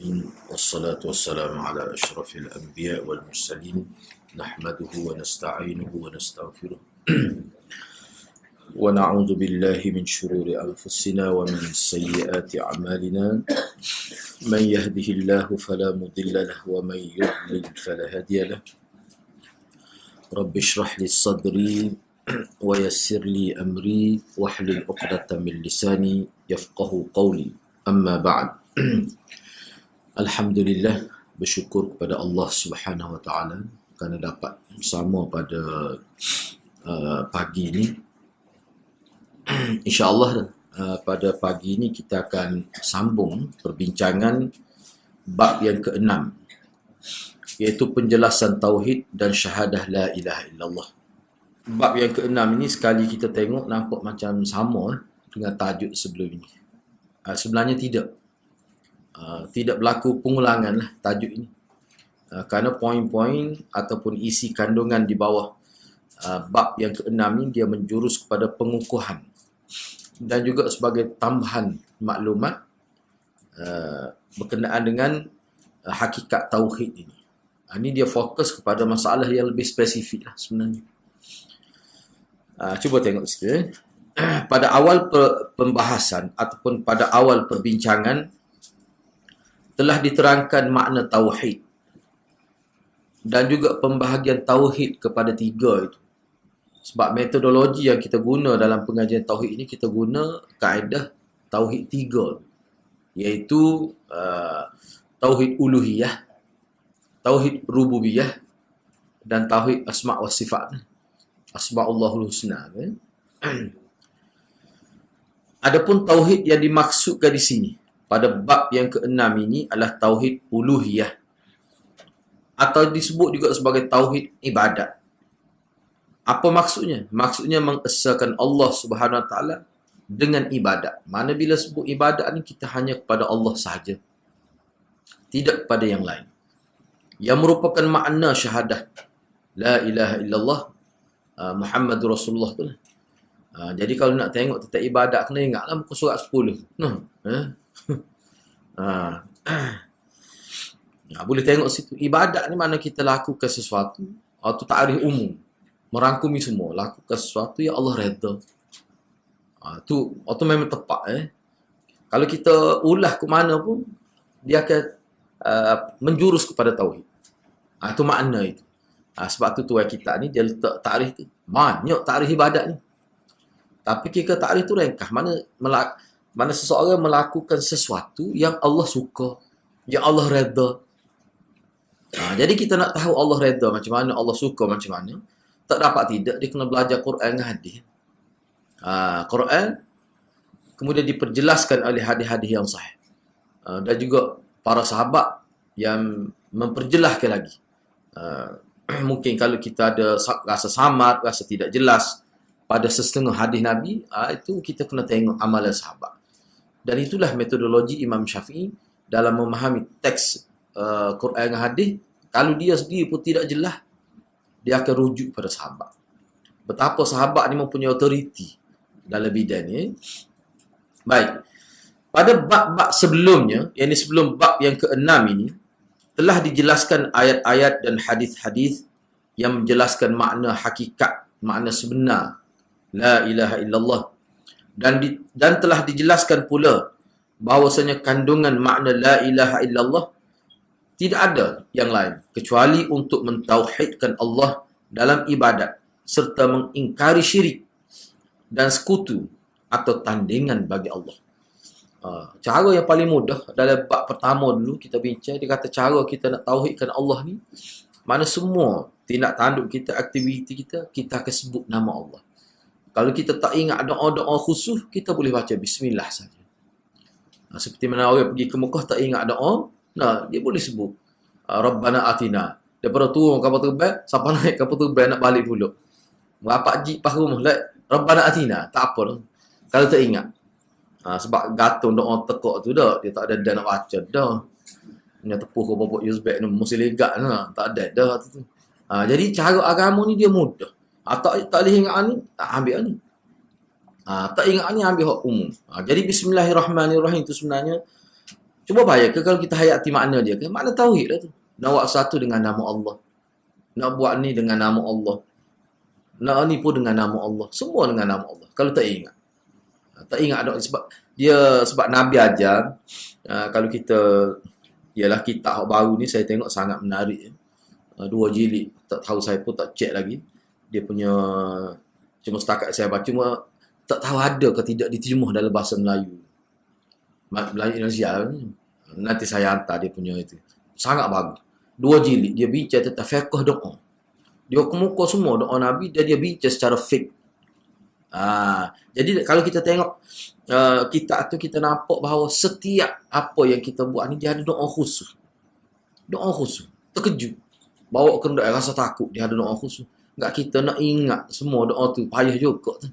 العالمين والصلاة والسلام على أشرف الأنبياء والمرسلين نحمده ونستعينه ونستغفره ونعوذ بالله من شرور أنفسنا ومن سيئات أعمالنا من يهده الله فلا مضل له ومن يضلل فلا هادي له رب اشرح لي صدري ويسر لي أمري واحلل عقدة من لساني يفقه قولي أما بعد. Alhamdulillah, bersyukur kepada Allah Subhanahu Wa Taala kerana dapat bersama pada pagi ini. InsyaAllah pada pagi ini kita akan sambung perbincangan bab yang ke-6, iaitu penjelasan tauhid dan syahadah la ilaha illallah. Bab yang ke-6 ini sekali kita tengok nampak macam sama dengan tajuk sebelum ini. Sebenarnya tidak berlaku pengulangan lah tajuk ini, kerana poin-poin ataupun isi kandungan di bawah bab yang ke-6 ini dia menjurus kepada pengukuhan dan juga sebagai tambahan maklumat berkenaan dengan hakikat tauhid ini. Ini dia fokus kepada masalah yang lebih spesifik lah sebenarnya. Cuba tengok sikit. Pada awal pembahasan ataupun pada awal perbincangan telah diterangkan makna tauhid dan juga pembahagian tauhid kepada tiga itu. Sebab metodologi yang kita guna dalam pengajian tauhid ini, kita guna kaedah tauhid tiga, iaitu tauhid uluhiyah, tauhid rububiyah dan tauhid asma' wa sifat, asma'ullahul husna. Adapun tauhid yang dimaksudkan di sini pada bab yang ke-6 ini adalah tauhid uluhiyah, atau disebut juga sebagai tauhid ibadat. Apa maksudnya? Maksudnya mengesahkan Allah Subhanahu Wa Taala dengan ibadat. Mana bila sebut ibadat ni kita hanya kepada Allah sahaja, tidak kepada yang lain. Yang merupakan makna syahadah la ilaha illallah Muhammadur Rasulullah tu lah. Jadi kalau nak tengok tentang ibadat, kena ingatlah muka surat 10. Boleh tengok situ. Ibadat ni mana kita lakukan sesuatu atau ta'rif umum, merangkumi semua, lakukan sesuatu yang Allah redha. Tu memang tepat. Kalau kita ulah ke mana pun dia akan menjurus kepada tauhid. Itu makna itu. Sebab tu tuan kita ni dia letak ta'rif tu. Banyak ta'rif ibadat ni. Tapi kita ta'rif tu ringkas. Mana seseorang melakukan sesuatu yang Allah suka, yang Allah redha. Jadi kita nak tahu Allah redha macam mana, Allah suka macam mana, tak dapat tidak, dia kena belajar Quran dan hadis. Quran kemudian diperjelaskan oleh hadis-hadis yang sahih. Dan juga para sahabat yang memperjelaskan lagi. Mungkin kalau kita ada rasa samar, rasa tidak jelas pada setengah hadis Nabi, itu kita kena tengok amalan sahabat. Dan itulah metodologi Imam Syafi'i dalam memahami teks Quran dan hadis. Kalau dia sendiri pun tidak jelas, dia akan rujuk pada sahabat. Betapa sahabat ni mempunyai otoriti dalam bidang ni. Baik. Pada bab-bab sebelumnya, yang ini sebelum bab yang ke-6 ini, telah dijelaskan ayat-ayat dan hadis-hadis yang menjelaskan makna hakikat, makna sebenar la ilaha illallah. Dan telah dijelaskan pula bahawasanya kandungan makna la ilaha illallah tidak ada yang lain kecuali untuk mentauhidkan Allah dalam ibadat serta mengingkari syirik dan sekutu atau tandingan bagi Allah. Cara yang paling mudah dalam bab pertama dulu kita bincang, dia kata cara kita nak tauhidkan Allah ni, mana semua tindak tanduk kita, aktiviti kita, kita akan sebut nama Allah. Kalau kita tak ingat doa-doa khusus, kita boleh baca bismillah saja. Seperti mana orang pergi ke Mekah tak ingat doa, dia boleh sebut Rabbana atina. Daripada turun kapal terbang, siapa naik kapal terbang nak balik pula, berapa jip pas rumah, Rabbana atina, tak apa dah. Kalau tak ingat. Sebab gantung doa tekuk tu dah, dia tak ada dah nak baca dah. Punya tepuh ke babak Uzbek ni, mesti legat lah, tak ada dah. Jadi cara agama ni dia mudah. Tak boleh ingat ni, ambil ni. Tak ingat ni, ambil hak umum. Jadi bismillahirrahmanirrahim itu sebenarnya Cuba bayangkan kalau kita hayati makna dia kan, makna tauhid lah tu. Nak buat satu dengan nama Allah. Nak buat ni dengan nama Allah. Nak ni pun dengan nama Allah. Semua dengan nama Allah. Kalau tak ingat. Tak ingat dok sebab Nabi ajar kalau kita ialah kitab baru ni saya tengok sangat menarik. 2 jilid. Tak tahu saya pun tak check lagi. Dia punya cuma setakat saya baca cuma tak tahu ada ke tidak diterjemah dalam bahasa Melayu. Melayu Indonesia ni. Nanti saya hantar dia punya itu. Sangat bagus. 2 jilid. Dia bincang tentang fiqh doa. Dia kemuka semua doa Nabi dan dia bincang secara fiqh. Jadi kalau kita tengok kitab tu kita nampak bahawa setiap apa yang kita buat ni dia ada doa khusus. Doa khusus. Terkejut. Bawa ke rasa takut dia ada doa khusus. Enggak kita nak ingat semua doa tu payah juga tu.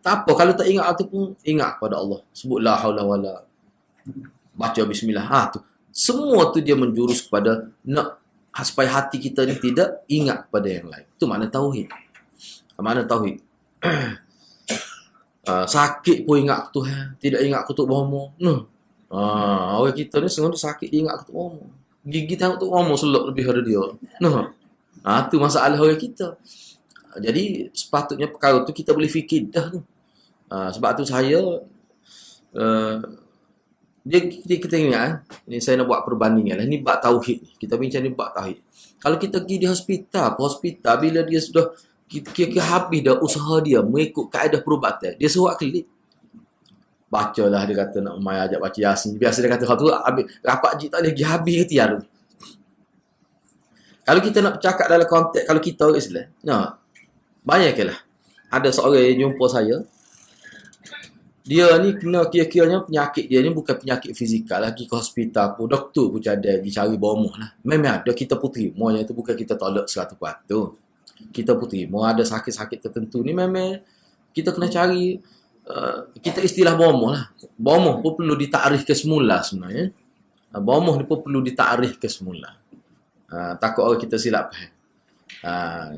Tak apa kalau tak ingat tu pun ingat kepada Allah. Sebut la haula wala. Baca bismillah. Tu. Semua tu dia menjurus kepada nak supaya hati kita ni tidak ingat kepada yang lain. Itu makna tauhid. Makna tauhid. Sakit pun ingat ke Tuhan. Tidak ingat ke Tok Bomo. Orang kita ni sengaja sakit dia ingat ke Tok Bomo. Gigi tengok Tok Bomo selok lebih pada dia. Tu masalah orang kita. Jadi sepatutnya perkara tu kita boleh fikir dah tu. Sebab tu saya kita ingat ni saya nak buat perbandingan lah. Ni bab tauhid ni. Kita bincang ni bab tauhid. Kalau kita pergi di hospital bila dia sudah kira-kira habis dah usaha dia mengikut kaedah perubatan, dia suruh klik. Bacalah dia kata nak mai ajak baca Yasin. Biasa dia kata tu habis rapat jik tak lagi habis ikhtiar tu. Kalau kita nak bercakap dalam konteks kalau kita orang Islam, bayangkanlah ada seorang yang jumpa saya. Dia ni kena kira-kiranya penyakit dia ni bukan penyakit fizikal lagi ke hospital pun doktor pun ada pergi cari bomoh lah. Memang ada kita putih. Monya itu bukan kita tolak 100%. Kita putih. Mau ada sakit-sakit tertentu ni memang kita kena cari kita istilah bomoh lah. Bomoh pun perlu ditakrif ke semula sebenarnya. Bomoh ni pun perlu ditakrif ke semula. Takut orang kita silap faham.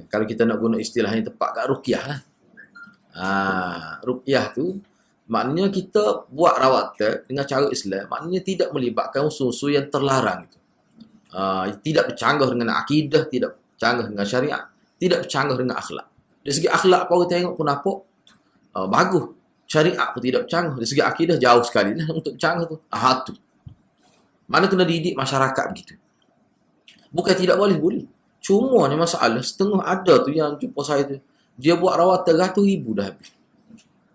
Kalau kita nak guna istilah yang tepat kat ruqyah lah. Ruqyah tu maknanya kita buat rawatan dengan cara Islam, maknanya tidak melibatkan unsur-unsur yang terlarang itu. Tidak bercanggah dengan akidah, tidak bercanggah dengan syariat, tidak bercanggah dengan akhlak. Dari segi akhlak apa orang tengok pun nampak bagus. Syariat pun tidak bercanggah. Dari segi akidah jauh sekali lah untuk bercanggah tu. Tu. Mana kena didik masyarakat begitu. Bukan tidak boleh. Cuma ni masalah setengah ada tu yang jumpa saya tu. Dia buat rawatan ribu dah habis.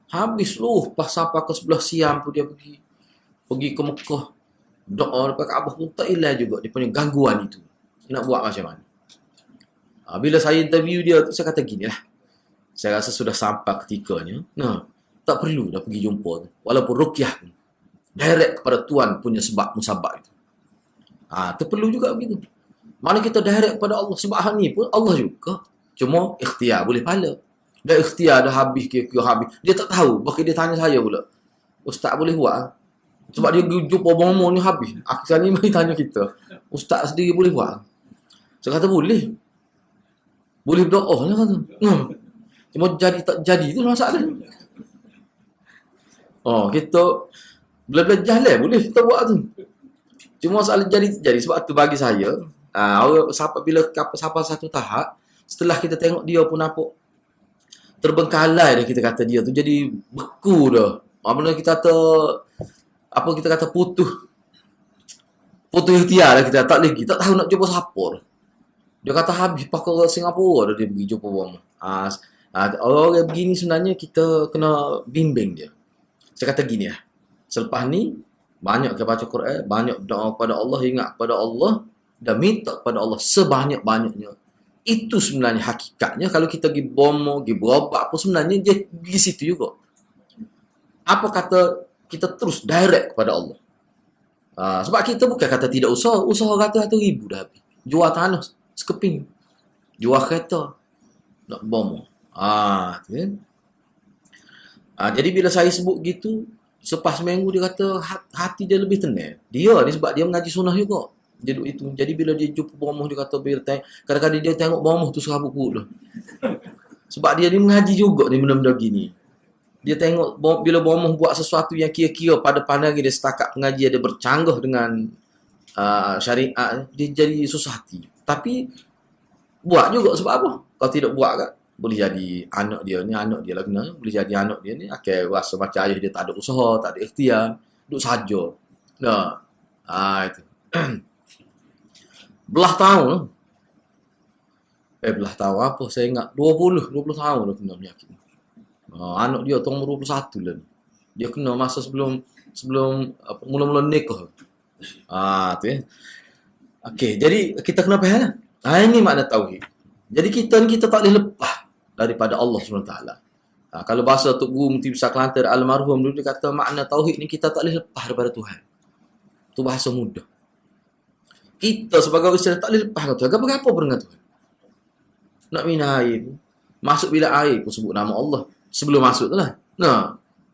Habis pas sampai ke 11 siang pun dia pergi ke Mekah. Doa dekat Kaabah pun tak hilang juga dia punya gangguan itu. Nak buat macam mana? Bila saya interview dia tu saya kata gini lah. Saya rasa sudah sampai ketikanya. Tak perlu dah pergi jumpa tu. Walaupun ruqyah pun. Direct kepada Tuhan punya sebab musabab itu. Tu perlu juga begitu. Mana kita direct kepada Allah. Sebab hal ni pun Allah juga. Cuma ikhtiar boleh pahala. Dah ikhtiar dah habis kira-kira habis. Dia tak tahu. Bahkan dia tanya saya pula. Ustaz boleh buat? Sebab dia jumpa bomo ni habis. Akhirnya ni mari tanya kita. Ustaz sendiri boleh buat? Saya kata boleh. Boleh berdoa lah kata. Cuma jadi tak jadi tu masalah. Kita bela-bela jalan boleh kita buat tu. Cuma masalah jadi. Sebab tu bagi saya, sampai satu tahap, setelah kita tengok dia pun nampak terbengkalai dah kita kata dia tu jadi beku dah. Apa kita kata putus ikhtiar dah kita tak lagi tak tahu nak jumpa siapa dah. Dia kata habis pakai Singapura dah dia pergi jumpa orang. Orang begini sebenarnya kita kena bimbing dia. Saya kata gini lah. Selepas ni banyak kita baca Quran, banyak berdoa kepada Allah, ingat kepada Allah dan minta kepada Allah sebanyak-banyaknya. Itu sebenarnya hakikatnya kalau kita pergi bomo, pergi berobat pun sebenarnya dia di situ juga. Apa kata kita terus direct kepada Allah. Sebab kita bukan kata tidak usaha ratus-ratus ribu dah habis. Jual tanah sekeping. Jual kereta nak bomo. Kan? Jadi bila saya sebut gitu, selepas seminggu dia kata hati dia lebih tenang. Dia ni sebab dia mengaji sunnah juga. Dia duduk itu. Jadi bila dia jumpa bomoh dia kata kadang-kadang dia tengok bomoh tu serabut perut lah. Sebab dia ni mengaji juga ni benda-benda gini. Dia tengok bila bomoh buat sesuatu yang kira-kira pada pandangan dia setakat pengajian dia bercanggah dengan syariat, dia jadi susah hati. Tapi buat juga sebab apa? Kalau tidak buat kan, boleh jadi anak dia ni, anak dia lah kena. Boleh jadi anak dia ni akan rasa macam ayah dia tak ada usaha, tak ada ikhtiar, duduk saja. Nah, itu. Belah tahun. Belah tahun apa? Saya ingat 20 tahun dah kena penyakit. Anak dia tahun 21 lah. Dia kena masa sebelum mula-mula nikah. Tu ya. Okey, jadi kita kena faham lah. Ini makna tauhid. Jadi kita tak boleh lepas daripada Allah SWT. Kalau bahasa Tok Guru Mufti Besar Kelantan almarhum dulu dia kata makna tauhid ni kita tak boleh lepas daripada Tuhan. Itu bahasa mudah. Kita sebagai Islam tak boleh lepas dengan Tuhan. Apa-apa pun dengan Tuhan. Nak minum air, masuk bilik air pun sebut nama Allah. Sebelum masuk tu lah.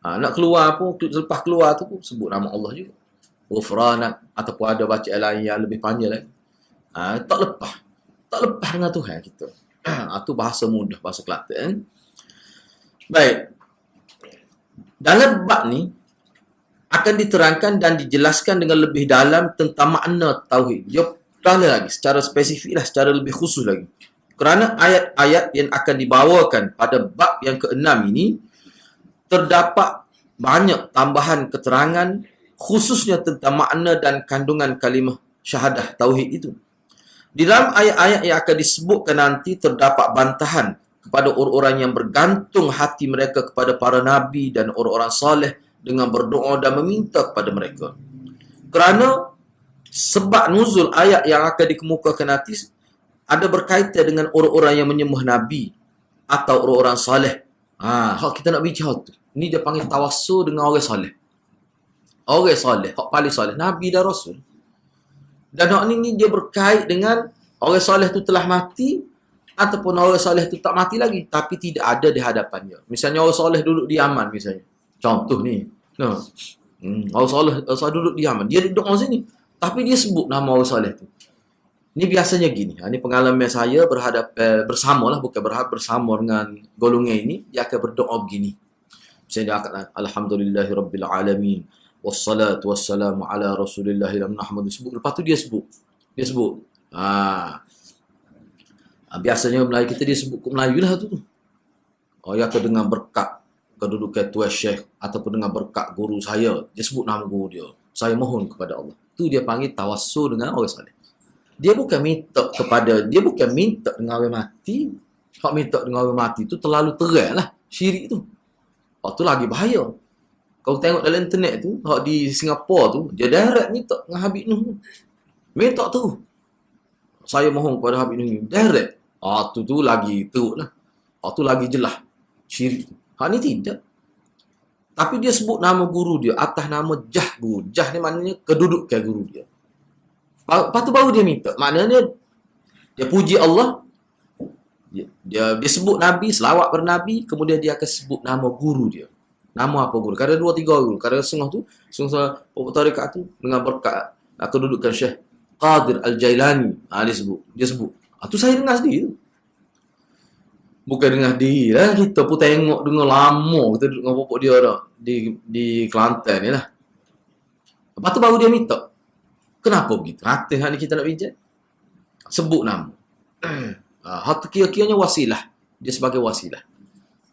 Nak keluar pun, lepas keluar tu pun sebut nama Allah juga. Ghufranak, ataupun ada bacaan lain yang lebih panjang lagi. Tak lepas dengan Tuhan kita. Itu bahasa mudah, bahasa Kelantan. Baik. Dalam bab ni akan diterangkan dan dijelaskan dengan lebih dalam tentang makna tauhid. Dia dah lagi secara spesifik lah, secara lebih khusus lagi. Kerana ayat-ayat yang akan dibawakan pada bab yang ke-6 ini terdapat banyak tambahan keterangan khususnya tentang makna dan kandungan kalimah syahadah tauhid itu. Di dalam ayat-ayat yang akan disebutkan nanti terdapat bantahan kepada orang-orang yang bergantung hati mereka kepada para nabi dan orang-orang soleh dengan berdoa dan meminta kepada mereka. Kerana sebab nuzul ayat yang akan dikemukakan nanti ada berkaitan dengan orang-orang yang menyembah nabi atau orang-orang soleh. Hak kita nak bicara tu. Ni dia panggil tawassul dengan orang soleh. Orang soleh, hak paling soleh, nabi dan rasul. Dan hak ni dia berkait dengan orang soleh tu telah mati ataupun orang soleh tu tak mati lagi tapi tidak ada di hadapannya. Misalnya orang soleh duduk di Yaman misalnya. Contoh ni. Orang soleh duduk di Yaman. Dia duduk di sini. Tapi dia sebut nama orang soleh tu. Ini biasanya gini. Ini pengalaman saya bersama lah. Bukan bersama dengan golongan ini. Dia akan berdoa begini. Misalnya dia akan Alhamdulillahirrabbilalamin. Wassalatu wassalamu ala rasulillahi Muhammad. Lepas tu dia sebut. Biasanya Melayu kita dia sebut ke Melayu lah tu. Dia akan dengan berkat kedudukan Tuan Syekh ataupun dengan berkat guru saya. Dia sebut nama guru dia. Saya mohon kepada Allah. Tu dia panggil tawassul dengan orang saleh. Dia bukan minta dengan orang mati. Hak minta dengan orang mati tu terlalu terang lah. Syirik tu. Hak tu lagi bahaya. Kau tengok dalam internet tu, hak di Singapura tu, dia direct minta dengan Habib Nuh. Minta tu. Saya mohon kepada Habib Nuh. Direct. Tu lagi teruk lah. Tu lagi jelas. Syirik tu. Hak ni tidak. Tapi dia sebut nama guru dia atas nama Jah guru. Jah ni maknanya kedudukan guru dia. Lepas tu baru dia minta. Maknanya dia puji Allah. Dia sebut Nabi, selawat pada Nabi. Kemudian dia akan sebut nama guru dia. Nama apa guru? Kadang 2-3 guru. Kadang setengah tarikat tu dengan berkat kedudukan Syekh Qadir Al-Jailani. Dia sebut. Tu saya dengar sendiri tu. Bukan dengar diri lah. Kita pun tengok dengar lama. Kita duduk dengan bapak dia dah. Di Kelantan ni lah. Lepas tu baru dia minta. Kenapa begitu? Hati ni kita nak bincang. Sebut nama. Hak kira-kiranya wasilah. Dia sebagai wasilah.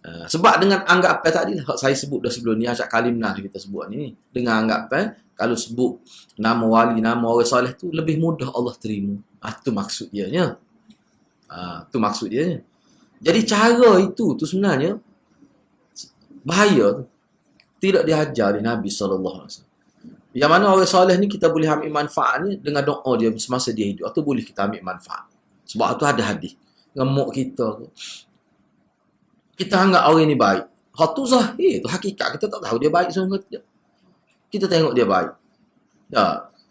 Sebab dengan anggapan tadi lah. Saya sebut dah sebelum ni. Acak kalimnah kita sebut ni. Dengan anggapan. Kalau sebut nama wali, nama orang soleh tu. Lebih mudah Allah terima. Itu maksud dia. Itu maksud dia. Jadi cara itu tu sebenarnya. Bahaya tu. Tidak diajar oleh Nabi SAW. Yang mana orang soleh ni kita boleh ambil manfaatnya dengan doa dia semasa dia hidup. Itu boleh kita ambil manfaat. Sebab itu ada hadis. Ngemuk kita. Kita anggap orang ni baik. Hak tu zahir. Itu hakikat. Kita tak tahu dia baik semua ke tidak. Kita tengok dia baik.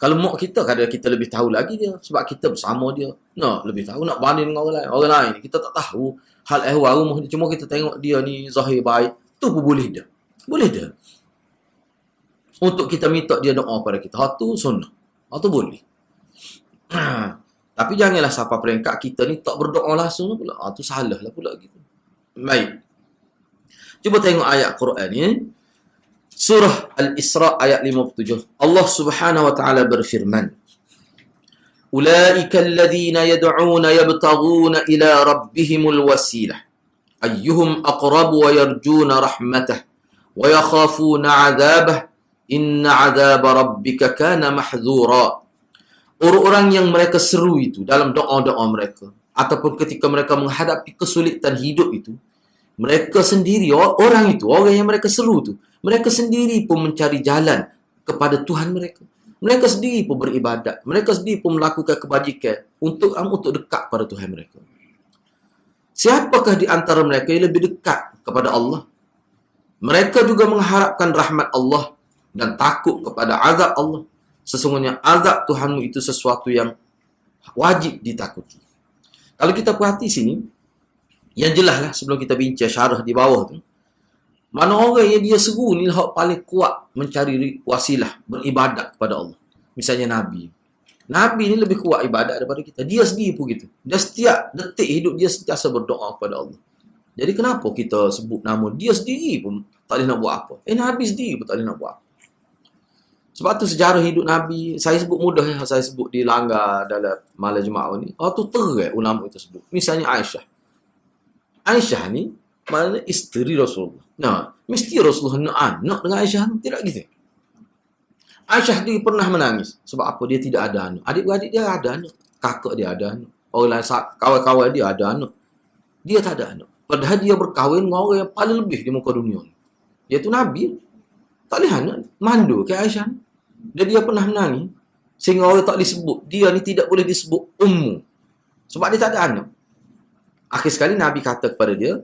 Kalau mak kita, kadang kita lebih tahu lagi dia. Sebab kita bersama dia. Lebih tahu. Nak banding dengan orang lain. Orang lain kita tak tahu hal ehwal rumah dia. Cuma kita tengok dia ni zahir baik. Tu pun boleh dia. Boleh dia. Untuk kita minta dia doa pada kita. Hak tu sunnah. Hak tu boleh. Tapi janganlah siapa peringkat kita ni tak berdoa langsung pula. Tu salah lah pula gitu. Baik. Cuba tengok ayat Quran ni. Surah Al-Isra ayat 57. Allah Subhanahu wa taala berfirman, "Ulaika alladhina yad'una yabtaghuna ila rabbihimul wasilah ayyuhum aqrabu wa yarjuna rahmatah wa yakhafuna 'adzabah inna 'adzaba rabbika kana mahdzura." Orang-orang yang mereka seru itu dalam doa-doa mereka ataupun ketika mereka menghadapi kesulitan hidup itu, mereka sendiri, orang itu, orang yang mereka seru itu, mereka sendiri pun mencari jalan kepada Tuhan mereka. Mereka sendiri pun beribadat. Mereka sendiri pun melakukan kebajikan untuk dekat pada Tuhan mereka. Siapakah di antara mereka yang lebih dekat kepada Allah? Mereka juga mengharapkan rahmat Allah dan takut kepada azab Allah. Sesungguhnya azab Tuhanmu itu sesuatu yang wajib ditakuti. Kalau kita perhati sini, yang jelas lah sebelum kita bincang syarah di bawah tu, mana orang yang dia seru ni hak paling kuat mencari wasilah beribadat kepada Allah. Misalnya Nabi. Nabi ni lebih kuat ibadat daripada kita. Dia sendiri pun gitu. Dia setiap detik hidup dia sentiasa berdoa kepada Allah. Jadi kenapa kita sebut nama dia sendiri pun tak boleh nak buat apa? Nabi sendiri pun tak boleh nak buat apa. Sebab tu sejarah hidup Nabi, saya sebut mudah ya, saya sebut di langgar dalam malam Jumaat ni. Tu terang ulama itu sebut. Misalnya Aisyah. Aisyah ni maknanya isteri Rasulullah. Nah, mesti Rasulullah nak anak dengan Aisyah ni. Tidak gitu. Aisyah dia pernah menangis. Sebab apa? Dia tidak ada anak. Adik-beradik dia ada anak. Kakak dia ada anak. Orang lain, kawan-kawan dia ada anak. Dia tak ada anak. Padahal dia berkahwin dengan orang yang paling lebih di muka dunia ni. Iaitu Nabi. Tak boleh anak. Mandu ke Aisyah ni. Dan dia pernah menangis. Sehingga orang tak disebut. Dia ni tidak boleh disebut ummu. Sebab dia tak ada anak. Akhir sekali Nabi kata kepada dia,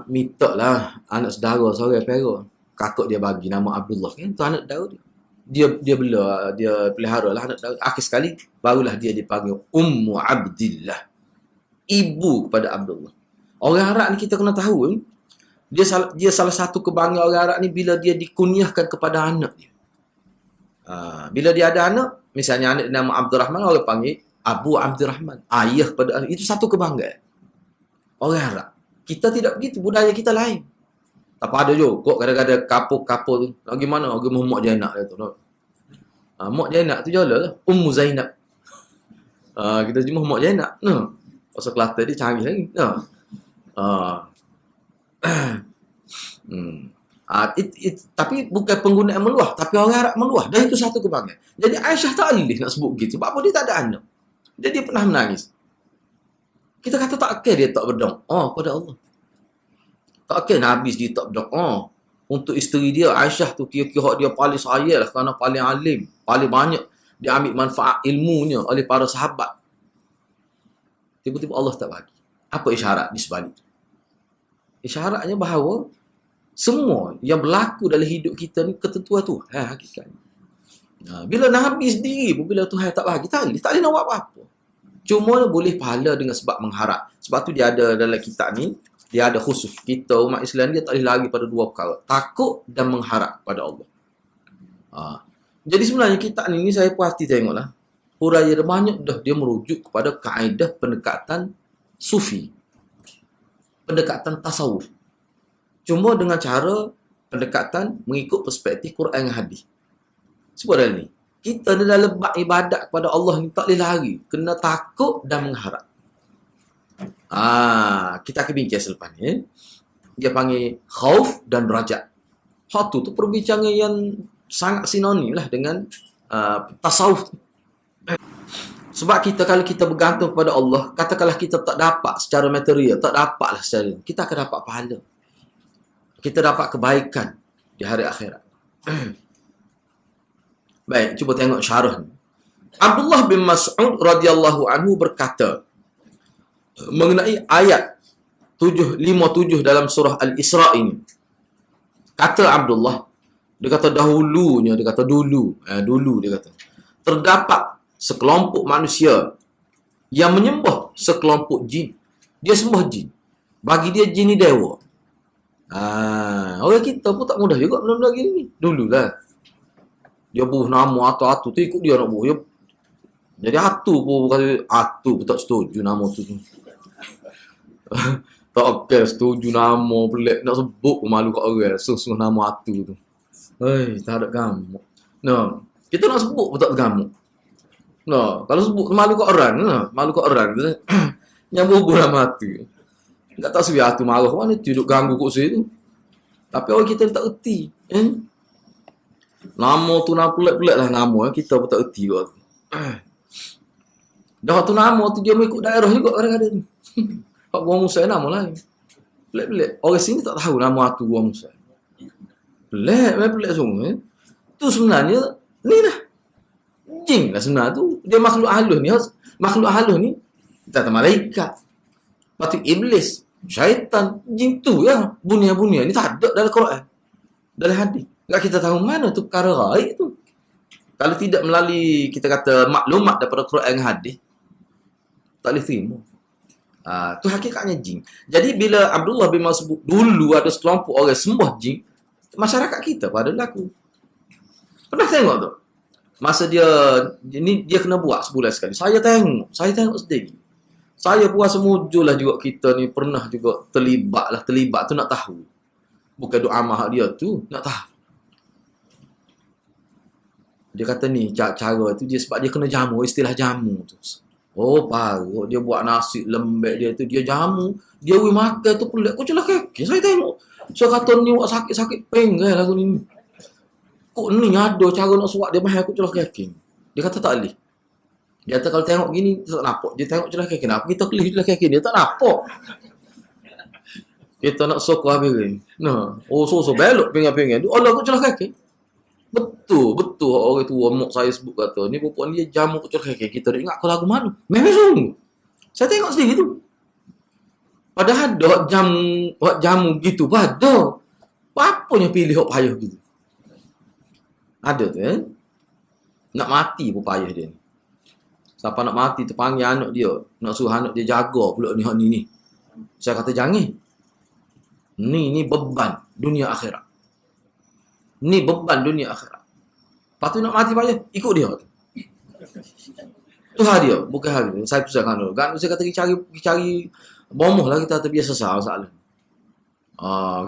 minta lah anak saudara seorang perak. Kakak dia bagi nama Abdullah. Kan? Itu anak saudara dia. Dia pelihara lah anak saudara. Akhir sekali, barulah dia dipanggil Ummu Abdillah. Ibu kepada Abdullah. Orang Arab ni kita kena tahu. Dia salah satu kebanggaan orang Arab ni bila dia dikunyahkan kepada anak dia. Bila dia ada anak, misalnya anak nama Abdurrahman, orang panggil Abu Abdurrahman. Ayah pada anak. Itu satu kebanggaan. Orang Arab. Kita tidak begitu. Budaya kita lain. Tak ada juga. Kok kadang-kadang kapur-kapur tu. Nak pergi mana? Nak pergi Mak Zainab. Mak Zainab tu je lah. Ummu Zainab. Kita cuma Mak Zainab. Pasal Kelantan dia canggih lagi. Tapi bukan penggunaan meluah. Tapi orang Arab meluah. Dan itu satu kebanggaan. Jadi Aisyah tak boleh nak sebut begitu. Sebab apa? Dia tak ada anak. Jadi dia pernah menangis. Kita kata tak okay dia tak berdoa kepada Allah. Tak okay Nabi dia tak berdoa untuk isteri dia Aisyah tu, kira-kira dia paling sayang lah kerana paling alim, paling banyak dia ambil manfaat ilmunya oleh para sahabat. Tiba-tiba Allah tak bagi. Apa isyarat di sebalik? Isyaratnya bahawa semua yang berlaku dalam hidup kita ni ketentuan Tuhan hakikatnya. Bila Nabi sendiri pun bila Tuhan tak bagi, tak boleh nak buat apa-apa. Cuma boleh pahala dengan sebab mengharap. Sebab tu dia ada dalam kitab ni, dia ada khusus. Kita umat Islam dia tak boleh lari pada dua perkara. Takut dan mengharap pada Allah. Jadi sebenarnya kitab ni saya pasti tengoklah. Huraya dia banyak dah dia merujuk kepada kaedah pendekatan sufi. Pendekatan tasawuf. Cuma dengan cara pendekatan mengikut perspektif Quran dan hadis. Sebab dalam ni, kita dalam ibadat kepada Allah ni tak boleh lari. Kena takut dan mengharap. Kita akan bincang selepas ni. Dia panggil khauf dan rajak. Hatu tu perbincangan yang sangat sinonim lah dengan tasawuf. Sebab kalau kita bergantung kepada Allah, katakanlah kita tak dapat secara material, tak dapatlah secara, kita akan dapat pahala. Kita dapat kebaikan di hari akhirat. Baik, cuba tengok syarah ni. Abdullah bin Mas'ud radhiyallahu anhu berkata mengenai ayat 757 dalam surah Al-Isra ini. Kata Abdullah, dia kata dahulunya, dia kata dulu dia kata, terdapat sekelompok manusia yang menyembah sekelompok jin. Dia sembah jin. Bagi dia jin ni dewa. Orang kita pun tak mudah juga benda-benda gini. Dululah. Dia buh nama atu-atu tu ikut dia nak buh. Jadi atu pun tak setuju nama tu. Tak okey, setuju nama pelik nak sebut pun malu kat orang. Susun nama atu tu. Hei, tak ada gamuk. Nah, kita nak sebut pun tak gamuk. Nah, kalau sebut malu kat orang, nah, malu kat orang. Yang berhubung nama atu. Tak tahu sebi atu marah mana tu duduk ganggu kursi tu. Tapi orang kita tak erti. Nama tu nama pelik-pelik lah nama. Kita pun tak erti kot. Dah tu nama tu dia mengikut daerah juga kadang-kadang. Hak Gua Musa nama lain. Pelik-pelik. Orang sini tak tahu nama tu Gua Musa. Pelik, memang pelik semua. Tu sebenarnya, ni lah. Jin lah sebenarnya tu. Dia makhluk halus ni. Makhluk halus ni, kata malaikat. Lepas tu iblis, syaitan, jin tu yang bunia-bunia ni tak ada dalam Quran. Dalam hadis. Tak kita tahu mana tu perkara gaib tu. Kalau tidak melalui, kita kata, maklumat daripada Quran dan hadis, tak boleh terima. Tu hakikatnya jin. Jadi bila Abdullah bin Mas'ud dulu ada sekelompok orang sembah jin, masyarakat kita pada laku. Pernah tengok tu? Masa dia kena buat sebulan sekali. Saya tengok sendiri. Saya puasa mujur lah juga kita ni pernah juga terlibat tu nak tahu. Bukan doa mahal dia tu, nak tahu. Dia kata ni, cara tu dia sebab dia kena jamu, istilah jamu tu. Oh, parut. Dia buat nasi lembek dia tu, dia jamu. Dia makan tu pelik. Kau celah kaki. Saya tengok. Saya kata ni buat sakit-sakit penggal lagu ni. Kok ni ada cara nak suat dia mahal aku celah kaki. Dia kata tak boleh. Dia kata kalau tengok gini, dia tak nampak. Dia tengok celah kaki. Kenapa kita kelih celah kaki dia? Tak nampak. Kita nak sokong habis ni. Nah. Oh, so belok pinggan-pinggan. Allah aku celah kaki. Betul. Orang tua mak saya sebut kata, ni perempuan dia jamu aku celah kaki. Kita ingat kau lagu mana? Memang sungguh. Saya tengok sendiri tu. Padahal ada jamu gitu. Ada. Apa yang pilih hok payah gitu? Ada tu Nak mati pun payah dia ni. Siapa nak mati tu panggil anak dia. Nak suruh anak dia jaga pula ni. Saya kata jangan. Ni beban dunia akhirat. Ni beban dunia akhirat. Lepas tu nak mati payah, ikut dia tu. Tu hari dia, bukan hari dia. Saya pesankan dulu. Kan saya kata cari bomoh lah kita terbiasa salah.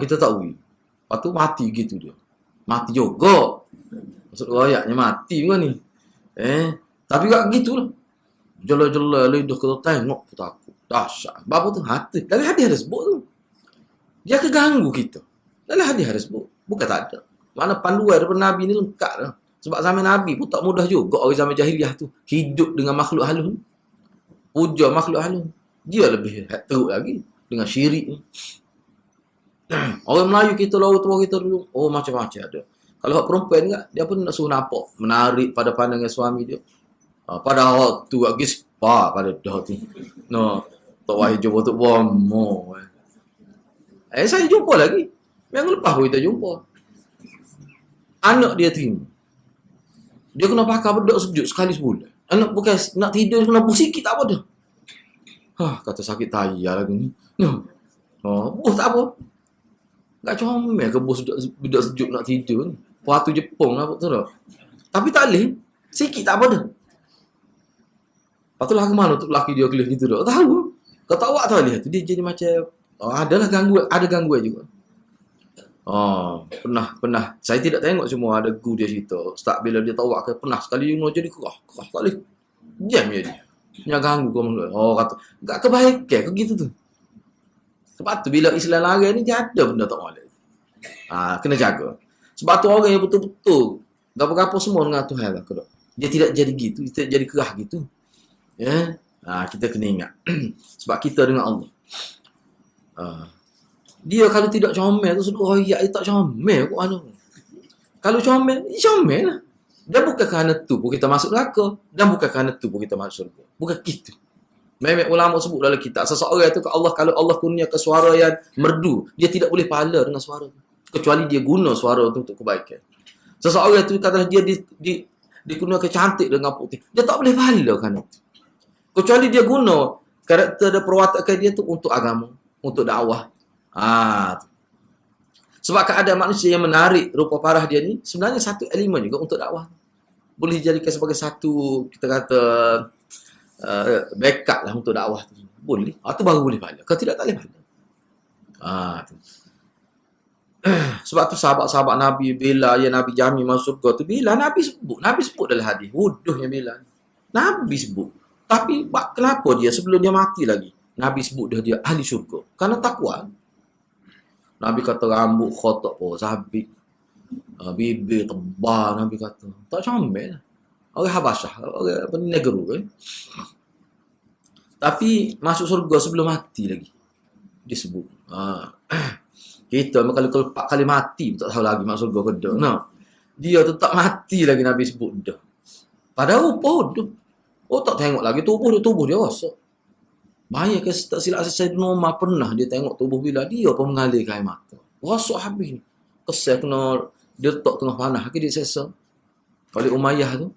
Kita tak tahu. Lepas tu mati gitu dia. Mati juga. Maksud ayatnya mati juga ni. Tapi tak gitulah. Jela-jela lidah kita tengok pun takut. Dahsyat. Bapa tu hati. Dalam hadis ada sebut tu. Dia keganggu kita. Dalam hadis ada sebut. Bukan tak ada. Mana panduan daripada Nabi ni lengkap lah. Sebab zaman Nabi pun tak mudah juga orang zaman jahiliah tu. Hidup dengan makhluk halus. Puja makhluk halus. Dia lebih teruk lagi. Dengan syirik ni. Orang Melayu kita, orang tua kita dulu. Oh macam-macam ada. Kalau hak perempuan kan, dia pun nak suruh nampak. Menarik pada pandangan suami dia. Pada hak tu, lagi spa pada dah tu. No. Tak wahai jumpa tu bomo. Saya jumpa lagi. Yang lepas pun kita jumpa. Anak dia terima. Dia kena pakai bedak sejuk sekali sebulan. Anak bukan nak tidur, kena sikit tak apa dah. Kata sakit tayar lagi ni. Bos tak apa. Tak comel ke bos bedak sejuk nak tidur ni. Puatu Jepun lah betul tak? Tapi tak boleh. Sikit tak apa dah. Lepas tu lah ke mana untuk lelaki dia kelih gitu tak? Tahu. Kau tak awak tahu lihat tu. Dia jadi macam, adalah gangguan. Ada gangguan juga. Pernah. Saya tidak tengok semua ada guru dia cerita. Start bila dia tawak ke pernah sekali you jadi kerah tak boleh. Jam je dia. Yang ganggu kau maksud. Kata enggak kebaikan ke gitu tu. Sebab tu bila Islam lari ni dia ada benda tak boleh. Kena jaga. Sebab tu orang yang betul-betul gapo-gapo semua dengan Tuhan lah kedok. Dia tidak jadi gitu, dia tidak jadi kerah gitu. Ya. Kita kena ingat. Sebab kita dengan Allah. Dia kalau tidak comel tu sudah dia tak comel kok mana. Kalau comel lah. Dan bukan kerana tu pun kita masuk neraka. Dan bukan kerana tu pun kita masuk surga. Bukan gitu. Memang ulama sebut dalam kitab. Seseorang tu kalau Allah kurniakan suara yang merdu, dia tidak boleh pahala dengan suara tu. Kecuali dia guna suara tu untuk kebaikan. Seseorang tu katalah dia dikurniakan cantik dengan putih. Dia tak boleh pahala kerana tu. Kecuali dia guna karakter dan perwatakan dia tu untuk agama, untuk dakwah. Sebab keadaan manusia yang menarik rupa parah dia ni sebenarnya satu elemen juga untuk dakwah. Boleh dijadikan sebagai satu, kita kata, backup lah untuk dakwah tu. Boleh. Itu baru boleh pahala. Kalau tidak, tak boleh pahala. Tu. Sebab tu sahabat-sahabat Nabi bila ya Nabi jamin masuk surga tu, bila Nabi sebut dalam hadis, wuduhnya bila. Nabi sebut. Tapi kenapa dia sebelum dia mati lagi Nabi sebut dia ahli syurga? Karena takwa. Nabi kata rambut khotok pun sabit. Bibir tebal Nabi kata. Tak comel lah. Orang Habasyah, orang negeri kan. Tapi masuk surga sebelum mati lagi. Dia sebut. Kita kalau 4 kali mati tak tahu lagi masuk surga ke dak. Nah. Dia tetap mati lagi Nabi sebut dah. Padahal rupa dah. Oh tak tengok lagi tubuh dia rosak. Bahaya ke tak silap Sayyidina Umar pernah dia tengok tubuh bila dia pun mengalirkan air mata. Rosak habis ni. Kesal kena dia letak tengah panah ke dia sesa. Oleh Umayyah tu.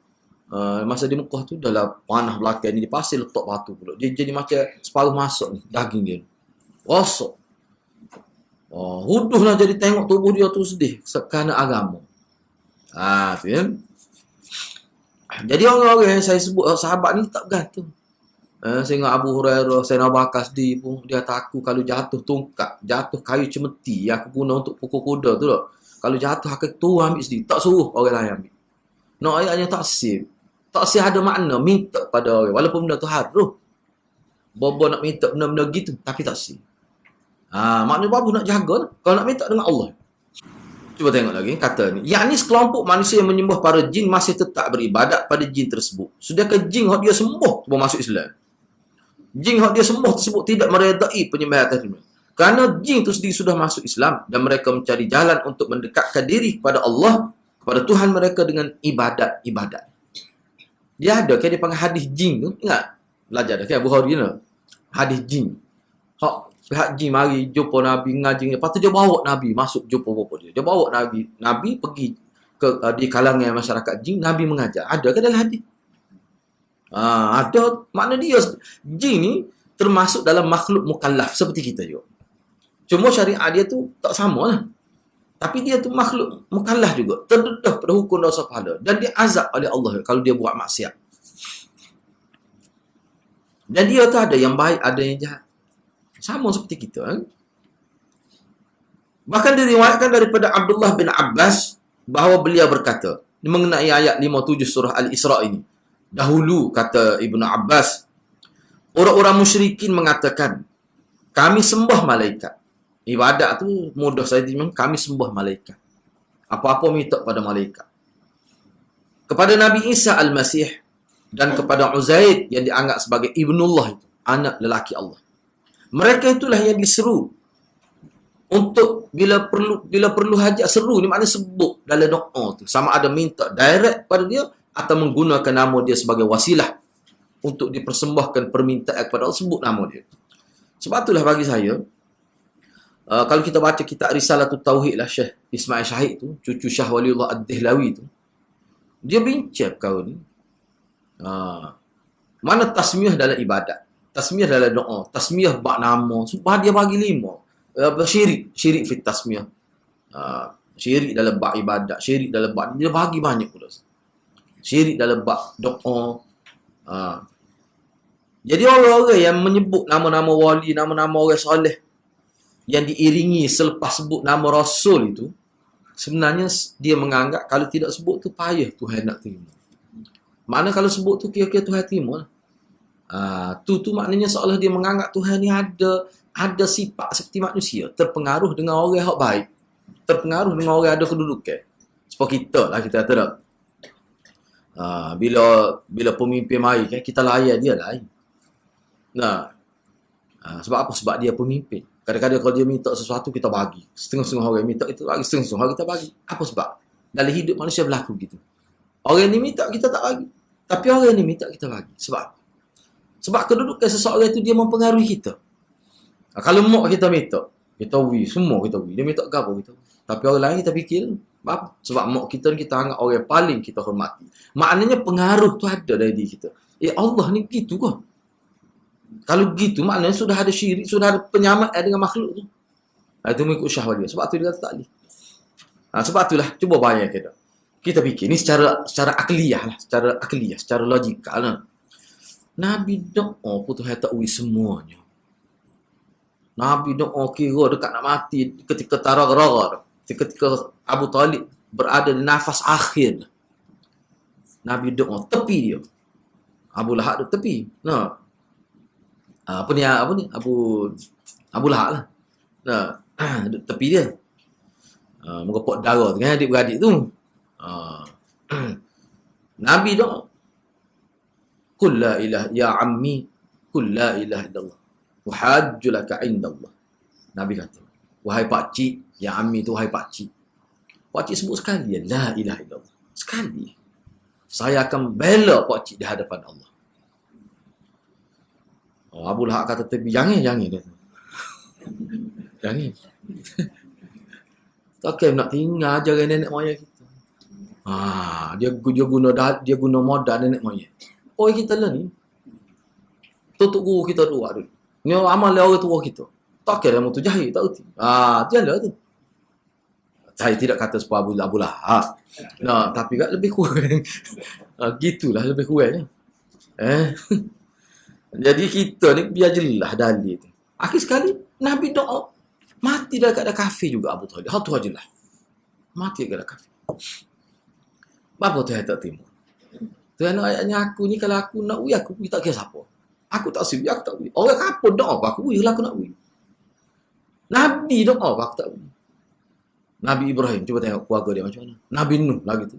Masa di Mekah tu dalam panah belakang ni dipasir letak batu pula. Dia jadi macam separuh masuk ni daging dia. Rosak. Huduh lah jadi tengok tubuh dia tu sedih kerana agama. Tu ya. Jadi orang-orang yang saya sebut sahabat ni tak bergantung. Saya ingat Abu Hurairah, Sayyidina Abu Bakar Siddiq pun dia takut kalau jatuh tongkat, jatuh kayu cemeti yang aku guna untuk pukul kuda tu lah. Kalau jatuh aku tu ambil sendiri, tak suruh orang lain ambil. No ayatnya taksir. Taksir ada makna minta pada orang walaupun benda tu harus. Bobo nak minta benda-benda gitu tapi taksir. Maknanya babu nak jaga lah. Kalau nak minta dengan Allah. Cuba tengok lagi kata ni. Yakni sekelompok manusia yang menyembah para jin masih tetap beribadat pada jin tersebut. Sedangkan jin yang dia sembah tu masuk Islam. Jin yang dia sembah tersebut tidak meredai penyembahan tersebut. Kerana jin itu sendiri sudah masuk Islam dan mereka mencari jalan untuk mendekatkan diri kepada Allah, kepada Tuhan mereka dengan ibadat-ibadat. Dia ada kan dia panggil hadis jin tu. Ingat? Belajar dah kan Bukhari ni. Hadis jin. Pihak jin mari jumpa Nabi ngaji. Lepas tu dia bawa Nabi masuk jumpa bapa dia. Dia bawa Nabi pergi ke di kalangan masyarakat jin. Nabi mengajar. Ada ke dalam hadis? Ada. Makna dia jin ni termasuk dalam makhluk mukallaf seperti kita juga. Cuma syariat dia tu tak sama lah. Tapi dia tu makhluk mukallaf juga. Terdedah pada hukum dosa pahala. Dan dia azab oleh Allah kalau dia buat maksiat. Dan dia tu ada yang baik, ada yang jahat. Sama seperti kita. Bahkan diriwayatkan daripada Abdullah bin Abbas bahawa beliau berkata mengenai ayat 57 surah Al-Isra ini. Dahulu kata Ibnu Abbas, orang-orang musyrikin mengatakan, kami sembah malaikat. Ibadat tu mudah saya dimang, kami sembah malaikat. Apa-apa minta pada malaikat. Kepada Nabi Isa Al-Masih dan kepada Uzair yang dianggap sebagai Ibnullah itu, anak lelaki Allah. Mereka itulah yang diseru untuk bila perlu hajat seru ni, maknanya sebut dalam doa tu. Sama ada minta direct pada dia atau menggunakan nama dia sebagai wasilah untuk dipersembahkan permintaan kepada Allah, sebut nama dia. Sebab itulah bagi saya, kalau kita baca kitab Risalatul Tauhid lah Syekh Ismail Syahid tu, cucu Syah Waliullah Ad-Dihlawi tu, dia bincang perkara ni. Mana tasmiyah dalam ibadat, tasmiyah dalam doa, tasmiyah bak nama, dia bagi 5. Syirik fit tasmiyah. Syirik dalam bak ibadat, syirik dalam bak, dia bagi banyak pula. Syirik dalam bak doa. Jadi orang-orang yang menyebut nama-nama wali, nama-nama orang soleh yang diiringi selepas sebut nama Rasul itu, sebenarnya dia menganggap kalau tidak sebut tu payah Tuhan nak terima. Makna kalau sebut tu kira-kira Tuhan terima lah. Tu maknanya seolah dia menganggap Tuhan ni ada sifat seperti manusia, terpengaruh dengan orang yang baik, terpengaruh dengan orang yang ada kedudukan. Seperti kita lah, kita kata tak. Bila pemimpin mari kan, kita layan dia lain. Sebab apa? Sebab dia pemimpin. Kadang-kadang kalau dia minta sesuatu kita bagi. Setengah-setengah orang minta kita bagi, setengah-setengah orang kita bagi. Apa sebab? Dalam hidup manusia berlaku gitu. Orang ni minta kita tak bagi. Tapi orang ni minta kita bagi. Sebab kedudukan seseorang itu dia mempengaruhi kita. Kalau mak kita minta, kita beri, semua kita beri. Dia minta apa kita beri. Tapi orang lain kita fikir, apa? Sebab mak kita anggap orang yang paling kita hormati. Maknanya pengaruh tu ada dari diri kita. Allah ni gitu kah? Kalau gitu maknanya sudah ada syirik, sudah ada penyamaan dengan makhluk tu. Itu mengikut syahwat dia. Sebab tu dia kata tak boleh. Sebab itulah, cuba bayangkan. Kita fikir, ni secara akliyah lah. Secara logikal lah. Nabi doa pun Tuhan tak ui semuanya. Nabi doa kira dekat nak mati ketika tarara, ketika Abu Talib berada di nafas akhir. Nabi doa tepi dia. Abu Lahab duduk tepi. Nah, apa ni Abu Lahab lah. Nah, duduk tepi dia. Mengepok darah dengan adik-beradik tu. Nabi doa, "Qul la ilaha ya ammi, qul la ilaha illallah. Wa hajju laka indallah." Nabi kata, "Wahai pak cik, ya ammi tu wahai pak cik. Pak cik sebut sekali ya la ilaha illallah. Sekali. Saya akan bela pak cik di hadapan Allah." Abu Lahab kata tepi, jangan dia. Jangan. Takkan nak tinggal ajaran nenek moyang kita. Dia guna modal nenek moyang. Kita lah ni. Tutup guru kita dua tu. Ni amal orang tua kita. Takkan dia mutu jahil, tak erti. Dia lah tu. Saya tidak kata supaya Abu Lahab. Nah, tapi kan lebih kurang. Gitulah lebih kurang. Jadi kita ni biar jelas dalil tu. Akhir sekali Nabi doa mati dah kat kafir juga Abu Talib. Hal tu ajalah. Mati kat kafir. Bapa tu tak terima. Tuan ayatnya aku ni kalau aku nak uyi aku tak kira siapa. Aku tak sibuk, aku tak uyi. Orang kapun doa aku uyi lah aku nak uyi. Nabi doa aku tak uyi. Nabi Ibrahim cuba tengok keluarga dia macam mana. Nabi Nuh lagi tu.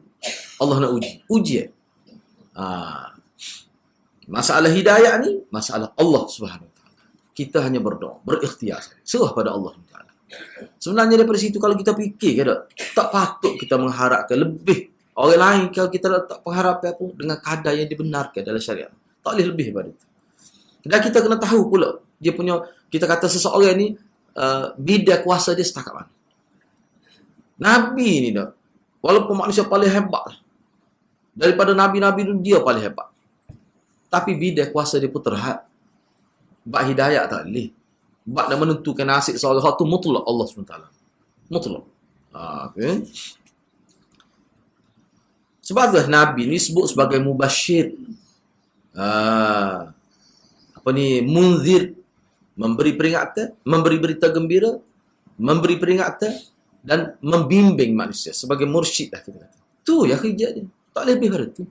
Allah nak uji. Uji masalah hidayah ni, masalah Allah Subhanahu Wa Taala. Kita hanya berdoa, berikhtiar, serah pada Allah Subhanahu Wa Taala. Sebenarnya daripada situ kalau kita fikir tak patut kita mengharapkan lebih orang lain. Kalau kita tak pengharapan apa dengan kadar yang dibenarkan dalam syariat, tak boleh lebih daripada itu. Dan kita kena tahu pula dia punya, kita kata seseorang ni bidang kuasa dia setakat mana. Nabi ni dah, walaupun manusia paling hebat daripada nabi-nabi tu, dia paling hebat. Tapi bidang kuasa dia pun terhad. Bak hidayah tak boleh. Bak nak menentukan nasib seorang tu mutlak Allah SWT. Mutlak. Okay. Sebab tu Nabi ni sebut sebagai mubashir. Munzir. Memberi peringatan, memberi berita gembira, memberi peringatan dan membimbing manusia. Sebagai mursyid lah kita kata. Tu ya kerja dia. Tak lebih pada tu.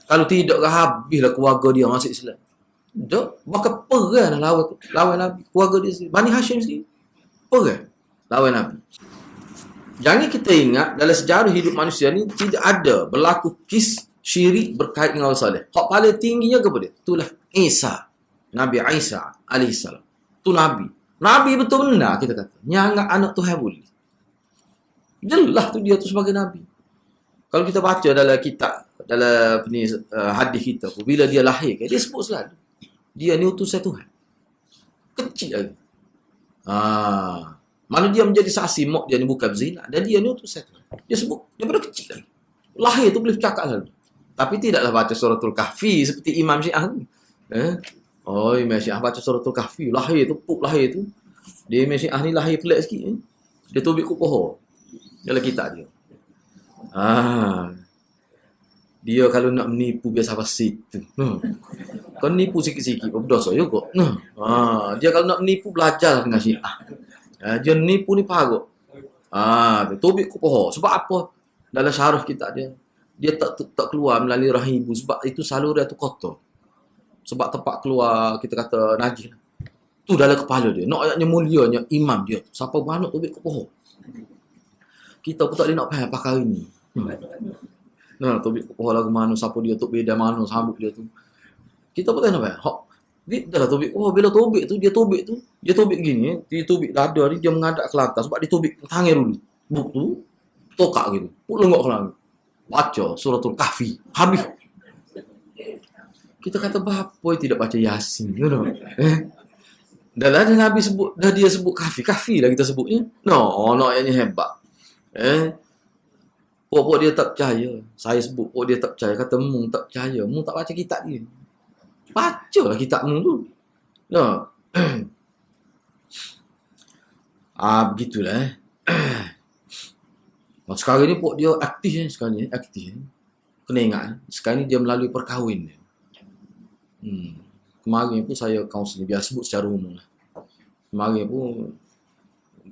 Kalau tidak, habislah keluarga dia masuk Islam. Tak, bakal perang lawan Nabi. Keluarga dia sendiri. Bani Hashim sendiri. Perang lawan Nabi. Jangan kita ingat, dalam sejarah hidup manusia ni, tidak ada berlaku kes syirik berkait dengan orang salih. Hak paling tingginya kepada itulah Isa. Nabi Isa alaihissalam. Tu Nabi. Nabi betul benar kita kata. Nyangat anak Tuhan boleh. Jelas tu dia tu sebagai Nabi. Kalau kita baca dalam kitab, dalam hadis kita, bila dia lahir, dia sebut selalu dia ni utusan Tuhan. Kecil lagi. Mana dia menjadi saksi mak dia ni bukan berzina, dan dia ni utusan Tuhan. Dia sebut daripada kecil lagi. Lahir tu boleh bercakap lalu. Tapi tidaklah baca suratul Kahfi seperti Imam Syiah ni. Imam Syiah baca suratul Kahfi, lahir tu, lahir tu. Dia Imam Syiah ni lahir pelik sikit. Dia tubik kupoh dalam kitab dia. Dia kalau nak menipu biasa pasti tu. Kau nipu sikit-sikit pun berdosa juga. Dia kalau nak menipu belajar dengan Syiah. Dia nipu ni parut. Tubik kupoh. Sebab apa? Dalam syarah kitab dia tak keluar melalui rahim ibu sebab itu saluran tu kotor. Sebab tempat keluar kita kata najis. Tu dalam kepala dia. Nak ayatnya mulianya imam dia. Siapa banyak tubik kupoh. Kita pun tak boleh nak faham pakar ini. Tubik kupoh lagu mana, siapa dia, tuk beda mana, sambut dia tu. Kita pun tak nak faham. Dia dah tubik kupoh, bila tubik tu, dia tubik gini, dia tubik dada ni, dia mengadap ke lantas. Sebab dia tubik tangan dulu. Buk tu, tokak gitu. Puk lenggok ke langit. Baca suratul Kahfi. Habis. Kita kata, apa tidak baca Yasin? Dah lah Nabi sebut, dah dia sebut Kahfi. Kahfi lah kita sebutnya. Ayatnya hebat. Pok dia tak percaya. Saya sebut pok dia tak percaya. Kata Mung tak percaya. Mung tak baca kitab dia. Bacalah kitab Mung tu. Begitulah. Sekarang ni pok dia aktif sekarang ni. Aktif. Kena ingat. Sekarang ni dia melalui perkahwin dia. Kemarin pun saya kaunseling. Biar sebut secara umum lah. Mari pun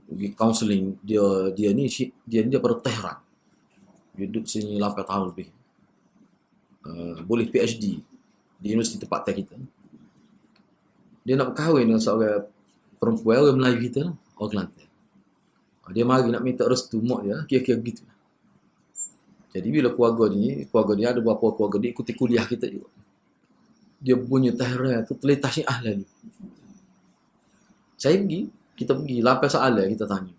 pergi counselling. Dia ni daripada Tehran. Dia duduk sini 8 tahun lebih. Boleh PhD di universiti tempat kita. Dia nak berkahwin dengan seorang perempuan, orang Melayu kita lah, orang Kelantan. Dia mari nak minta restu mak dia, kira-kira begitu. Jadi bila keluarga dia ada beberapa keluarga dia ikuti kuliah kita juga. Dia punya Tehran tu terletak Syiah lalu. Kita pergi, 8 soalan kita tanya.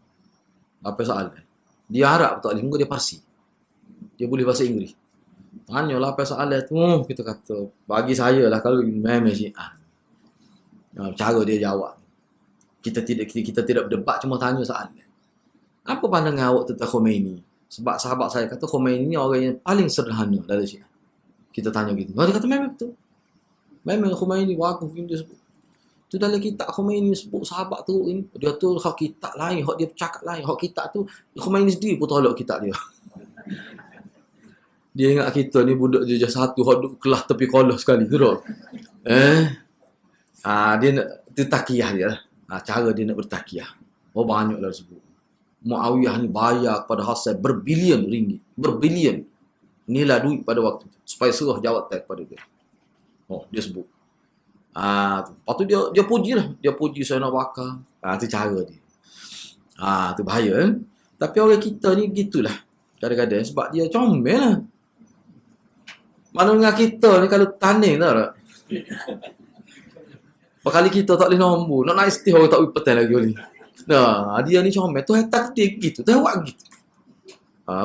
8 soalan. Dia Arab tak boleh, muka dia Parsi. Dia boleh bahasa Inggeris. Tanya 8 soalan tu, kita kata, bagi saya lah kalau memang Syiah. Cara dia jawab. Kita tidak berdebat, cuma tanya soalan. Apa pandangan awak tentang Khomeini? Sebab sahabat saya kata Khomeini ni orang yang paling sederhana dalam Syiah. Kita tanya gitu. Dia kata memang betul. Memang Khomeini wakaf dia sebut. Tu dalam kitab Khomeini sebut sahabat tu ini. Dia tu hak kitab lain, hak dia bercakap lain. Hak kitab tu Khomeini sendiri pun tolak kitab dia. Dia ingat kita ni budak je satu hak duduk kelas tepi kolah sekali tu dah. Dia nak tu takiyah dia lah. Cara dia nak bertakiyah. Banyaklah sebut. Muawiyah ni bayar kepada Hasan berbilion ringgit. Berbilion. Nilai duit pada waktu tu. Supaya serah jawatan kepada dia. Dia sebut. Lepas tu dia puji lah. Dia puji Sayyidina Bakar. Tu cara dia. Tu bahaya kan. Tapi orang kita ni gitulah. Kadang-kadang sebab dia comel lah. Mana dengan kita ni kalau tanding tak tak? Kali kita tak boleh nombor. Nak naik setih orang tak boleh petang lagi ni. Dia ni comel. Tu hetak dia gitu. Tu awak gitu.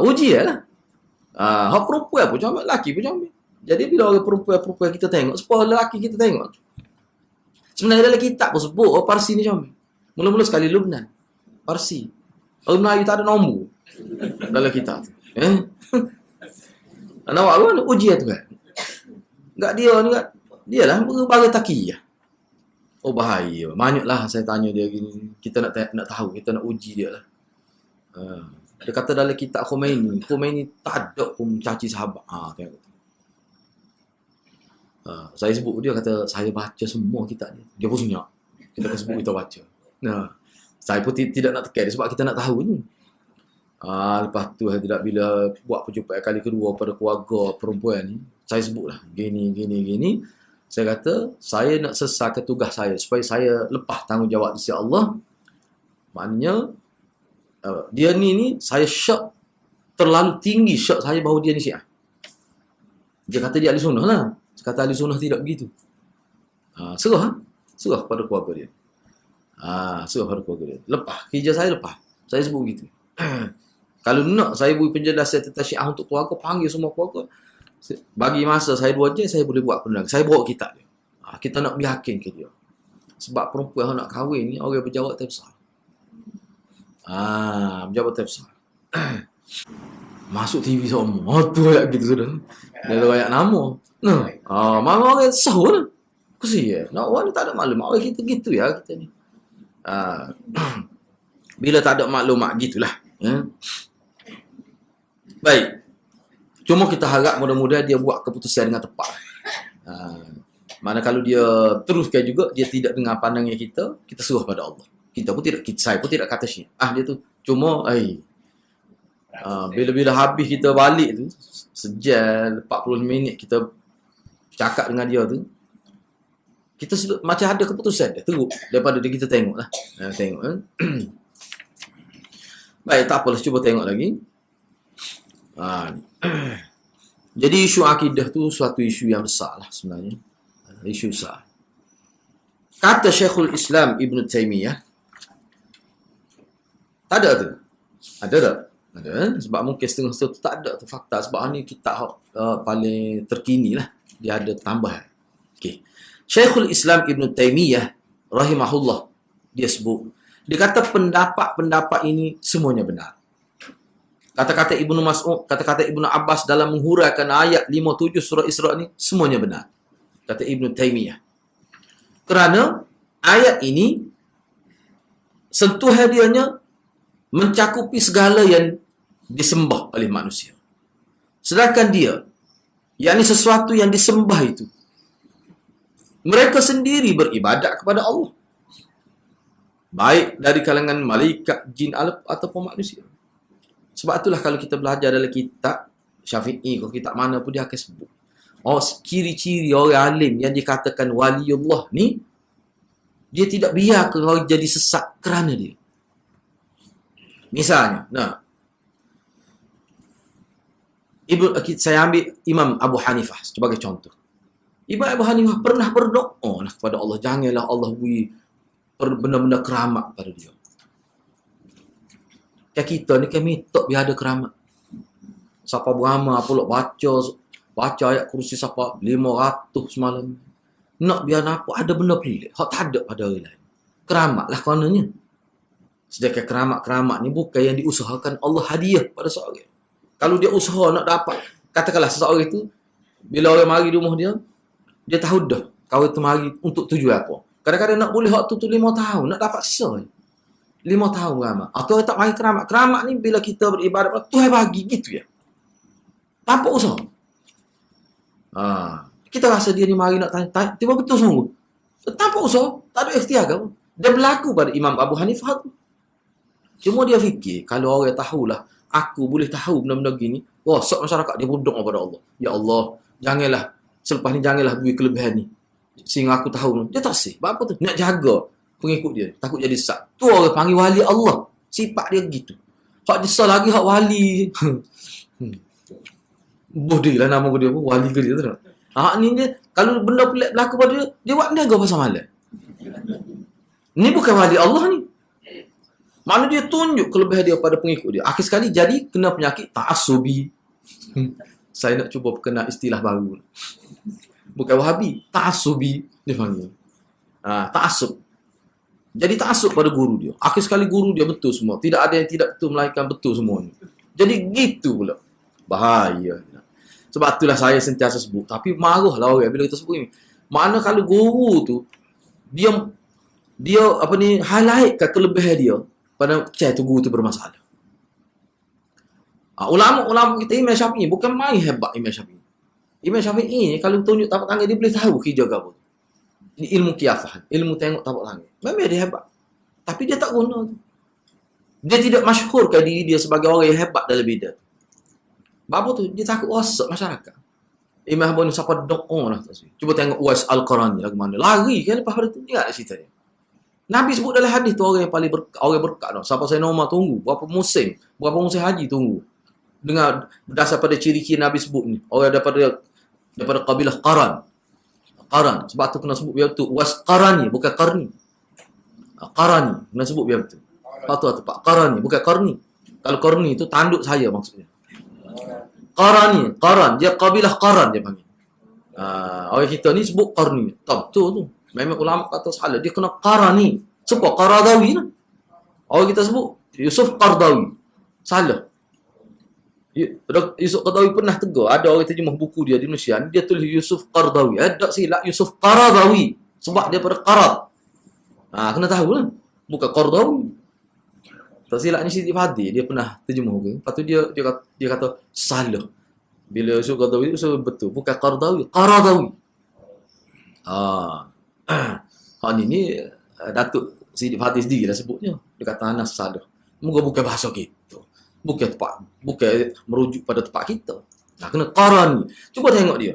Ujian lah. Hak perempuan pun comel. Lelaki pun comel. Jadi bila orang perempuan kita tengok. Sepuluh lelaki kita tengok. Sebenarnya dalam kitab pun sebut. Parsi ni comel. Mula-mula sekali Lubnan. Parsi. Orang Melayu tak ada nombor. Dalam kitab tu. Awak pun ujian tu kan. Enggak dia ni kan. Dia lah baru takiyah. Bahaya. Banyaklah saya tanya dia gini. Kita nak tahu. Kita nak uji dia lah. Dia kata dalam kitab Khomeini tak ada pun mencaci sahabat. Tengok. Saya sebut dia kata, saya baca semua kitab dia. Dia pun sunyak. Kita akan sebut kita baca. Saya pun tidak nak tekan dia sebab kita nak tahu ni. Lepas tu tidak bila buat perjumpaan kali kedua pada keluarga perempuan ni, saya sebutlah gini. Saya kata, saya nak selesaikan tugas saya supaya saya lepas tanggungjawab di sisi Allah. Maknanya, dia ni saya syak terlalu tinggi syak saya bahawa dia ni Syiah. Dia kata dia ahli sunnah lah. Dia kata ahli sunnah tidak begitu. Serah kepada keluarga dia. Serah kepada keluarga dia. Lepas, kerja saya lepas. Saya sebut begitu. Kalau nak saya beri penjelasan tentang Syiah untuk keluarga, panggil semua keluarga. Bagi masa saya 2 jam, saya boleh buat penerang. Saya bawa kitab dia. Kita nak yakin ke dia. Sebab perempuan yang nak kahwin ni, orang berjawab besar. Berjawab besar. Masuk TV semua. Tu ayat gitu sudah. Dia ada ayat nama. Mana orang sahur lah. Kesian. Orang ni tak ada maklumat. Orang kita gitu ya, kita ni. Bila tak ada maklumat, gitulah. Baik. Cuma kita harap mudah-mudahan dia buat keputusan dengan tepat. Mana kalau dia teruskan juga, dia tidak dengan pandangan kita suruh pada Allah. Saya pun tidak kata Syiah. Dia tu cuma bila habis kita balik tu, sejam 40 minit kita cakap dengan dia tu, kita macam ada keputusan dia teruk daripada dia kita tengoklah. Tengok. Baik, tak apalah, cuba tengok lagi. Jadi isu akidah tu suatu isu yang besar lah sebenarnya. Isu besar. Kata Syekhul Islam Ibn Taymiyah, tak ada tu. Ada tak? Ada. Sebab mungkin setengah-setengah tu tak ada tu fakta. Sebab ni kitab paling terkini lah. Dia ada tambahan. Okay. Syekhul Islam Ibn Taymiyah rahimahullah, dia sebut, dia kata pendapat-pendapat ini semuanya benar. Kata-kata Ibnu Mas'ud, kata-kata Ibnu Abbas dalam menghuraikan ayat 57 surah Isra ni semuanya benar. Kata Ibnu Taymiyah. Kerana ayat ini sentuhan dianya mencakupi segala yang disembah oleh manusia. Sedangkan dia, yakni sesuatu yang disembah itu, mereka sendiri beribadat kepada Allah. Baik dari kalangan malaikat, jin ataupun manusia. Sebab itulah kalau kita belajar dalam kitab Syafi'i, kalau kitab mana pun dia akan sebut. Oh, ciri-ciri orang alim yang dikatakan waliullah ni, dia tidak biarkan orang jadi sesat kerana dia. Misalnya, saya ambil Imam Abu Hanifah sebagai contoh. Imam Abu Hanifah pernah berdoa kepada Allah, janganlah Allah beri benda-benda keramat pada dia. Kayak kita ni kan minta biar ada keramat. Siapa beramal pula baca ayat kursi siapa 500 semalam. Nak biar apa ada benda pelik. Hak tak ada pada orang lain. Keramat lah kononnya. Sedangkan keramat-keramat ni bukan yang diusahakan Allah hadiah pada seorang. Kalau dia usaha nak dapat, katakanlah seseorang itu, bila orang mari di rumah dia, dia tahu dah kawan itu mari untuk tujuan apa. Kadang-kadang nak boleh waktu tu 5 tahun, nak dapat sisa. 5 tahun beramal. Atau tak mari keramat. Keramat ni bila kita beribadat, Tuhan bagi gitu ya. Tanpa usaha. Kita rasa dia ni mari nak tanya, tiba betul semua. Tanpa usaha, tak ada ikhtiar ke? Dia berlaku pada Imam Abu Hanifah tu. Cuma dia fikir, kalau orang tahulah, aku boleh tahu benda-benda gini, rosak masyarakat, dia berdoa kepada Allah. Ya Allah, janganlah, selepas ni janganlah beri kelebihan ni. Sehingga aku tahu. Dia tak sih. Apa tu? Nak jaga pengikut dia. Takut jadi sesat. Tu orang panggil wali Allah. Sifat dia gitu. Hak dia lagi, hak wali. Bodoh lah nama dia pun. Wali ke dia tu. Hak ni dia, kalau benda pelik berlaku pada dia, dia buat niaga pasal malam. Ni bukan wali Allah ni. Mana dia tunjuk kelebihan dia pada pengikut dia. Akhir sekali jadi kena penyakit ta'asubi. Saya nak cuba perkenal istilah baru. Bukan Wahabi, ta'asubi dia panggil. Ta'asub. Jadi ta'asub pada guru dia. Akhir sekali guru dia betul semua. Tidak ada yang tidak betul melainkan betul semua ni. Jadi gitu pula. Bahaya. Sebab itulah saya sentiasa sebut. Tapi marahlah orang bila kita sebut ni. Mana kalau guru tu dia highlight kelebihan dia pada tu guru tu bermasalah. Ulama-ulama kita Imam Syafi'i bukan main hebat Imam Syafi'i. Imam Syafi'i ni kalau tunjuk tapak tangan dia boleh tahu kerja ke apa. Ini ilmu kiafah, ilmu tengok tapak tangan. Memang dia hebat. Tapi dia tak guna tu. Dia tidak masyhurkan diri dia sebagai orang yang hebat dalam bidang. Apa tu? Dia takut rosak masyarakat. Imam Abu Hanifah siapa doa lah. Cuba tengok Uwais Al-Qarani lagu mana. Lari kan lepas pada tu. Ingat cerita dia. Nabi sebut dalam hadis tu orang yang paling orang berkat tu. Siapa saya normal tunggu. Berapa musim haji tunggu. Dengar berdasar pada ciri-ciri Nabi sebut ni. Orang daripada kabilah Qaran. Sebab tu kena sebut biar betul. Uwais Qarani, bukan Qarni. Qarani. Kena sebut biar betul. Pak Qarani, bukan Qarni. Kalau Qarni tu tanduk saya maksudnya. Qaran. Dia kabilah Qaran dia panggil. Orang kita ni sebut Qarni. Tak betul tu. Memang ulama kata salah. Dia kena Qarani. Sebab Qaradawi lah. Orang kita sebut Yusuf Qardawi. Salah. Yusuf Qardawi pernah tegur. Ada orang terjemah buku dia di Malaysia. Dia tulis Yusuf Qardawi. Ada silap Yusuf Qaradawi. Sebab dia pada Qarad. Kena tahu lah. Bukan Qardawi. Tak silap ni Siti Fadil. Dia pernah terjemah buku. Lepas tu dia kata salah. Bila Yusuf Qardawi itu betul. Bukan Qardawi. Qaradawi. Ni Datuk Siti Fadil sendiri lah sebutnya. Dia kata anak salah. Moga bukan bahasa kita. Bukan merujuk pada tempat kita. Kena Qarani. Cuba tengok dia.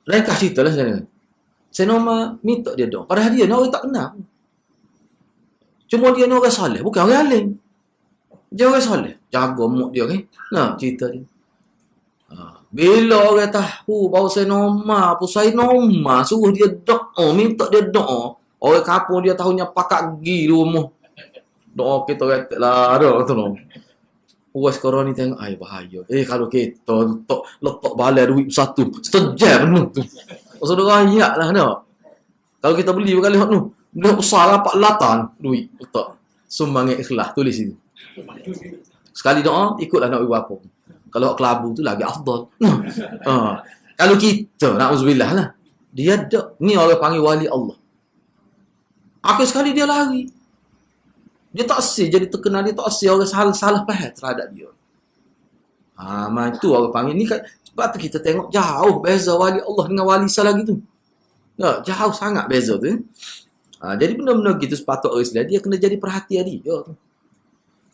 Ringkas cerita lah saya. Saya nama minta dia doa. Padahal dia ni orang tak kenal. Cuma dia ni orang soleh. Bukan orang alim. Dia orang soleh. Jaga mak dia kan. Cerita dia. Bila orang tahu bahawa saya normal. Suruh dia doa. Minta dia doa. Orang kampung dia tahunya pakak gi di rumah. Doa kita kata lah. Uwais Qarani tengok, bahaya. Kalau kita letak balai duit satu, setejam tu. Saudara rakyat lah nak. Kalau kita beli berkali hak tu, beli besar lah 4 latan duit. Letak. Sumbang ikhlas, tulis itu. Sekali doa, ikutlah nak buat apa. Kalau hak kelabu tu lagi afdal. Kalau kita, na'udzubillah lah. Dia ada. Ni orang panggil wali Allah. Akhir sekali dia lari. Dia tak asyik jadi terkenal. Dia tak asyik orang salah faham terhadap dia. Itu orang panggil ni kan. Sebab tu kita tengok jauh beza wali Allah dengan wali salah gitu. Jauh sangat beza tu. Jadi benda-benda gitu sepatut orang Islam dia kena jadi perhatian dia tu.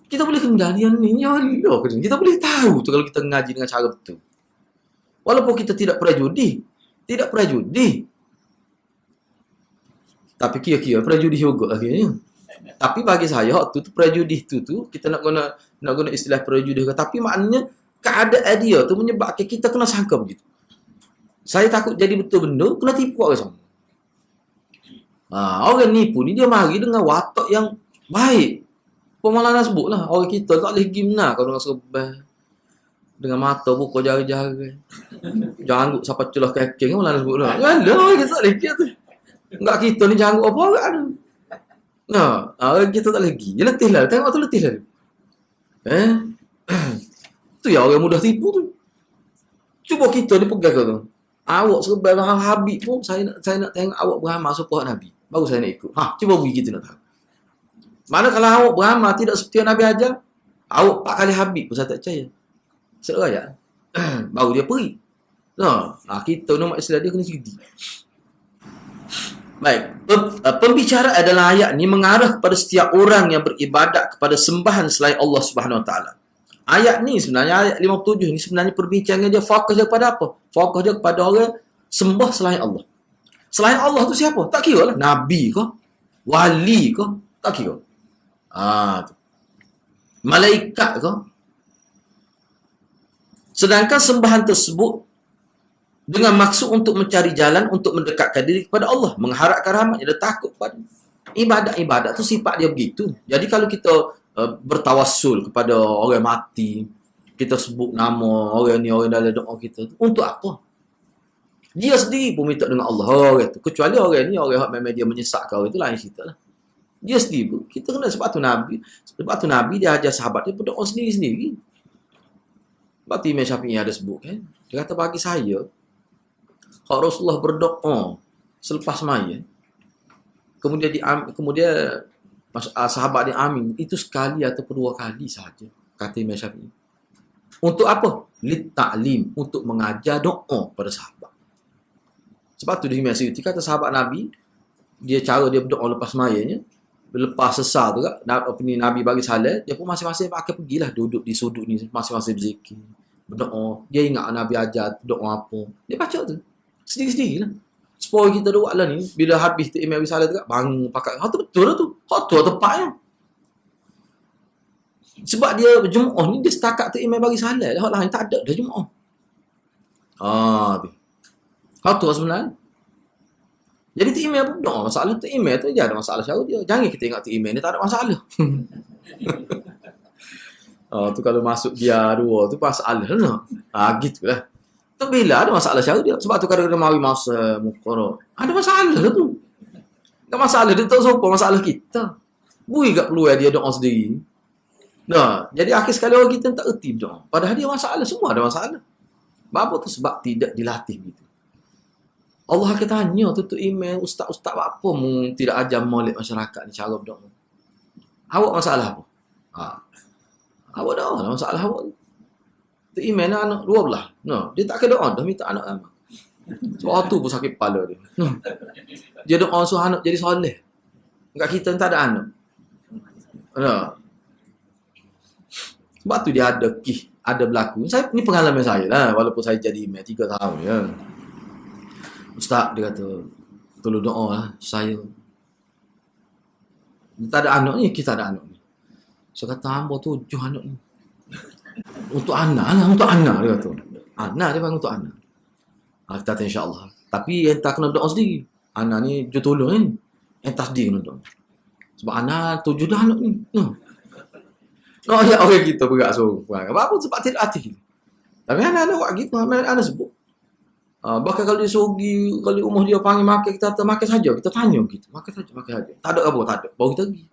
Kita boleh kendalian ni, ya Allah. Kita boleh tahu tu kalau kita ngaji dengan cara betul. Walaupun kita tidak pernah judi. Tapi kira-kira prejudis juga akhirnya. Tapi bagi saya tu prejudis tu kita nak guna istilah prejudis, tapi maknanya keadaan dia tu menyebabkan kita kena sangka begitu. Saya takut jadi betul benda, kena tipu orang sama. Orang nipu ni dia mari dengan watak yang baik. Pemalan sebut lah, orang kita tak boleh gimna kalau dengan serban. Dengan mata buka jari-jari. Janggut sampai celah kekeng, malah sebut lah. Alah, kita tak boleh tu. Enggak kita ni janggut apa orang ada. Orang kita tak lagi. Dia letih lah, tengok tu letih lah. Tu ya orang mudah tipu tu. Cuba kita ni pegang tu. Awak serban Habib pun saya nak tengok awak beramal supaya Nabi. Baru saya nak ikut. Cuba bagi kita nak tahu. Mana kalau awak beramal tidak seperti yang Nabi ajar, awak 4 kali Habib pun saya tak percaya. Seraya. Baru dia pergi. Kita ni umat Islam dia kena cerita. Baik. Pembicaraan adalah ayat ni mengarah kepada setiap orang yang beribadat kepada sembahan selain Allah Subhanahu Wa Taala. Ayat ni sebenarnya, ayat 57 ni sebenarnya perbincangan dia fokus dia kepada apa? Fokus dia kepada orang sembah selain Allah. Selain Allah tu siapa? Tak kira lah. Nabi ke? Wali ke? Tak kira. Malaikat ke? Sedangkan sembahan tersebut dengan maksud untuk mencari jalan untuk mendekatkan diri kepada Allah, mengharapkan rahmatnya dan takut pada ibadat tu sifat dia begitu. Jadi kalau kita bertawassul kepada orang mati, kita sebut nama orang ni, orang dalam doa kita tu, untuk apa? Dia sendiri pun minta dengan Allah orang tu. Kecuali orang ni orang memang dia menyesatkan orang tu, lain cerita lah. Dia sendiri pun kita kena sebab tu Nabi dia ajar sahabat dia berdoa sendiri-sendiri. Sebab tu Imam Syafi'i ada sebut kan, dia kata bagi saya kalau Rasulullah berdoa selepas maya, kemudian sahabat dia amin, itu sekali ataupun 2 kali saja, kata Imam Syafi'i. Untuk apa? Lit-ta'lim, untuk mengajar doa pada sahabat. Sebab tu Imam Syafi'i kata sahabat Nabi, dia cara dia berdoa lepas mayanya, lepas sesal tu kan, Nabi bagi salat, dia pun masing-masing pakai pergilah duduk di sudut ni, masing-masing berzikir, berdoa. Dia ingat Nabi ajar doa apa, dia baca tu sendiri-sendiri lah. Supaya kita doa lah ni, bila habis tu imam salat tu kan, bangun pakai. Tu betul lah tu. Tu tepatnya. Sebab dia Jumaat ni, dia setakat tu imam bagi salat. Hak lain tak ada dah Jumaat. Tu sebenarnya. Jadi tu imam pun doa masalah tu imam tu dia ada masalah cara dia. Jangan kita ingat tu imam ni tak ada masalah. Tu kalau masuk dia 2 tu masalah lah. Gitulah. Tu bila ada masalah cara dia. Sebab tu kadang-kadang mawi masa mukarrah. Ada masalah lah tu. Tak masalah dia tak sopan masalah kita. Bui tak perlu dia doa sendiri. Jadi akhir sekali orang kita tak erti doa. Padahal dia masalah, semua ada masalah. Apa tu? Sebab tidak dilatih gitu. Allah akan tanya tu email ustaz-ustaz apa pun tidak ajar molek masyarakat ni cara berdoa. Awak masalah apa? Awak dah masalah awak. Tu email anak 12. Dia tak kena doa dah minta anak amat. Sebab tu pun sakit kepala dia. Dia doa suruh anak jadi soleh. Enggak kita tak ada anak. Sebab tu dia ada berlaku. Ni pengalaman saya lah, walaupun saya jadi email 3 tahun ya. Ustaz dia kata, tolong doa lah saya. Tak ada anak ni, kita ada anak ni. Saya kata, hamba 7 anak ni. Untuk anak lah, untuk anak dia kata. Anak dia panggil untuk anak. Kita kata insyaAllah. Tapi entah kena doa sendiri. Anak ni dia tolong ni. Entah sendiri kena doa. Sebab anak 7 dah anak ni. Ya orang kita berat suruh. Apa sebab tidak hati. Tapi anak-anak buat gitu, anak sebut. Bahkan kalau dia suruh kalau rumah dia panggil makan, kita kata makan saja, kita tanya gitu, makan saja. Tak ada apa, tak ada, baru kita pergi.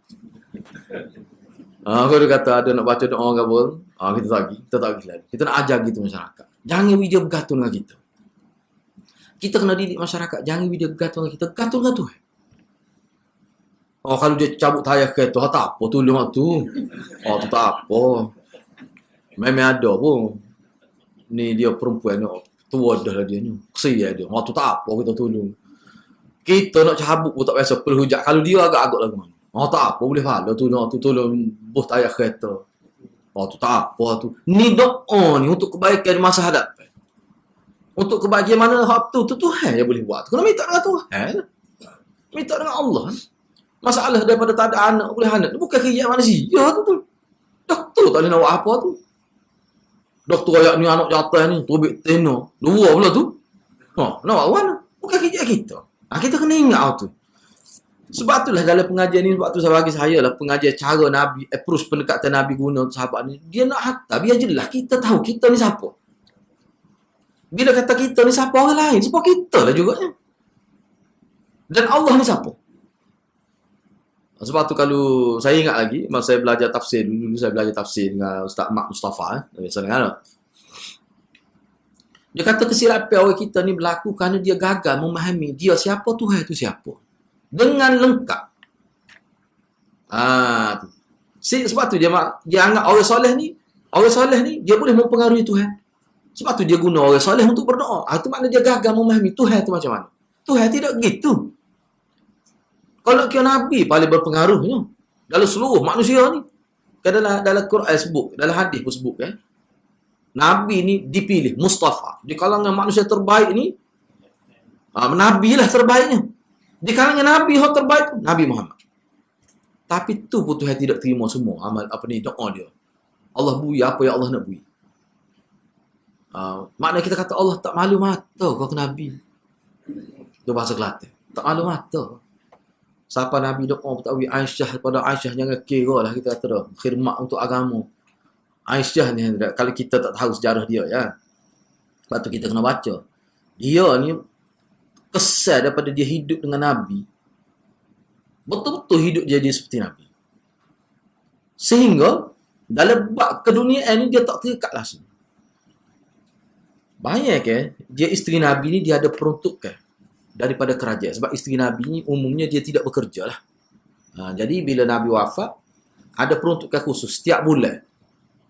Kalau dia kata ada nak baca doa ke apa, kita tak pergi lagi. Kita nak ajar gitu masyarakat. Jangan dia bergantung dengan kita. Kita kena didik masyarakat, jangan dia bergantung dengan kita, gantung. Kalau dia cabut tayar kereta, tak apa tolong tu. Tu tak apa. Memang ada pun. Ni dia perempuan ni. Tua dah lah dia ni. Kesian dia. Tu tak apa kita tolong. Kita nak cabut pun tak biasa perhujat. Kalau dia agak-agak lagu mana. Oh tak apa, boleh pahala tu. Nak tu tolong buh tayar kereta. Oh tu tak apa tu. Ni doa ni untuk kebaikan di masa hadapan. Untuk kebaikan mana hak tu Tuhan yang boleh buat. Kena minta dengan Tuhan. Minta dengan Allah. Masalah daripada tak ada anak boleh anak. Bukan kerja manusia tu. Doktor tak boleh nak buat apa tu. Doktor ayat ni anak jatuh ni. Tubik tena. Dua pula tu. Nak buat mana? Bukan kerja kita. Kita kena ingat tu. Sebab itulah dalam pengajian ni, sebab tu saya bagi saya lah pengajian cara Nabi, approach pendekatan Nabi guna untuk sahabat ni. Dia nak hantar, biar jelas kita tahu kita ni siapa. Bila kata kita ni siapa orang lain, sebab kita lah juga. Dan Allah ni siapa? Sebab tu kalau saya ingat lagi, masa saya belajar tafsir, dulu saya belajar tafsir dengan Ustaz Mak Mustafa. Dia kata kesilapan orang kita ni berlaku kerana dia gagal memahami dia siapa, Tuhan itu siapa. Dengan lengkap. Tu. Sebab tu dia anggap orang soleh ni dia boleh mempengaruhi Tuhan. Sebab tu dia guna orang soleh untuk berdoa. Itu makna dia gagal memahami Tuhan tu macam mana. Tuhan tidak gitu. Kalau kira Nabi paling berpengaruhnya dalam seluruh manusia ni. Kan dalam Quran sebut, dalam hadis pun sebut kan. Nabi ni dipilih, Mustafa. Di kalangan manusia terbaik ni, Nabi lah terbaiknya. Di kalangan Nabi yang terbaik tu, Nabi Muhammad. Tapi tu pun Tuhan tidak terima semua amal doa dia. Allah bui apa yang Allah nak bui. Makna kita kata Allah tak malu mata kau ke Nabi. Itu bahasa Kelantan. Tak malu mata. Siapa Nabi doa tak bui Aisyah pada Aisyah jangan kira lah kita kata dah. Khidmat untuk agama. Aisyah ni kalau kita tak tahu sejarah dia ya. Sebab tu kita kena baca. Dia ni kesan daripada dia hidup dengan Nabi. Betul-betul hidup dia seperti Nabi. Sehingga dalam bab keduniaan ni dia tak terikat langsung. Banyak dia isteri Nabi ni dia ada peruntukan daripada kerajaan. Sebab isteri Nabi ni umumnya dia tidak bekerja lah. Jadi bila Nabi wafat, ada peruntukan khusus setiap bulan.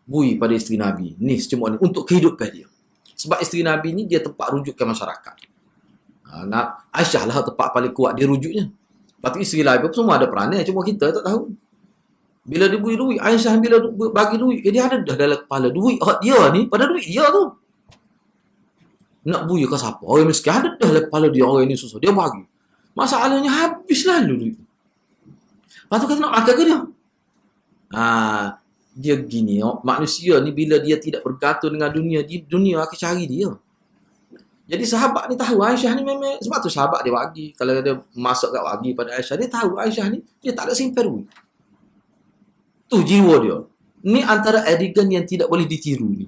Bui pada isteri Nabi. Ni semua ni untuk kehidupan dia. Sebab isteri Nabi ni dia tempat rujukan masyarakat. Aisyah lah tempat paling kuat dia rujuknya. Lepas tu isteri lain pun semua ada peranan. Cuma kita tak tahu. Bila dia beri duit, Aisyah bila bagi duit, dia ada dah dalam kepala duit. Dia ni, pada duit dia tu. Nak bui ke siapa? Orang miskin ada dah dalam kepala dia. Orang ni susah. Dia bagi. Masalahnya habis lalu duit. Lepas tu kata nak makan ke dia? Dia gini. Manusia ni bila dia tidak bergantung dengan dunia, dunia akan cari dia. Jadi sahabat ni tahu Aisyah ni memang, sebab tu sahabat dia bagi. Kalau dia masuk kat bagi pada Aisyah, dia tahu Aisyah ni, dia tak ada simpan duit. Tu jiwa dia. Ni antara adegan yang tidak boleh ditiru ni.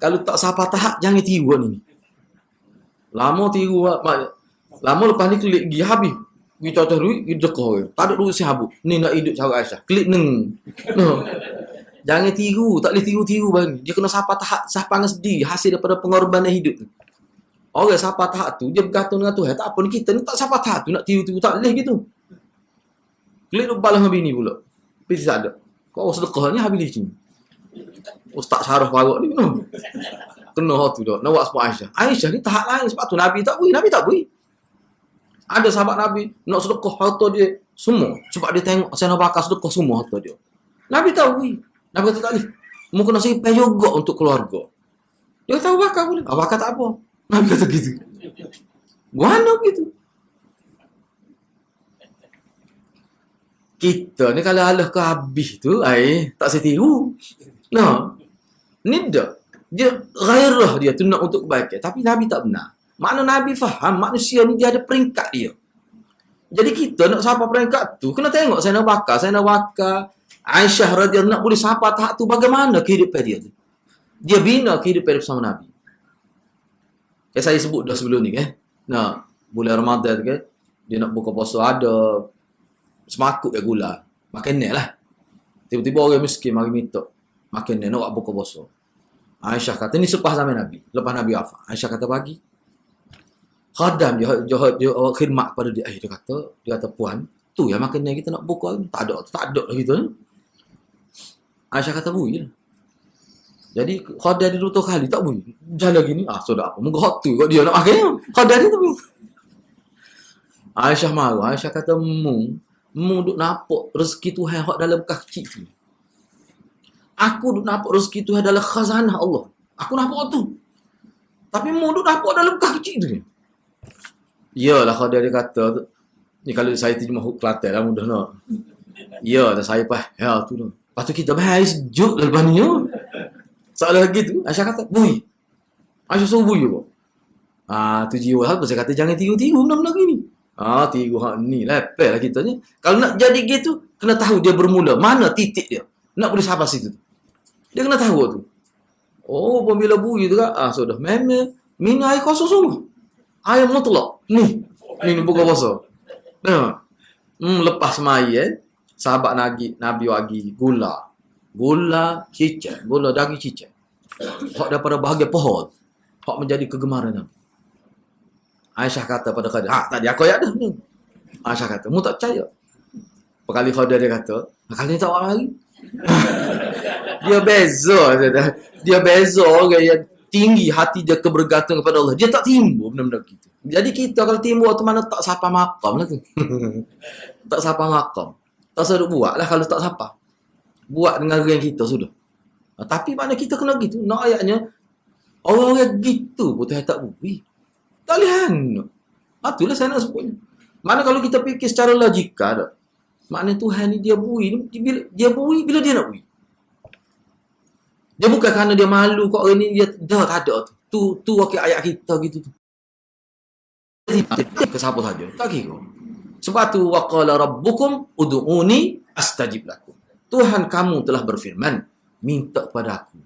Kalau tak siapa tahap, jangan tiru ni. Lama tiru, lama lepas ni klik pergi habis. Pergi cocok duit, pergi dekor. Tak ada duit si habuk. Ni nak hidup cara Aisyah. Klik neng. No. Jangan tiru, tak boleh tiru-tiru bang. Dia kena siapa tahap, siapa dengan sendiri hasil daripada pengorbanan hidup tu. Orang siapa tahap tu, dia bergantung dengan Tuhan. Tak apa ni kita ni tak siapa tahap tu nak tiru-tiru tak boleh gitu. Klik tu balas dengan bini pula. Pilih tak ada. Kau sedekah ni habis di sini. Ustaz Syarah Faruk ni kena tu dah. Nak buat semua Aisyah. Aisyah ni tahap lain sebab tu Nabi tak beri. Nabi tak beri. Ada sahabat Nabi nak sedekah harta dia semua. Sebab dia tengok saya nak bakar sedekah semua harta dia. Nabi tak beri. Nabi kata tak boleh. Mu kena simpan juga untuk keluarga. Dia tahu bakar boleh. Bakar tak apa. Nabi kata gitu. Guana gitu. Kita ni kalau alah ke habis tu, tak saya tiru. Nah. Ni dah. Dia gairah dia tu nak untuk kebaikan. Tapi Nabi tak benar. Makna Nabi faham manusia ni dia ada peringkat dia. Jadi kita nak sampai peringkat tu, kena tengok saya nak bakar. Aisyah radhiyallahu nak boleh sampai tahap tu bagaimana kehidupan dia tu. Dia bina kehidupan bersama Nabi. Saya sebut dah sebelum ni Nah, bulan Ramadan tu dia nak buka puasa ada semakuk gula. Makan ni lah. Tiba-tiba orang miskin mari minta makan ni nak buka puasa. Aisyah kata ni selepas zaman Nabi. Lepas Nabi wafat. Aisyah kata bagi. Khadam dia khidmat pada dia. Dia kata puan, tu yang makan ni kita nak buka. Tak ada lah gitu. Aisyah kata bui lah. Jadi Khadir dia 2 kali tak boleh. Jalan gini, sudah apa? Muka hot tu kau dia nak pakai. Khadir dia tak boleh. Aisyah marah. Aisyah kata, mu duk nampak rezeki Tuhan hak dalam bekas kecil tu. Aku duk nampak rezeki Tuhan dalam khazanah Allah. Aku nampak tu. Tapi mu duk nampak dalam bekas kecil tu. Iyalah Khadir dia kata, ni kalau saya terjemah Kelantan lah mudah nak. Ya, dah saya pas. Ya, tu dah. Lepas tu kita bahas sejuk lepas ni. Soalan lagi tu, Aisyah kata, bui. Aisyah suruh bui juga. Tu jiwa apa saya kata jangan tiru-tiru benda-benda gini. Tiru hak ni. Lepel lah kita ni. Kalau nak jadi gitu, kena tahu dia bermula. Mana titik dia. Nak boleh sampai situ. Dia kena tahu tu. Bila bui tu kan, sudah. Memang, minum air kosong semua. Air mutlak. Ni buka puasa. Lepas mai sahabat Nabi wagi gula cicak, gula daging cicak. Hak daripada bahagian pohon. Hak menjadi kegemaran Nabi. Aisyah kata pada Khadir, tadi aku ayat dah ni. Aisyah kata, mu tak percaya. Perkali Khadir dia kata, kali ni tak awak lagi. Dia beza orang yang tinggi hati dia kebergantungan kepada Allah. Dia tak timbul benda-benda gitu. Jadi kita kalau timbul tu mana tak sapa makam lah tu. Tak sapa makam. Tak seduk buat lah kalau tak sapa. Buat dengan orang kita sudah. Tapi mana kita kena gitu. Nak ayatnya, orang-orang gitu pun tak bui. Tak lihat. Itulah saya nak sebutnya. Mana kalau kita fikir secara logika dah. Maknanya Tuhan ni dia bui. Dia bui bila dia nak bui. Dia bukan kerana dia malu kok orang ni dia dah tak ada tu. Tu wakil ayat kita gitu tu. Ke siapa saja. Tak kira. Sebab tu waqala rabbukum ud'uni astajib lakum. Tuhan kamu telah berfirman, minta kepada aku.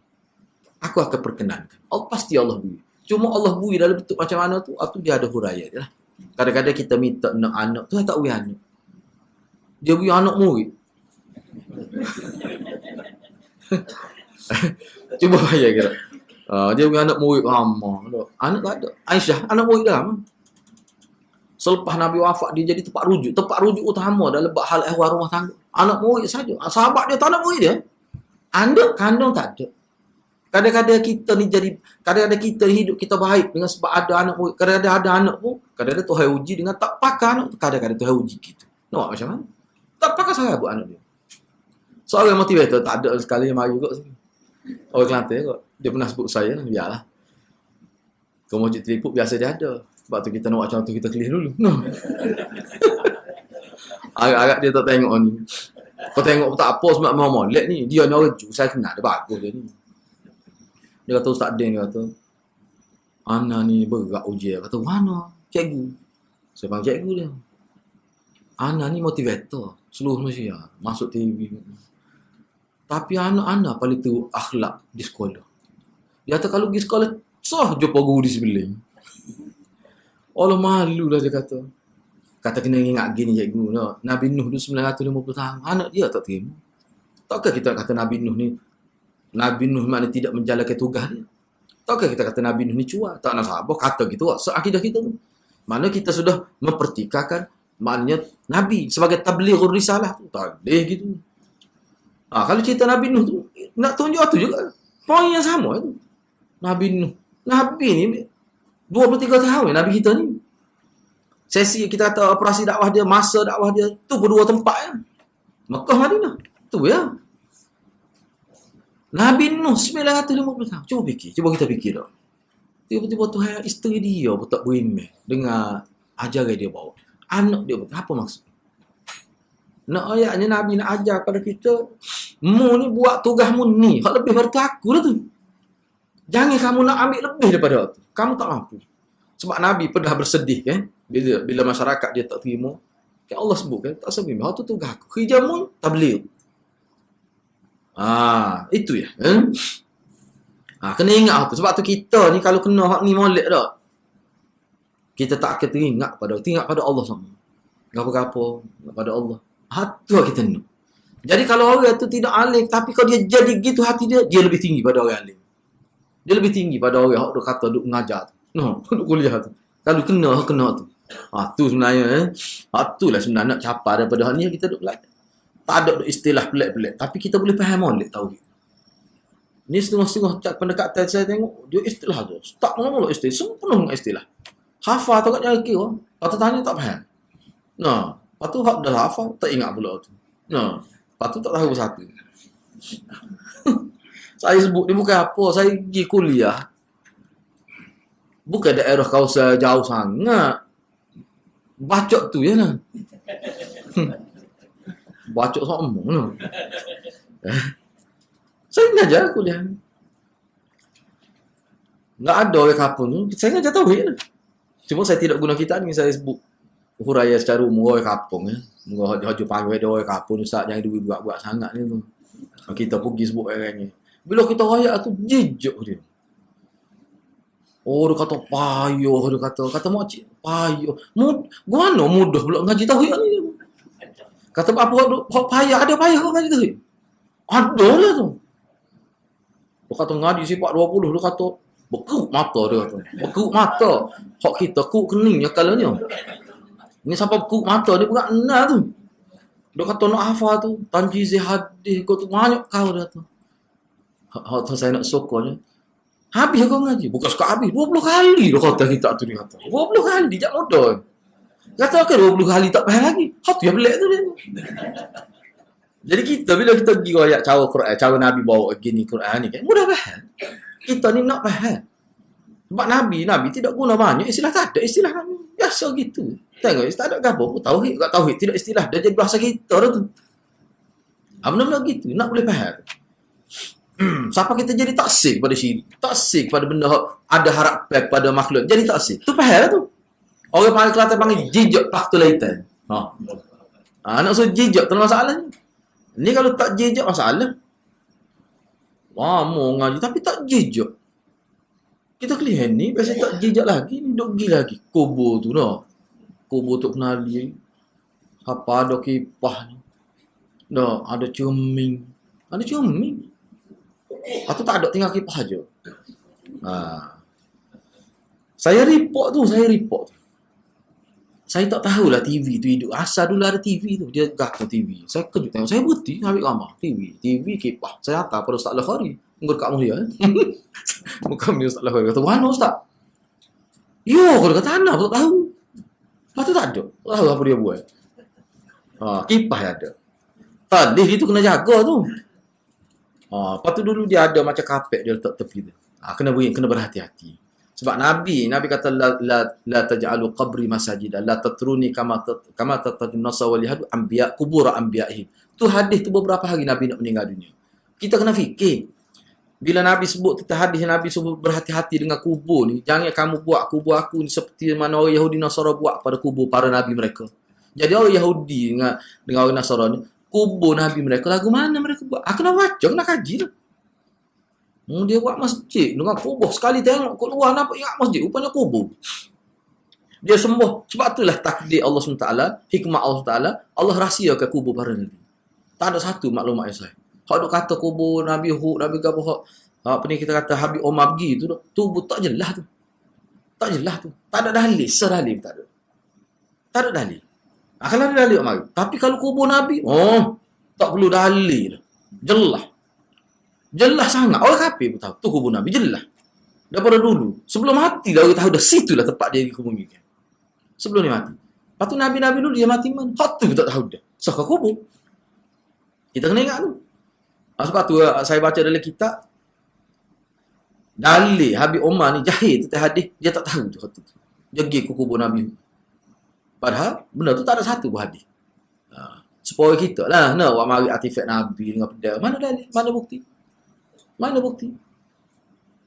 Aku akan perkenankan. Pasti Allah bui. Cuma Allah bui dalam bentuk macam mana tu, dia ada huraian dia lah. Kadang-kadang kita minta nak anak, Tuhan tak bui anak. Dia bui anak murid. Cuba bayar kira. Dia bui anak murid lama. Anak tak ada. Aisyah, anak murid dah lama. Selepas Nabi wafat, dia jadi tempat rujuk. Tempat rujuk utama dalam hal ehwal rumah tangga. Anak murid saja. Sahabat dia tak anak murid dia. Anak kandung tak ada. Kadang-kadang kita ni jadi, kadang-kadang kita hidup kita baik dengan sebab ada anak murid. Kadang-kadang ada anak pun, kadang-kadang Tuhan uji dengan tak pakai anak. Kadang-kadang Tuhan uji kita. Nampak macam mana? Tak pakai saya buat anak dia. Seorang motivator tak ada sekali yang mari kot sini. Orang Kelantan kot. Dia pernah sebut saya, biarlah. Kemujud telipuk biasa dia ada. Sebab tu kita nak buat contoh, kita clear dulu. No. Agak-agak dia tak tengok ni. Kau tengok tak apa sebab mau molek ni. Dia ni orang Ju, saya kenal dia bagus dia ni. Dia kata Ustaz Din, dia kata, Ana ni berat ujian. Kata, mana? Cikgu. Saya panggil cikgu dia. Ana ni motivator. Seluruh manusia. Masuk TV. Tapi anak-anak paling tu akhlak di sekolah. Dia kata kalau pergi sekolah, jumpa guru di sebelah. Allah malu lah dia kata. Kata kena ingat gini cikgu. Nabi Nuh tu 950 tahun. Anak dia tak terima. Takkah kita kata Nabi Nuh ni, Nabi Nuh maknanya tidak menjalankan tugas dia. Takkah kita kata Nabi Nuh ni cuak. Tak nak sabar. Kata gitu. Seakidah kita tu. Mana kita sudah mempertikakan maknanya Nabi sebagai tablighur risalah tu. Tak boleh gitu. Kalau cerita Nabi Nuh tu, nak tunjuk tu juga. Poin yang sama tu. Nabi Nuh. Nabi ni 23 tahun Nabi kita ni. Sesi kita kata operasi dakwah dia, masa dakwah dia, tu pun 2 tempat ya. Mekah Madinah. Tu ya. Nabi Nuh 950 tahun. Cuba kita fikir dah. Tiba-tiba Tuhan isteri dia pun tak berimeh dengan ajaran dia bawa. Anak dia pun, apa maksud? Nak ayatnya Nabi nak ajar pada kita, mu ni buat tugasmu ni, hak lebih daripada aku lah tu. Jangan kamu nak ambil lebih daripada tu. Kamu tak mampu. Sebab Nabi pernah bersedih kan, bila masyarakat dia tak terima. Kan Allah sebut kan, tak sebut. Hak tu tugas aku. Khijamun tabligh. Itu ya. Kena ingat tu. Sebab tu kita ni kalau kena hak ni molek dah. Kita tak akan teringat pada Allah sama. Apa-apa pada Allah. Hati kita nak. Jadi kalau orang tu tidak alim, tapi kalau dia jadi gitu hati dia lebih tinggi pada orang alim. Dia lebih tinggi pada orang yang kata duk mengajar tu. Duk kuliah tu. Kalau kena tu. Tu sebenarnya itulah sebenarnya nak capai daripada hal ni kita duk belajar. Tak ada istilah pelik-pelik, tapi kita boleh faham molek tauhid. Ni setengah-setengah pendekatan saya tengok, dia istilah tu. Tak mula-mula istilah, semua penuh dengan istilah. Hafal tu kat jalan kira, lepas tu tanya tak faham. Nah, lepas tu dah hafal, tak ingat pula tu. Nah, lepas tu tak tahu satu. Saya sebut ni bukan apa, saya pergi kuliah. Bukan daerah kawasan jauh sangat. Bacot tu je lah. Bacot sombong lah. Saya ngajar kuliah. Nggak ada orang kapun tu. Saya ngajar tauhid lah. Cuma saya tidak guna kitab ni. Saya sebut huraya secara umum orang kapung. Moga haju panggil dia orang kapun. Ustaz jangan duit buat-buat sangat ni tu. Kita pergi sebut orang ni. Bila kita rayak tu, jejak dia. Oh, dia kata payuh. Dia kata makcik, payuh. Gimana mudah pula ngaji tauhid ni? Kata apa payah, ada payah kau ngaji tauhid? Ada lah tu. Dia kata ngaji sifat 20, dia kata berkeruk mata dia kata. Berkeruk mata. Hak kita keruk kening ya kalanya. Ini sampai berkeruk mata dia berat benar tu. Dia kata nak hafal tu, tanjiz hadis kau tu banyak kau dia tu. Hak saya nak sokornya. Habis kau ngaji, bukan suka habis 20 kali dia kata kita tu dia kata. 20 kali jak modal. Kata ke 20 kali tak faham lagi. Hak tu yang pelik tu dia. Jadi kita bila kita pergi ayat cara Quran, cara Nabi bawa gini Quran ni kan mudah faham. Kita ni nak faham. Sebab Nabi tidak guna banyak istilah, tak ada istilah Nabi. Biasa gitu. Tengok tak ada gapo pun tauhid kat tauhid tidak istilah dah jadi bahasa kita dah tu. Benar-benar gitu, nak boleh faham. Siapa kita jadi taksir pada syirik, taksir pada benda ada harap pada makhluk, jadi taksir. Tu faham lah tu. Orang panggil Kelantan panggil jijak paktulaitan. Nak suruh jijak tu masalah ni. Ni kalau tak jejak masalah. Mau ngaji tapi tak jejak. Kita kelihat ni biasa tak jejak lagi, ni duk pergi lagi. Kubur tu dah. Kubur tu kenali. Apa ada kipah ni. Dah ada cermin. Ada cermin. Atau tak ada tinggal kipah aja. Saya report tu. Saya tak tahulah TV tu hidup. Asal dulu ada TV tu. Dia gata TV. Saya kejut tengok. Saya berhenti ambil gambar. TV, kipah. Saya hantar pada Ustaz Al-Khari. Mungkin dekat mulia. Bukan ni Ustaz Al-Khari. Kata, mana Ustaz? Yo, kalau kata anak tak tahu. Lepas tu tak ada. Tak tahu apa dia buat. Kipah ada. Tadi itu kena jaga tu. Lepas tu dulu dia ada macam kapek dia letak tepi tu. Kena berhati-hati. Sebab Nabi kata la taj'alu qabri masajida la tatruni kama tatrun nasa wal yahdu anbiya kubur anbiya'i. Tu hadis tu beberapa hari Nabi nak meninggal dunia. Kita kena fikir. Bila Nabi sebut tentang hadis Nabi sebut berhati-hati dengan kubur ni, jangan kamu buat kubur aku ni seperti mana orang Yahudi Nasara buat pada kubur para nabi mereka. Jadi orang Yahudi dengan orang Nasara ni, kubur nabi mereka lagu mana mereka buat? Aku nak baca, nak kaji tu. Dia buat masjid dengan kubur. Sekali tengok kat luar nampak ingat masjid. Rupanya kubur. Dia sembah. Sebab itulah takdir Allah SWT. Hikmah Allah SWT. Allah rahsiakan kubur para Nabi. Tak ada satu maklumat yang saya. Hak duk kata kubur Nabi Hud, Nabi Gabah. Apa ni kita kata Habib Omar pergi tu. Tu tak jelas tu. Tak jelas tu. Tak ada dalil. Sedalil tak ada. Tak ada dalil. Kalau ada dalil mari. Tapi kalau kubur Nabi. Tak perlu dalil. Jelas sangat. Orang kafir pun tahu. Tu kubur Nabi. Jelas. Daripada dulu. Sebelum mati dah orang tahu dah situlah tempat dia dikebumikan. Sebelum dia mati. Lepas tu Nabi-Nabi dulu dia mati mana? Hak tu tak tahu dah. Saka kubur. Kita kena ingat tu. Sebab tu saya baca dalam kitab. Dalil Habib Omar ni jahil tentang hadis. Dia tak tahu tu. Dia pergi ke kubur Nabi. Padahal benda tu tak ada satu pun hadis. Supaya kita lah. Nak buat mari artifak Nabi dengan pedang. Mana dalil? Mana bukti? Mana bukti?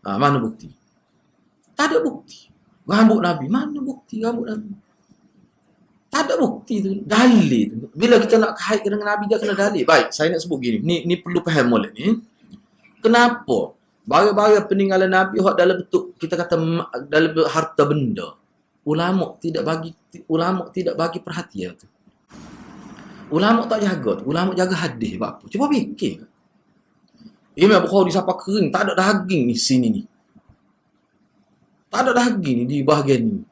Mana bukti? Tak ada bukti. Rambut Nabi. Mana bukti rambut Nabi? Tak ada bukti tu. Dalil tu. Bila kita nak kaitkan dengan Nabi, dia kena dalil. Baik, saya nak sebut gini. Ni perlu faham molek ni. Kenapa? Barang-barang peninggalan Nabi dalam bentuk, kita kata dalam harta benda. Ulama tidak bagi perhatian tu. Ulama tak jaga tu. Ulama jaga hadis. Apa? Cuba fikir. Imam Bukhari siapa kering, tak ada daging ni sini ni. Tak ada daging ni di bahagian ni.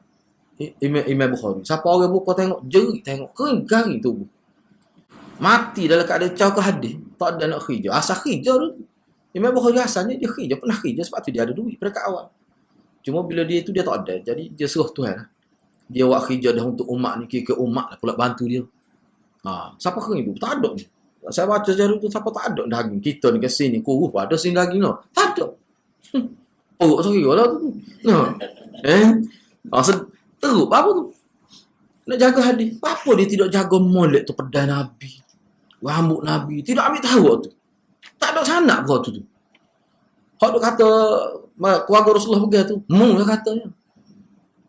Imam Bukhari. Siapa orang buka tengok, jerit tengok, kering garing tubuh. Mati dalam keadaan caw ke hadis, tak ada nak khijau. Asal khijau tu. Imam Bukhari asalnya dia kerja, pernah kerja sebab tu dia ada duit pada awal. Cuma bila dia tu dia tak ada, jadi dia suruh Tuhan lah. Dia buat kerja dah untuk umat ni, kira-kira umat lah pula bantu dia. Siapa kering tu? Tak ada ni. Saya baca sejarah tu, siapa tak ada daging. Kita ni ke sini, kurus ada sini daging no. Tak ada. Perut saya lah tu. Teruk apa tu? Nak jaga hadis. Apa dia tidak jaga molek tu pedai Nabi? Rambut Nabi. Tidak ambil tahu tu. Tak ada sanak pun tu. Hak tu kata keluarga Rasulullah pergi tu. Mung lah katanya.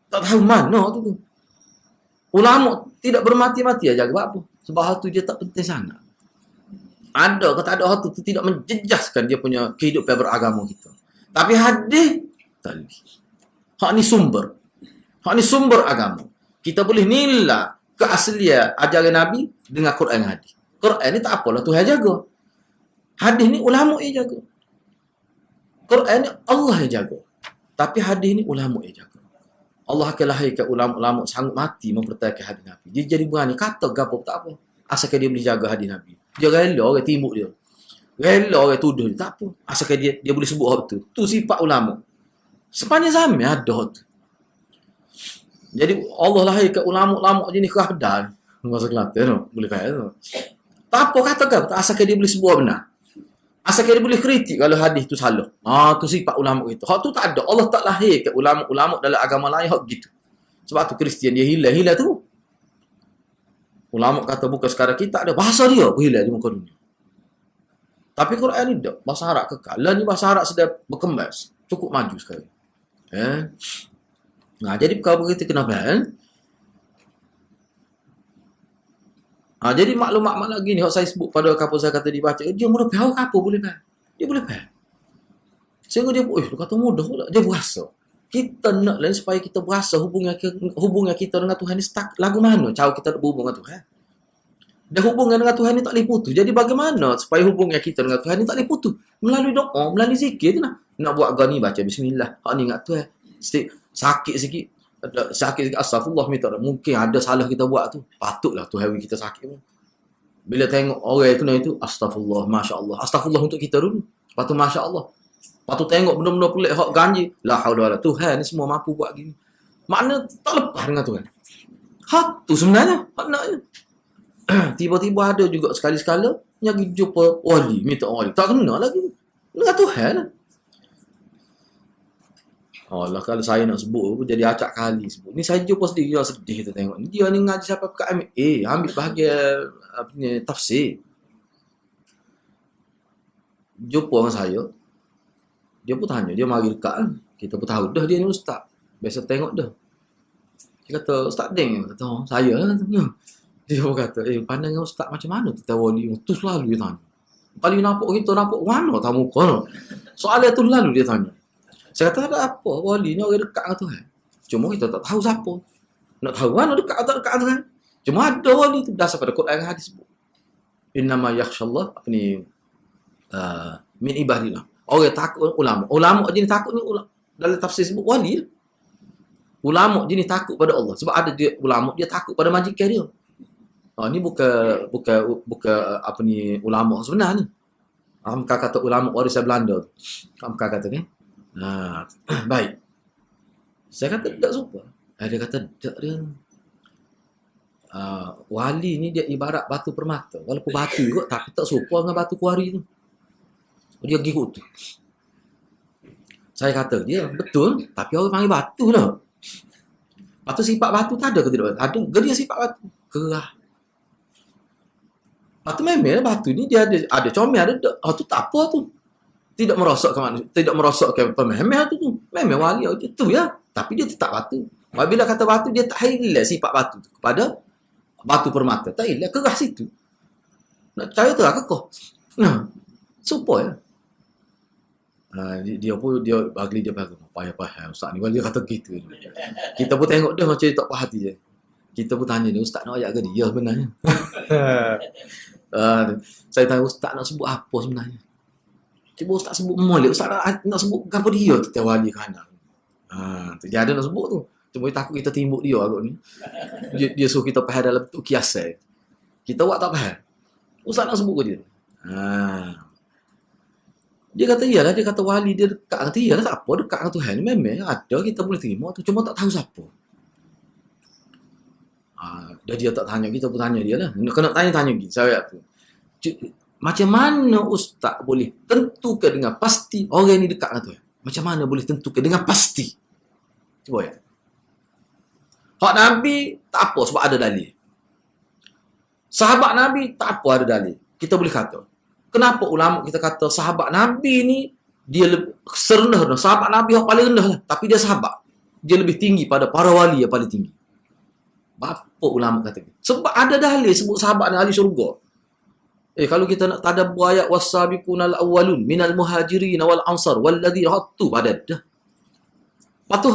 Tak tahu mana tu. Ulama tidak bermati-mati aja jaga apa? Sebab hal tu dia tak penting sangat. Ada ke tak ada hal tu tidak menjejaskan dia punya kehidupan beragama kita. Tapi hadis tak boleh. Hak ni sumber. Hak ni sumber agama. Kita boleh nilai keaslian ajaran Nabi dengan Quran dan hadis. Quran ni tak apalah Tuhan jaga. Hadis ni ulama yang jaga. Quran ni Allah yang jaga. Tapi hadis ni ulama yang jaga. Allah akan lahirkan ulama-ulama sanggup mati mempertahankan hadis Nabi. Dia jadi berani kata gapo tak apa. Asalkan dia boleh jaga hadis Nabi. Dia rela orang timbuk dia. Rela orang tuduh dia. Tak apa. Asalkan dia boleh sebut hak tu. Tu sifat ulama. Sepanjang zaman ada hak tu. Jadi Allah lahirkan ulama-ulama jenis keadaan. Masa Kelantan tu. Boleh faham tu. Tak apa kata gapo. Asalkan dia boleh sebut benar. Asalkan dia boleh kritik kalau hadis tu salah. Tu sifat ulama itu. Hak tu tak ada. Allah tak lahirkan ulama-ulama dalam agama lain hak gitu. Sebab tu Kristian dia hilang tu. Ulama kata bukan sekarang kita ada bahasa dia hilang di muka dunia. Tapi Quran ni tak. Bahasa Arab kekal. Lah ni bahasa Arab sedang berkembang. Cukup maju sekarang. Jadi perkara begitu kenapa? Jadi maklumat lagi ni, saya sebut pada kapal saya kata dibaca, dia mudah faham apa boleh faham. Dia boleh faham. Sehingga dia kata mudah pula. Dia berasa. Kita nak lain supaya kita berasa hubungan kita dengan Tuhan ni start lagu mana cara kita berhubung dengan Tuhan. Dan hubungan dengan Tuhan ni tak boleh putus. Jadi bagaimana supaya hubungan kita dengan Tuhan ni tak boleh putus? Melalui doa, melalui zikir tu lah. Nak buat gani baca bismillah. Hak ni ingat Tuhan. Sakit sikit. Astagfirullah minta mungkin ada salah kita buat tu. Patutlah Tuhan kita sakit pun. Bila tengok orang kena itu, astagfirullah, masya-Allah. Astagfirullah untuk kita dulu. Lepas tu masya-Allah. Lepas tu tengok benda-benda pelik hak ganji. La haula wala Tuhan ni semua mampu buat gini. Makna tak lepas dengan Tuhan. Hak tu sebenarnya, hak naknya. Tiba-tiba ada juga sekali-sekala yang pergi jumpa wali, minta wali. Tak kena lagi. Dengan Tuhan lah. Allah kalau saya nak sebut jadi acak kali sebut. Ni saya jumpa sendiri dia sedih kita tengok. Dia ni ngaji siapa kat MA, ambil bahagian tafsir. Jumpa dengan saya. Dia pun tanya, dia mari dekat kan. Kita pun tahu dah dia ni ustaz. Biasa tengok dah. Dia kata, Ustaz Deng. Kata, saya lah. Dia pun kata, pandangan ustaz macam mana kita wali? Tu selalu dia tanya. Kali nampak kita nampak mana tak muka no? Soalan tu lalu dia tanya. Saya kata, ada apa? Wali ni orang dekat dengan Tuhan. Cuma kita tak tahu siapa. Nak tahu mana dekat atau dekat dengan Tuhan. Cuma ada wali tu dasar pada Quran hadis sebut. Innama yakhshallah min ibadillah. Orang takut ulama. Ulama jenis takut ni dalam tafsir sebut wali. Ulama jenis takut pada Allah. Sebab ada dia ulama dia takut pada majikan dia. Ni bukan ulama sebenar ni. Amka kata ulama warisan Belanda. Amka kata ni. Baik. Saya kata tak suka. Dia kata tak dia. Wali ni dia ibarat batu permata. Walaupun batu juga tapi tak serupa dengan batu kuari tu. Dia gigit tu. Saya kata dia betul tapi orang panggil batu lah. Lepas tu sifat batu tak ada ke tidak? Ada. Dia sifat batu. Kerah. Lepas tu memang batu ni dia ada comel ada. Tu tak apa tu. Tidak merosakkan pememeh tu. Memang wali itu ya. Tapi dia tetap batu. Apabila kata batu dia tak hilang sifat batu tu kepada batu permata. Tak hilang kerah situ. Nak percaya tu lah kekoh. Supaya ya. Dia bagi dia payah ustaz ni wali kata gitu. Kita pun tengok dia macam tak puas hati je. Kita pun tanya dia ustaz nak ayat ke dia sebenarnya. Saya tanya ustaz nak sebut apa sebenarnya. Cuba ustaz sebut molek, ustaz nak sebut apa dia tu wali kanan. Dia ada nak sebut tu. Cuma takut kita timbuk dia agak ni. Dia suruh kita faham dalam bentuk kiasan. Kita buat tak faham. Ustaz nak sebut ke dia. Dia kata iyalah, dia kata wali dia dekat. Kata iyalah tak apa, dekat dengan Tuhan. Memang ada, kita boleh terima tu. Cuma tak tahu siapa. Dia tak tanya, kita pun tanya dia lah. Kena tanya-tanya gitu, saya tu. Macam mana ustaz boleh tentukan dengan pasti orang ni dekat dengan Tuhan? Macam mana boleh tentukan dengan pasti? Cuba ya. Hak Nabi tak apa sebab ada dalil. Sahabat Nabi tak apa ada dalil. Kita boleh kata. Kenapa ulama kita kata sahabat Nabi ni dia lebih serendah. Sahabat Nabi yang paling rendah lah. Tapi dia sahabat. Dia lebih tinggi pada para wali yang paling tinggi. Apa ulama kata gitu? Sebab ada dalil sebut sahabat ni ahli syurga. Kalau kita nak tadabbur ayat was-sabiqunal awwalun minal muhajirin wal ansar walladzina hatu ada dah. Lepas tu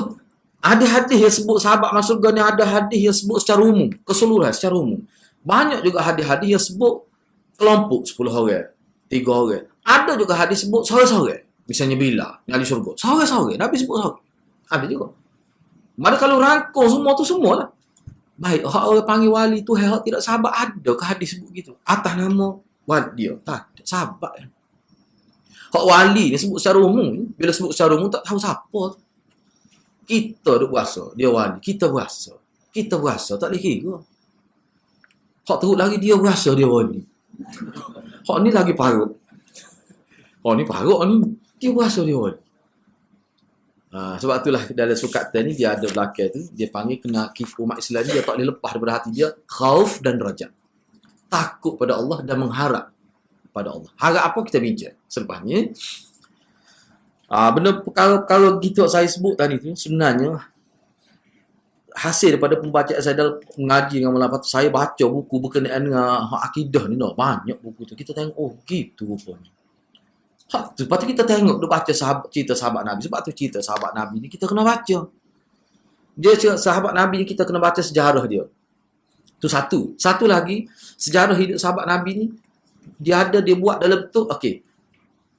ada hadis yang sebut sahabat masuk surga ni, ada hadis yang sebut secara umum, keseluruhan secara umum. Banyak juga hadis-hadis yang sebut kelompok 10 orang, 3 orang. Ada juga hadis sebut seorang-seorang. Misalnya bila yang ahli syurga, seorang-seorang Nabi sebut seorang. Ada juga. Mana kalau rangkung semua tu semualah. Baik, hak orang panggil wali tu hak tidak sahabat ada ke hadis sebut gitu. Atas nama wali dia. Tak ada sahabat. Hak wali ni sebut secara umum. Bila sebut secara umum tak tahu siapa. Kita duk puasa, dia wali. Kita puasa. Kita puasa tak boleh kira. Hak teruk lagi dia puasa, dia wali. Hak ni lagi parut. Hak ni parut ni. Dia puasa, dia wali. Sebab itulah dalam sukatan ni dia ada belakang tu, dia panggil kena umat Islam ni dia tak boleh lepas daripada hati dia khauf dan raja. Takut pada Allah dan mengharap pada Allah. Harap apa kita bincang selepasnya. Benda kalau gitu saya sebut tadi tu sebenarnya hasil daripada pembacaan saya dalam mengaji dengan melafaz, saya baca buku berkenaan dengan akidah ni banyak buku tu. Kita tengok oh gitu rupanya. Lepas tu kita tengok, dia baca cerita sahabat Nabi. Sebab tu cerita sahabat Nabi ni kita kena baca. Dia sahabat Nabi ni kita kena baca sejarah dia. Tu satu. Satu lagi, sejarah hidup sahabat Nabi ni, dia buat dalam bentuk,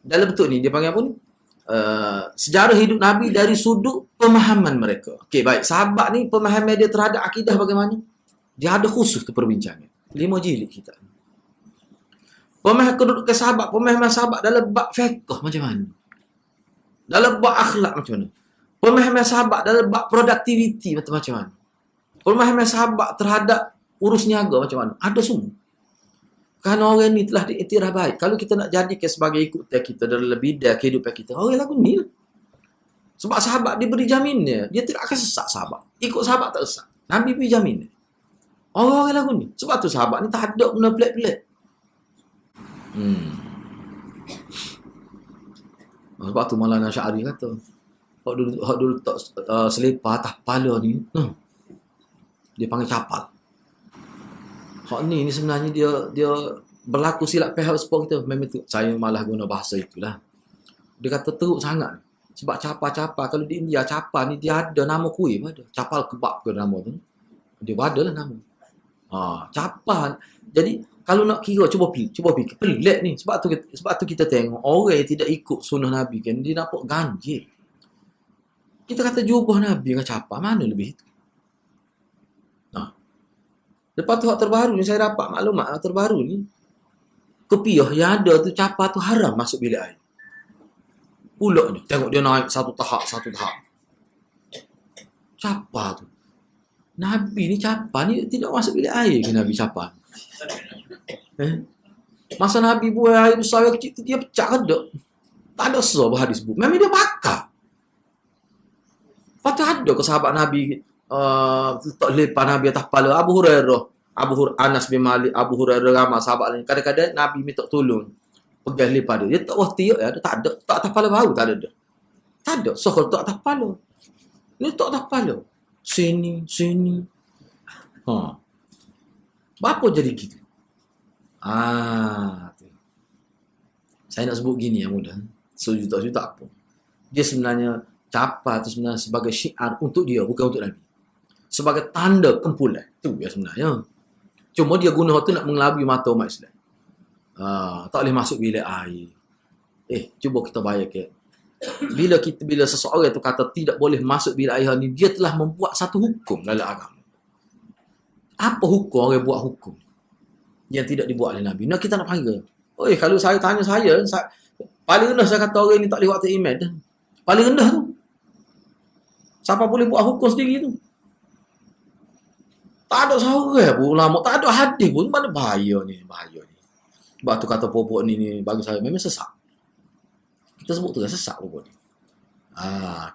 dalam bentuk ni, dia panggil apa ni? Sejarah hidup Nabi dari sudut pemahaman mereka. Baik. Sahabat ni, pemahaman dia terhadap akidah bagaimana? Dia ada khusus tu perbincangan. 5 jilid kita. Pemahaman kedudukan sahabat, pemahaman sahabat dalam bab fiqh macam mana? Dalam bab akhlak macam mana? Pemahaman sahabat dalam bab productivity macam mana? Pemahaman sahabat terhadap urus niaga macam mana? Ada semua. Kerana orang ni telah diiktiraf baik. Kalau kita nak jadikan sebagai ikutan kita dalam bidang kehidupan kita, orang lagu ni lah. Sebab sahabat diberi jaminnya, dia tidak akan sesat sahabat. Ikut sahabat tak sesat. Nabi beri jaminnya. Orang lagu ni. Sebab tu sahabat ni tak ada benda pelik-pelik. Sebab tu Maulana Syari kata hak dulu tak selipar atas kepala ni dia panggil capal. Hak ni sebenarnya dia berlaku silap pihak sport kita. Memang tu, saya malah guna bahasa itulah. Dia kata teruk sangat. Sebab capa-capa kalau di India capa ni dia ada nama kuih ada. Capal kebab ke nama tu. Dia ada lah nama. Capa. Jadi kalau nak kira, cuba fikir. Pelik ni. Sebab tu kita tengok orang yang tidak ikut sunnah Nabi kan, dia nampak ganjil. Kita kata jubah Nabi dengan capa, mana lebih itu? Lepas tu hak terbaru ni, saya dapat maklumat terbaru ni, kepiah yang ada tu capa tu haram masuk bilik air. Pulak ni, tengok dia naik satu tahap. Capa tu. Nabi ni capa ni tidak masuk bilik air ke Nabi capa? Masa Nabi buat air besar kecil tu dia pecah kedok. Tak ada sebab hadis bu. Memang dia bakar. Patut ada ke sahabat Nabi tak lepas Nabi atas kepala Abu Hurairah, Anas bin Malik, Abu Hurairah ramai sahabat lain. Kadang-kadang Nabi minta tolong pegang lepas dia. Dia tak tiap ya, tak ada. Tak atas kepala baru tak ada. Tak ada. So kalau tak atas kepala. Ni tak atas kepala. Sini. Apa jadi gitu? Saya nak sebut gini yang mudah. Sejuta-juta apa. Dia sebenarnya capa itu sebenarnya sebagai syiar untuk dia, bukan untuk Nabi. Sebagai tanda kumpulan. Itu ya sebenarnya. Cuma dia guna itu nak mengelabui mata umat Islam. Tak boleh masuk bilik air. Cuba kita bayangkan. Bila seseorang itu kata tidak boleh masuk bilik air ni, dia telah membuat satu hukum dalam agama. Apa hukum orang buat hukum yang tidak dibuat oleh Nabi? Nah, kita nak panggil. Kalau saya tanya saya Paling rendah saya kata orang ni tak boleh buat email dah. Paling rendah tu. Siapa boleh buat hukum sendiri tu? Tak ada seorang pun ulama, tak ada hadis pun. Mana bahaya ni, bahaya ni. Sebab tu kata pokok ni bagi saya memang sesak. Kita sebut tu kan sesak pokok ni.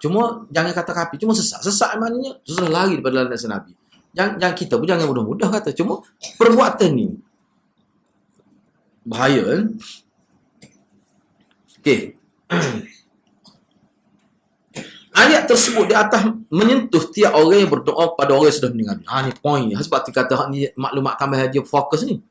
Cuma jangan kata kapi, cuma sesak. Sesak maknanya susah lari daripada landasan Nabi. Yang kita pun jangan mudah-mudah kata. Cuma perbuatan ni bahaya kan? Okey. Ayat tersebut di atas menyentuh tiap orang yang berdoa pada orang yang sudah meninggal. Ni point ni. Sebab tu kata ni maklumat tambah dia fokus ni.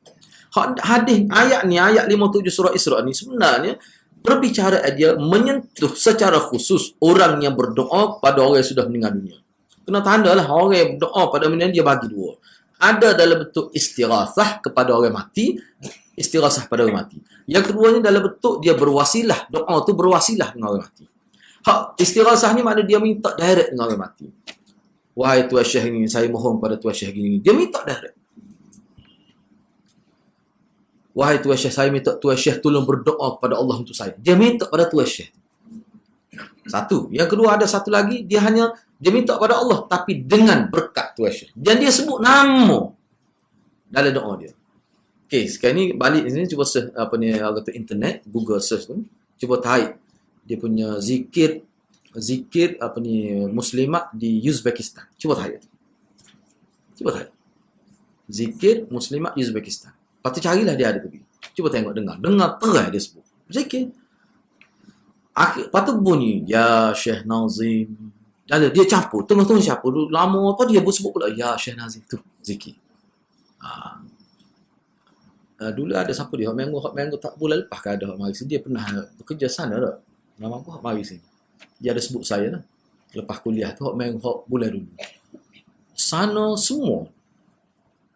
Hadis ayat ni, ayat 57 surah Isra ni sebenarnya berbicara dia menyentuh secara khusus orang yang berdoa pada orang yang sudah meninggal dunia. Kena tanda lah orang yang berdoa pada meninggal dia bagi dua. Ada dalam bentuk istighasah kepada orang mati, istighasah pada orang mati. Yang keduanya dalam bentuk dia berwasilah, doa tu berwasilah dengan orang mati. Hak istighasah ni makna dia minta direct dengan orang mati. Wahai Tuan Syekh ini, saya mohon pada Tuan Syekh ini. Dia minta direct. Wahai Tuan Syekh, saya minta Tuan Syekh tolong berdoa kepada Allah untuk saya. Dia minta pada Tuan Syekh. Satu. Yang kedua ada satu lagi, dia minta pada Allah tapi dengan berkat Tuan Syekh. Dan dia sebut nama dalam doa dia. Okey, sekarang ni balik sini cuba search kata internet, Google search tu. Cuba type dia punya zikir muslimat di Uzbekistan. Cuba type. Zikir muslimat Uzbekistan. Lepas tu carilah dia ada tepi. Cuba tengok, dengar terang dia sebut. Zikir. Lepas tu bunyi, Ya Syekh Nazim. Dia campur, tengah-tengah campur. Lama apa dia pun sebut pula, Ya Syekh Nazim. Tu, zikir. Dulu ada siapa dia, Minggu tak bulan lepas ke ada mari sini. Dia pernah bekerja sana tak? Nama apa mari sini. Dia ada sebut saya lah. Lepas kuliah tu, Minggu bulan dulu. Sana semua,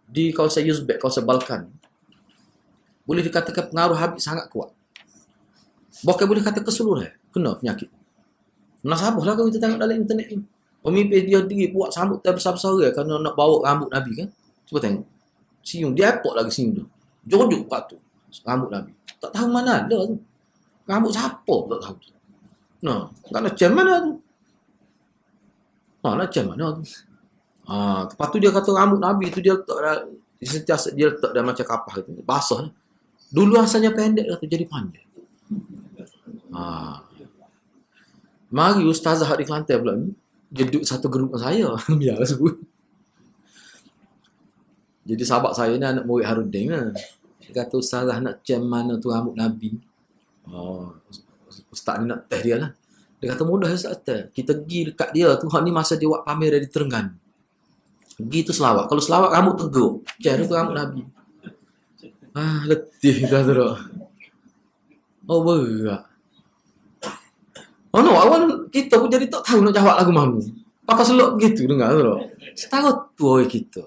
di kawasan Uzbek, kawasan Balkan, boleh dikatakan pengaruh Habib sangat kuat. Bukan boleh kata keseluruhan. Kena penyakit. Nasabah lah kalau kita tengok dalam internet ni. Pemimpin dia diri buat sambut besar-besar kerana nak bawa rambut Nabi kan. Cuba tengok. Siung. Dia airport lagi siung tu. Jojuk kat tu. Rambut Nabi. Tak tahu mana ada tu. Rambut siapa tak tahu tu. Nah, tak nak macam mana tu. Nak macam mana tu. Lepas tu dia kata rambut Nabi tu dia letak sentiasa dia letak dalam macam kapal tu. Basah. Dulu asalnya pendek tu jadi panjang. Mari ustazah di Kelantan pula ni. Dia duduk satu grup dengan saya. Biar sebut. Jadi sahabat saya ni anak murid Harudin lah. Dia kata ustazah nak macam mana tu rambut Nabi. Ustaz ni nak test dia lah. Dia kata mudah ustaz test. Kita pergi dekat dia tu. Hak ni masa dia buat pamer dari Terengganu. Pergi tu selawat. Kalau selawat rambut teguk. Macam tu rambut Nabi. Letih dah tu. Berat. Awal kita pun jadi tak tahu nak jawab lagu mana. Pakai selok begitu dengar tu. Setara tu orang kita.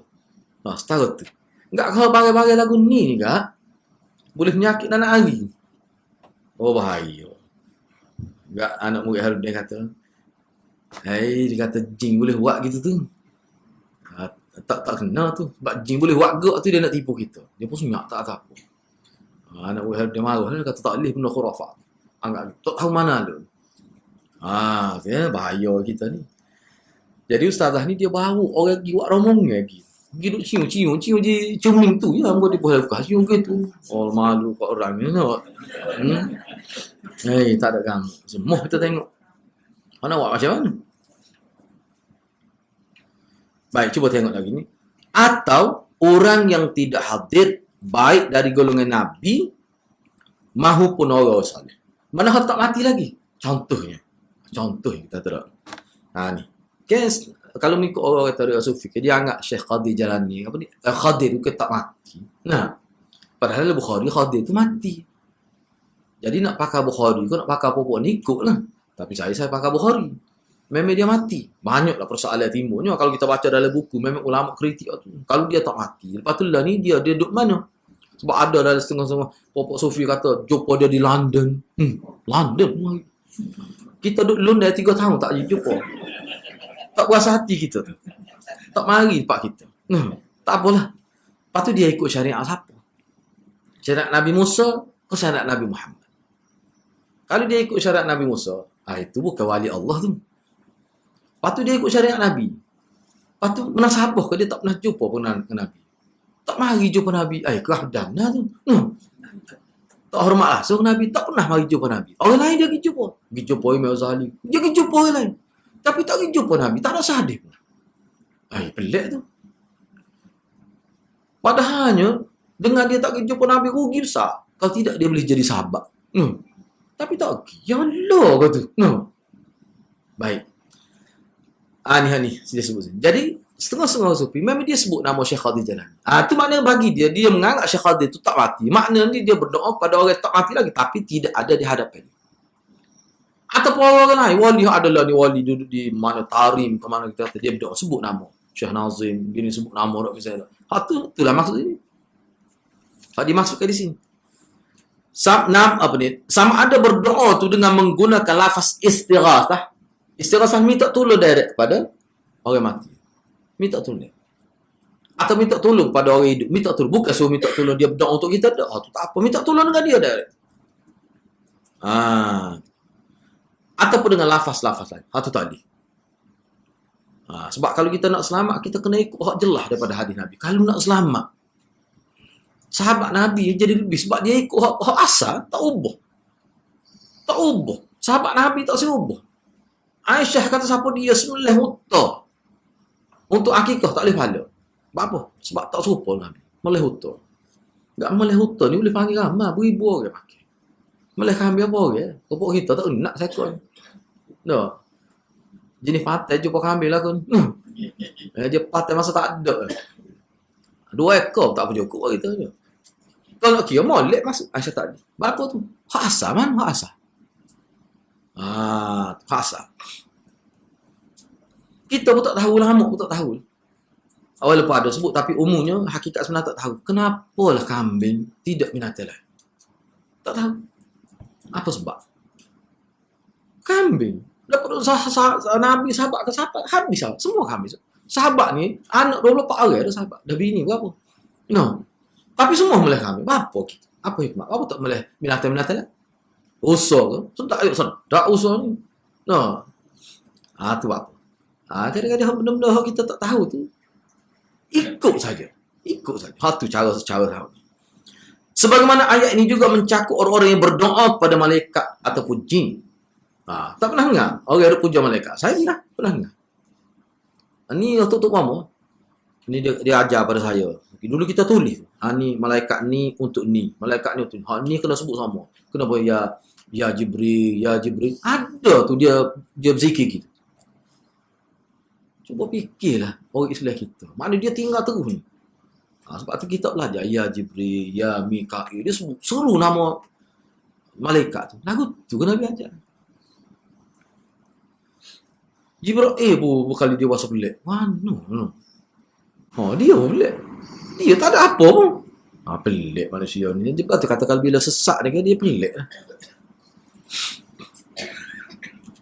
Setara tu. Enggak kalau bagai-bagai lagu ni kak. Boleh penyakit anak hari. Bahaya. Enggak anak murid Harun dia kata. Dia kata jin boleh buat gitu tu. Tak kena tu. Sebab jin boleh buat gak tu dia nak tipu kita. Dia pun senyap tak apa. Anak murid Harun dia marah. Dia kata tak boleh benda khurafat. Enggak tak tahu mana tu. Bahaya kita ni. Jadi ustazah ni dia baru orang pergi buat rombongan lagi. Pergi duk cium je ceming tu. Ya, dia boleh buka cium gitu. Malu kat orang ni nak. Tak ada kamu. Semua kita tengok. Mana buat macam mana? Baik, cuba tengok lagi ni. Atau orang yang tidak hadir baik dari golongan Nabi maupun orang saleh. Mana tak mati lagi? Contoh kita terang. Ni. Kalau mengikut orang kata Tariqah Sufi, dia anggap Syekh Qadir Jalani, Qadir tu tak mati. Padahal Bukhari Qadir tu mati. Jadi nak pakai Bukhari, kau nak pakai apa-apa ni ikutlah. Tapi saya pakai Bukhari. Memang dia mati. Banyaklah persoalan timbulnya kalau kita baca dalam buku, memang ulama kritik tu. Kalau dia tak mati, lepas tu lah ni dia duduk mana? Sebab ada dalam setengah-setengah Popok Sufi kata jumpa dia di London. London. Kita duduk London 3 tahun tak jumpa. Tak puas hati kita tu. Tak mari pak kita. Tak apalah. Lepas tu dia ikut syariat siapa? Syariat Nabi Musa ke syariat Nabi Muhammad? Kalau dia ikut syariat Nabi Musa, itu bukan wali Allah tu. Lepas tu dia ikut syariat Nabi. Lepas tu menasabah ke dia tak pernah jumpa pun dengan Nabi. Tak mari jumpa Nabi. Kehadam dah tu. Tak hormat langsung Nabi. Tak pernah mari jumpa Nabi. Orang lain dia pergi jumpa. Pergi jumpa Imam Ghazali. Dia pergi jumpa orang lain. Tapi tak pergi jumpa Nabi. Tak ada sahabat pun. Pelik tu. Padahalnya, dengan dia tak pergi jumpa Nabi, rugi besar. Kalau tidak, dia boleh jadi sahabat. Tapi tak pergi. Ya Allah kata. Baik. Ni dia sebut. Jadi, setengah-setengah sufi, memang dia sebut nama Syekh Qadir Jalani. Itu maknanya bagi dia menganggap Syekh Qadir itu tak mati. Maknanya dia berdoa pada orang tak mati lagi, tapi tidak ada di hadapan dia. Ataupun orang lain, wali adalah ni wali duduk di mana Tarim, ke mana kita kata, dia berdoa, sebut nama. Syekh Nazim, gini sebut nama orang misalnya. Itulah maksud ini. Dimasukkan di sini. Sama ada berdoa tu dengan menggunakan lafaz istighatsah. Istighatsah minta tolong direct kepada orang mati. Minta tolong. Atau minta tolong pada orang hidup. Minta tolong. Bukan suruh minta tolong dia berdoa untuk kita. Tu tak apa. Minta tolong dengan dia direct. Ataupun dengan lafaz-lafaz lain. Itu tadi. Sebab kalau kita nak selamat, kita kena ikut hak jelas daripada hadis Nabi. Kalau nak selamat, sahabat Nabi jadi lebih. Sebab dia ikut hak asal, tak ubah. Tak ubah. Sahabat Nabi tak ubah. Aisyah kata siapa dia sembelih unta. Untuk akikah tak boleh pahala. Sebab apa? Sebab tak serupa Nabi. Melih unta. Tak melih unta ni boleh panggil ramai. Beribu orang pakai. Melih kambing apa orang? Kepuk kita tak nak sekor. Tak. Jenis patai jumpa kambing lah kan. Dia patai masa tak ada. 2 ekor tak apa cukup kita je. Kalau nak kira molek masuk. Aisyah tak ada. Berapa tu? Hak asal man? Hak asal. Hak asal. Kita pun tak tahu, lama pun tak tahu. Walaupun ada sebut, tapi umumnya hakikat sebenarnya tak tahu. Kenapalah kambing tidak binatang lain? Tak tahu. Apa sebab? Kambing. Dapat Nabi, sahabat ke sahabat, habis lah. Semua habis. Sahabat ni, anak 24 orang ada sahabat. Dah bini berapa? No. Tapi semua melih kambing. Apa kita? Apa hikmah? Apa tak melih binatang-binatang lain? Usah ke? Sedap usah ni. No. Tu apa? Kadang-kadang benda-benda kita tak tahu tu, ikut saja. Itu cara tahu. Sebagaimana ayat ini juga mencakup orang-orang yang berdoa kepada malaikat ataupun jin. Tak pernah dengar orang ada puja malaikat. Saya pernah dengar. Ni untuk mama. Ni dia ajar pada saya. Dulu kita tulis. Ni malaikat ni untuk ni. Malaikat ni untuk ni. Ni kena sebut sama. Kenapa ya Jibril, ya Jibril. Ada tu dia berzikir gitu. Cuba fikirlah orang Islam kita. Maknanya dia tinggal terus ni. Sebab tu kita belajar. Ya Jibril, ya Mikail. Dia seru nama malaikat tu. Lagu tu kena belajar. Jibril bukan dia bahasa pelik. No. Dia pelik. Dia tak ada apa pun. Pelik manusia ni. Dia katakan bila sesak ni kan dia pelik lah.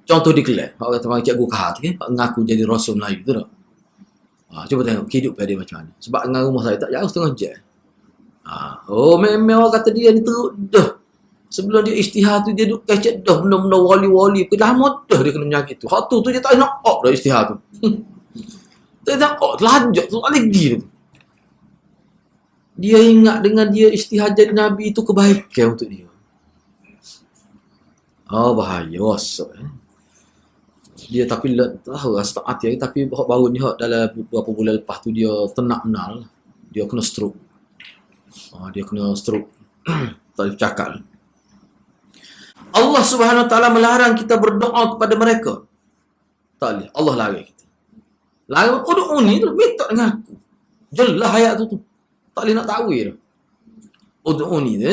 Contoh di kelas. Orang kata cikgu Kahar tu kan. Mengaku jadi Rasul Melayu tu tak? Cuba tengok kehidupan dia macam mana. Sebab dengan rumah saya tak jauh setengah jam. Memang orang kata dia ni teruk dah. Sebelum dia isytihar tu dia duk kecek dah benda-benda wali-wali. Lama dah dia kena penyakit tu. Hak tu dia tak nak dah isytihar tu. Tak nak telajak tu lagi tu. Dia ingat dengan dia isytihar jadi Nabi itu kebaikan untuk dia. Bahaya rosak. Dia tapi tahu rasa tak hati tapi baru ni dalam beberapa bulan lepas tu dia tenak menal. Dia kena stroke. Tak boleh bercakap. Allah Subhanahu Wa Taala melarang kita berdoa kepada mereka. Tak boleh. Allah larang kita. Larang ud'uni tu minta dengan aku. Jelas ayat tu. Tak boleh nak takwil. Ud'uni tu.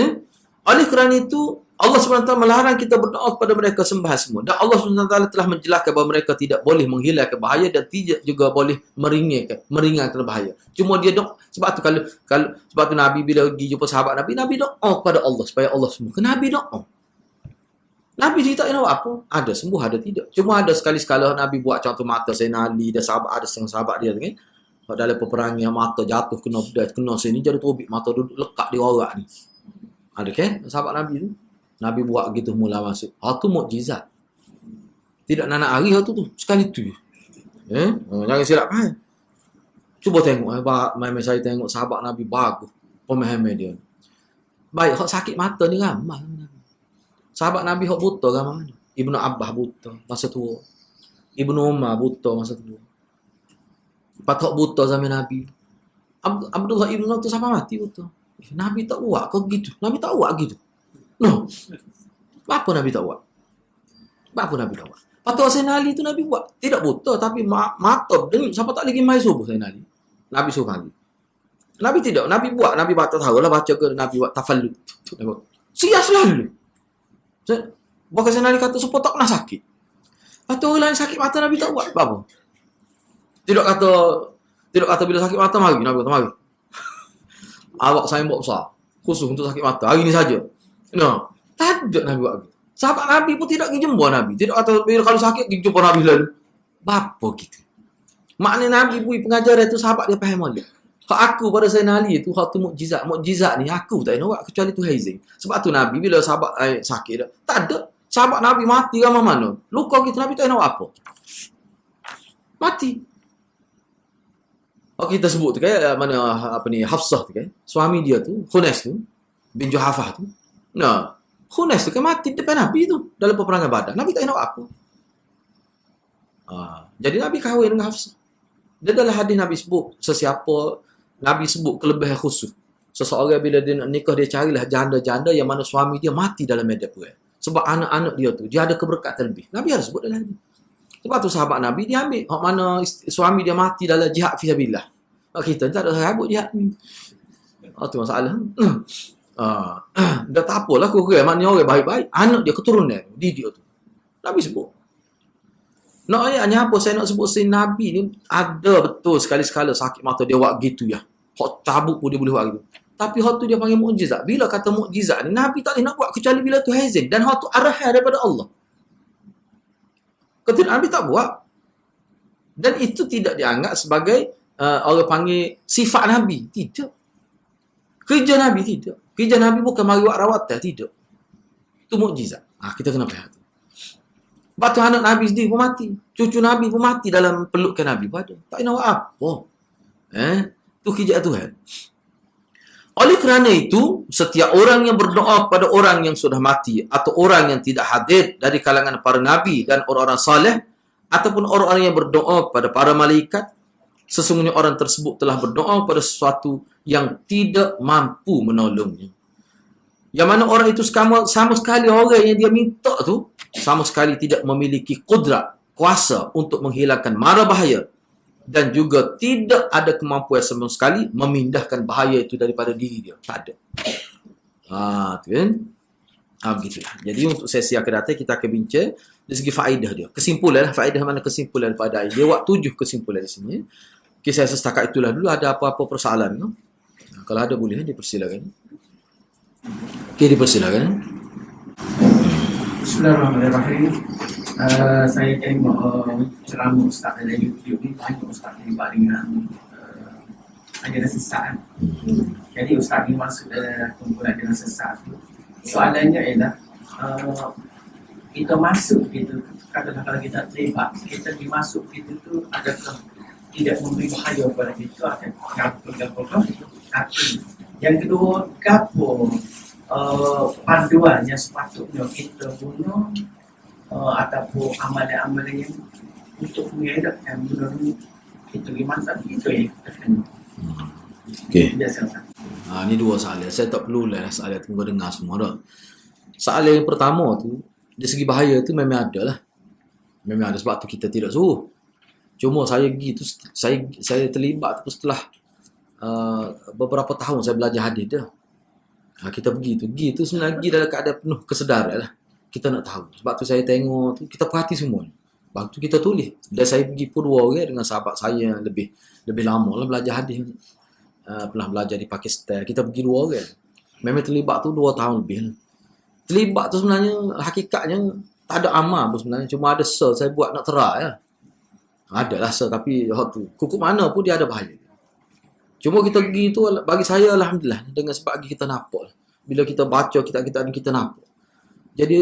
Oleh kerana itu Allah SWT melarang kita berdoa kepada mereka sembah semua. Dan Allah SWT telah menjelaskan bahawa mereka tidak boleh menghilangkan bahaya dan tidak juga boleh meringankan bahaya. Cuma dia doa. Sebab tu sebab tu Nabi bila pergi jumpa sahabat Nabi doa kepada Allah supaya Allah sembuh. Nabi doa. Nabi cerita apa? Ada sembuh, ada tidak. Cuma ada sekali-sekala Nabi buat contoh mata Sayyidina Ali dan sahabat, ada setengah sahabat dia kan. Dalam peperangan mata jatuh kena sini jadi tobik mata duduk lekat di orang ni. Ada kan sahabat Nabi tu? Nabi buat gitu mula masuk. Tu mukjizat. Tidak nak hari tu sekali tu. Jangan silap faham. Cuba tengok mai saya tengok sahabat Nabi bagus pemahaman dia. Baik, hak sakit mata ni ramai. Sahabat Nabi hak buta ramai. Ibnu Abbas buta masa tua. Ibnu Umar buta masa tua. Patok buta zaman Nabi. Abdullah ibn tu siapa mati buta. Nabi tak buat kau gitu. Nabi tak buat gitu. No. Apa Nabi tak buat? Apa Nabi tak buat? Patok Sayyidina Ali tu Nabi buat. Tidak buta tapi mata dan siapa tak lagi mai subuh Sayyidina Ali. Nabi suruh lagi. Nabi tidak. Nabi buat. Nabi baca tahu lah baca ke Nabi buat tafallud. Sia selalu. Bukan Sayyidina Ali kata supaya tak pernah sakit. Kata orang lain sakit mata Nabi tak buat. Apa? Tidak kata bila sakit mata mari Nabi kata mari. Awak saya buat besar. Khusus untuk sakit mata. Hari ni saja. No. Tak ada Nabi buat gitu. Sahabat Nabi pun tidak pergi jumpa Nabi. Tidak kata bila kalau sakit pergi jumpa Nabi lalu. Bapa gitu. Maknanya Nabi bui pengajaran itu sahabat dia faham dia. Hak aku pada Sayyidina Ali itu hak tu mukjizat. Mukjizat ni aku tak nak buat kecuali tu Haizing. Sebab tu Nabi bila sahabat sakit dah. Tak ada. Sahabat Nabi mati ramai mana. Luka kita Nabi tak nak buat apa. Mati. Kita sebut tu kan mana apa ni Hafsah tu kan. Suami dia tu Khunas tu bin Juhafah tu. Nah, Khunas tu kan mati depan Nabi tu dalam peperangan Badar. Nabi tak nak buat apa. Jadi Nabi kahwin dengan Hafsah. Dia dalam hadis Nabi sebut sesiapa Nabi sebut kelebihan khusus. Seseorang bila dia nak nikah dia carilah janda-janda yang mana suami dia mati dalam medan perang. Sebab anak-anak dia tu dia ada keberkatan lebih. Nabi harus sebut dalam hadis. Sebab tu sahabat Nabi dia ambil hak mana suami dia mati dalam jihad fi sabilillah. Kita tak ada sahabat jihad ni. Tu masalah. Dah tak apalah kurang maknanya orang baik-baik, anak dia keturunan didik tu. Nabi sebut. Nak ayatnya apa saya nak sebut si Nabi ni ada betul sekali-sekala sakit mata dia buat gitu ya. Hak cabut pun dia boleh buat gitu. Tapi hak tu dia panggil mukjizat. Bila kata mukjizat ni Nabi tak boleh nak buat kecuali bila tu haizin dan hak tu arahan daripada Allah. Ketika Nabi tak buat. Dan itu tidak dianggap sebagai orang panggil sifat Nabi. Tidak. Kerja Nabi tidak. Kerja Nabi bukan mari buat rawatan. Tidak. Itu mukjizat. Kita kena faham. Sebab tu anak Nabi sendiri pun mati. Cucu Nabi pun mati dalam pelukan Nabi pun ada. Tak nak buat apa. Itu kerja Tuhan. Oleh kerana itu, setiap orang yang berdoa kepada orang yang sudah mati atau orang yang tidak hadir dari kalangan para Nabi dan orang-orang saleh ataupun orang-orang yang berdoa kepada para malaikat, sesungguhnya orang tersebut telah berdoa kepada sesuatu yang tidak mampu menolongnya. Yang mana orang itu sama sekali orang yang dia minta tu, sama sekali tidak memiliki kudrat, kuasa untuk menghilangkan mara bahaya dan juga tidak ada kemampuan sama sekali memindahkan bahaya itu daripada diri dia. Tak ada. Tu kan? Begitulah. Jadi untuk sesi akan datang kita akan bincang dari segi faedah dia. Kesimpulan, faedah mana kesimpulan pada ayat. Dia buat 7 kesimpulan di sini. Okay, saya setakat itulah dulu. Ada apa-apa persoalan? No? Kalau ada boleh dipersilakan. Okay, dipersilakan. Bismillahirrahmanirrahim. Saya tengok ceramah Ustaz dalam YouTube ni banyak Ustaz terlibat dengan ajaran sesat. Jadi Ustaz ni masuk dalam kumpulan ajaran sesat tu. Soalannya ialah kita masuk gitu, katakanlah kalau kita terlibat, kita dimasuk gitu tu adakah tidak memberi bahaya kepada kita akan gapo-gapo hati. Yang kedua, gapo panduan yang sepatutnya kita guna ataupun amalan-amalan yang untuk menghidupkan benda ni kita gimana itu yang kita kena. Okey. Biasa. Ni dua soalan. Saya tak perlu lah soalan tu dengar semua dah. Soalan yang pertama tu, dari segi bahaya tu memang ada lah. Memang ada sebab tu kita tidak suruh. Cuma saya pergi tu, saya terlibat tu setelah beberapa tahun saya belajar hadis dah. Kita pergi tu sebenarnya pergi dalam keadaan penuh kesedaran lah. Kita nak tahu. Sebab tu saya tengok tu, kita perhati semua. Lepas tu kita tulis. Dan saya pergi Purwa dengan sahabat saya yang lebih lama lah belajar hadis. Pernah belajar di Pakistan. Kita pergi 2 orang. Memang terlibat tu 2 tahun lebih lah. Terlibat tu sebenarnya hakikatnya tak ada amal pun sebenarnya. Cuma ada sel saya buat nak terak ya. Adalah sel tapi tu kukup mana pun dia ada bahaya. Cuma kita pergi tu bagi saya alhamdulillah dengan sebab kita nampak. Bila kita baca kitab-kitab ni kita nampak. Jadi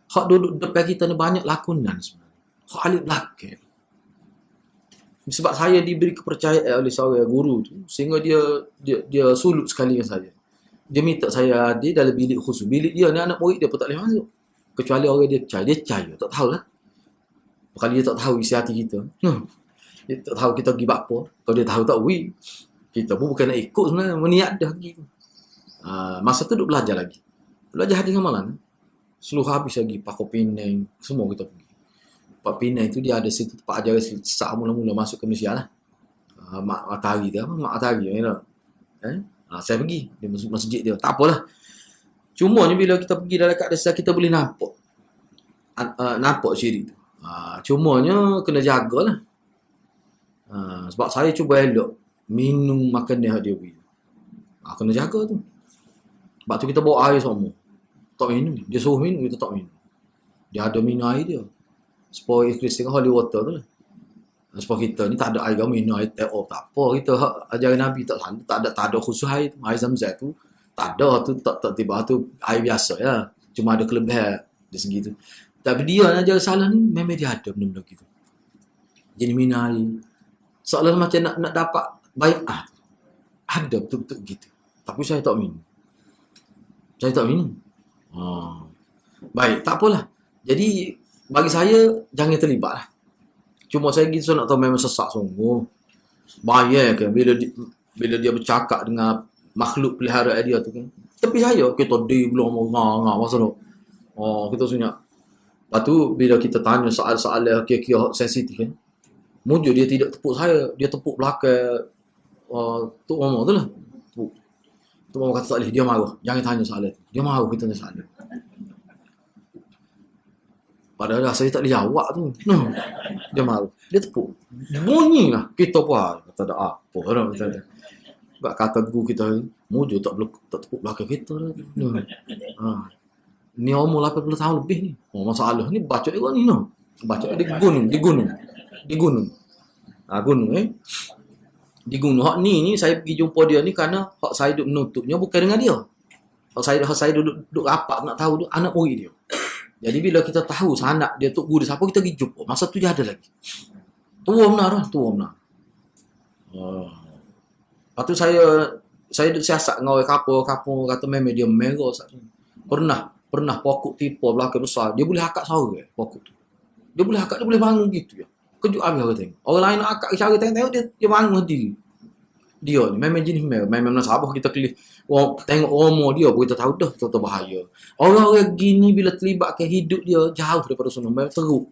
hak duduk depan kita ni banyak lakonan sebenarnya. Hak alik belakang. Sebab saya diberi kepercayaan oleh seorang guru tu, sehingga dia sulut sekali dengan saya. Dia minta saya hadir dalam bilik khusus. Bilik dia ni anak murid dia pun tak boleh masuk. Kecuali orang dia percaya. Dia percaya, tak tahulah. Kalau dia tak tahu isi hati kita. Dia tak tahu kita pergi buat apa. Kalau dia tahu tak, kita pun bukan nak ikut sebenarnya. Meniat dah pergi. Masa tu duk belajar lagi. Belajar hadis amalan. Seluruh habis lagi. Pakai Penang. Semua kita pergi. Pak Penang tu dia ada situ tempat ajar saat mula-mula masuk ke Malaysia lah. Mak Matahari tu apa? Mak Matahari. Saya pergi. Dia masuk masjid dia. Tak apalah. Cumanya bila kita pergi dalam keadaan kita boleh nampak. Nampak syirik tu. Cumanya kena jagalah. Sebab saya cuba elok minum makan dia beri. Kena jaga tu. Sebab tu kita bawa air semua. Tak minum. Dia suruh minum, kita tak minum. Dia ada minum air dia. Supaya ikhlas dengan holy water tu lah. Supaya kita ni tak ada air minum air tap off. Tak apa. Kita ajaran Nabi tak ada khusus air tu. Air Zamzam tu. Tak ada. Tu tak tiba tu air biasa ya. Cuma ada kelebihan dari segi tu. Tapi dia yang ajar salah ni memang dia ada benda-benda gitu. Jadi minum air. Seolah macam nak dapat baik ada betul-betul gitu. Tapi saya tak minum. Saya tak minum. Baik, tak apalah. Jadi bagi saya jangan terlibat lah. Cuma saya gitu nak tahu memang sesak sungguh. Bayar kan bila dia bercakap dengan makhluk peliharaan dia tu kan. Tapi saya kita belum ngah masa tu. Kita sunyak. Lepas tu bila kita tanya soal-soal kira-kira sensitif kan. Mujur dia tidak tepuk saya, dia tepuk belakang Tok Mama tu lah. Tok Mama kata tak boleh, dia marah. Jangan tanya soalan tu. Dia marah kita tanya soalan. Padahal saya tak boleh jawab tu. Dia marah. Dia tepuk. Bunyi lah. Kita pun kata ada apa. Sebab kata guru kita, mujur tak tepuk belakang kita lah. Ni umur 80 tahun lebih ni. Masalah ni baca dia ni no. Baca dia di gunung. Gunung. Di gunung. Hak ni saya pergi jumpa dia ni kerana hak saya duduk menutupnya bukan dengan dia. Hak saya duduk rapat nak tahu anak murid dia. Jadi bila kita tahu sanak dia tok guru dia siapa, kita pergi jumpa. Masa tu dia ada lagi. Tua benar. Lepas tu saya duduk siasat dengan orang kapur kata memang dia merah. Pernah pokok tipu belakang besar. Dia boleh akak sara pokok tu. Dia boleh bangun gitu ya. Kejut habis orang tengok. Orang lain nak akak cara tengok dia bangun diri. Dia ni memang jenis memang nasabah kita tengok umur dia pun kita tahu dah kita bahaya. Orang-orang gini bila terlibat ke hidup dia jauh daripada sunnah memang teruk.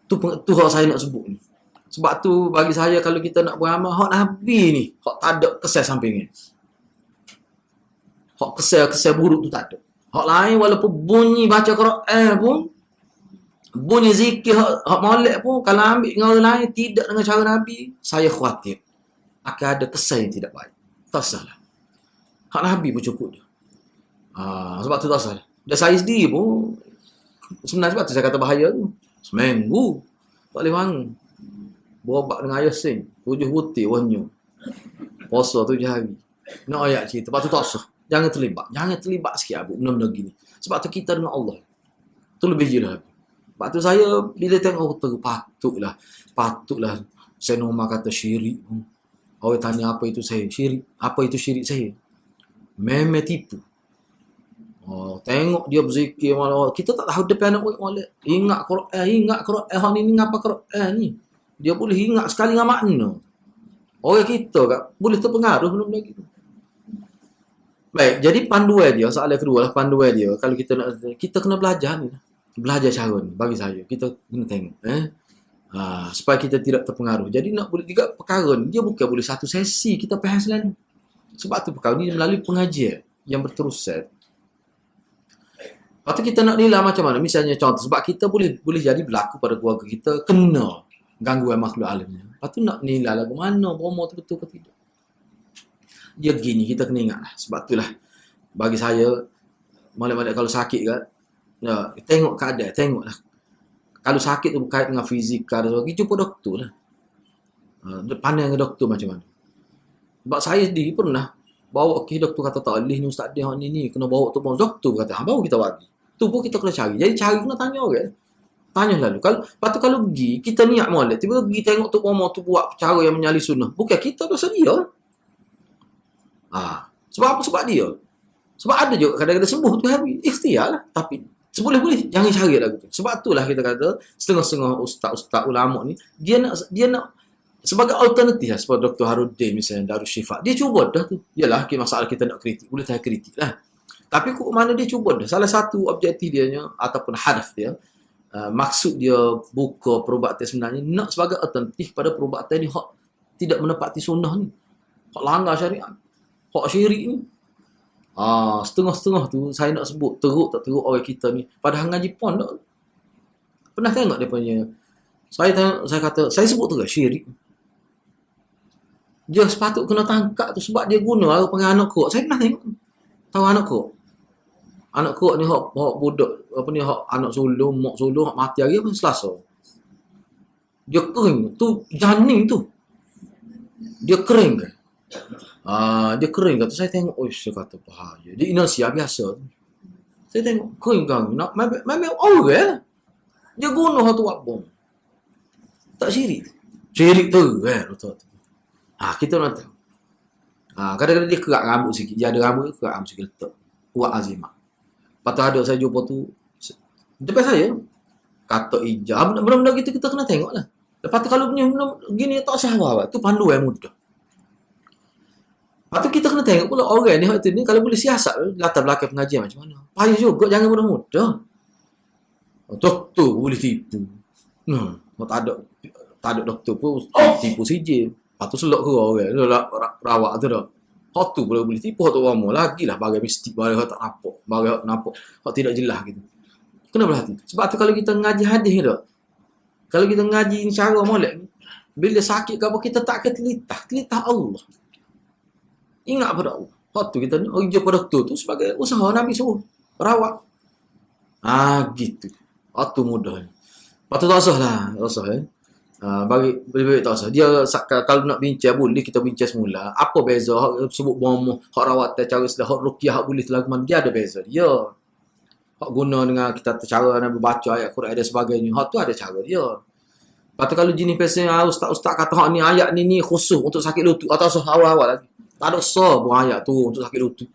Tu hak saya nak sebut ni. Sebab tu bagi saya kalau kita nak beramal hak Nabi ni, hak tak ada kesan sampingnya. Hak kesan buruk tu tak ada. Hak lain walaupun bunyi baca Quran pun, bunyi zikir hak molek pun, kalau ambil dengan orang lain tidak dengan cara Nabi, saya khawatir akan ada kesan yang tidak baik. Tak salah. Hak Nabi pun cukup dia. Sebab tu tak salah. Dan saya sendiri pun, sebenarnya sebab tu saya kata bahaya tu. Seminggu tak boleh bangun. Berobat dengan ayah sing. 7 butir wanyo. Puasa 7 hari. Nak ayat cerita. Lepas tu tak sah. Jangan terlibat sikit abu benda-benda gini. Sebab tu kita dengan Allah. Tu lebih jelas. Sebab tu saya bila tengok patutlah saya normal kata syirik. Orang tanya apa itu saya syirik. Apa itu syirik saya? Memang tipu. Tengok dia berzikir malah kita tak tahu depan anak molek. Ingat Quran. Hang ni ngapa Quran ni? Dia boleh ingat sekali dengan makna. Orang kita boleh terpengaruh benda gitu. Baik, jadi panduan dia, soalan kedua lah panduan dia. Kalau kita kena belajar ni. Belajar cara ni bagi saya. Kita kena tengok. Supaya kita tidak terpengaruh. Jadi nak boleh juga perkara ni, dia bukan boleh satu sesi kita faham selalu. Sebab tu perkara ni melalui pengajian yang berterusan. Lepas tu kita nak nilai macam mana? Misalnya contoh, sebab kita boleh jadi berlaku pada keluarga kita kena gangguan makhluk alamnya. Lepas tu nak nilai lagu mana, promo tu betul ke tidak. Dia gini, kita kena ingat lah. Sebab itulah, bagi saya, malam-malam kalau sakit kan, tengok keadaan, tengoklah. Kalau sakit tu berkait dengan fizikal, kita jumpa doktor lah. Pandang dengan doktor macam mana. Sebab saya sendiri pernah bawa ke doktor kata tak boleh ni ustaz dia ni kena bawa tu pun doktor kata baru kita bagi. Tu Tu pun kita kena cari. Jadi cari kena tanya orang. Tanya lalu. Lepas tu kalau pergi, kita niat molek. Tiba pergi tengok tu Umar tu buat cara yang menyali sunnah. Bukan kita, dosa dia. Sebab apa? Sebab dia. Sebab ada juga kadang-kadang sembuh tu habis. Ikhtiar lah. Tapi seboleh-boleh jangan cari lagu tu. Sebab itulah kita kata setengah-setengah ustaz-ustaz ulama ni dia nak sebagai alternatif lah. Seperti Dr. Harudin misalnya Darus Syifa. Dia cuba dah tu. Yalah masalah kita nak kritik. Boleh tak kritik lah. Tapi kok mana dia cuba dah. Salah satu objektif dia ataupun hadaf dia, maksud dia buka perubatan sebenarnya nak sebagai alternatif pada perubatan ni hak tidak menepati sunnah ni. Hak langgar syariat. Hak syirik ni. Setengah-setengah tu saya nak sebut teruk tak teruk orang kita ni. Padahal ngaji pon tak. Pernah tengok dia punya. Saya sebut tu syirik. Dia sepatut kena tangkap tu sebab dia guna orang panggil anak kok. Saya pernah tengok. Tahu anak kok? Anak kok ni hak budak apa ni hak anak sulung, mak sulung hak mati hari apa Selasa. Dia kering tu janin tu. Dia kering ke? Dia kering kata saya tengok saya kata bahaya. Di Indonesia biasa tu. Saya tengok kering kan. Memang orang dia guna hak tu buat bom. Tak syirik. Syirik tu betul. Kita nak tahu. Kadang-kadang dia kerak rambut sikit. Dia ada rambut kerak rambut sikit letak. Kuat azimah. Lepas tu ada saya jumpa tu depan saya kata ijab. Benda-benda gitu kita kena tengok lah. Lepas tu kalau punya gini tak usah apa. Tu pandu yang mudah. Lepas tu kita kena tengok pula orang ni waktu ni kalau boleh siasat latar belakang pengajian macam mana. Payah juga jangan mudah-mudah. Doktor boleh tipu. Tak ada doktor pun tipu sijil. Lepas tu selok ke orang. Rawak tu dah. Hak tu boleh tipu hak tu orang lagi lah bagai mistik, bagai hak tak nampak, bagai hak nampak, hak tidak jelas gitu. Kena berhati. Sebab tu kalau kita ngaji hadis ni tak. Kalau kita ngaji cara molek ni, bila sakit ke apa kita tak ke telitah Allah. Ingat pada Allah. Hak tu kita kerja pada doktor tu sebagai usaha Nabi suruh rawat. Gitu. Hak tu mudah. Lepas tu tak usah lah, bagi lebih tak usah. Dia kalau nak bincang boleh kita bincang semula. Apa beza hak sebut bomoh, hak rawat cara sedah, hak ruqyah, hak boleh telakuman dia ada beza dia. Hak guna dengan kita cara nak baca ayat Quran dan sebagainya. Hak tu ada cara dia. Lepas tu kalau jenis pesen ustaz-ustaz kata hak ni ayat ni khusus untuk sakit lutut atau awal-awal lagi. Tak ada buah ayat tu untuk sakit lutut.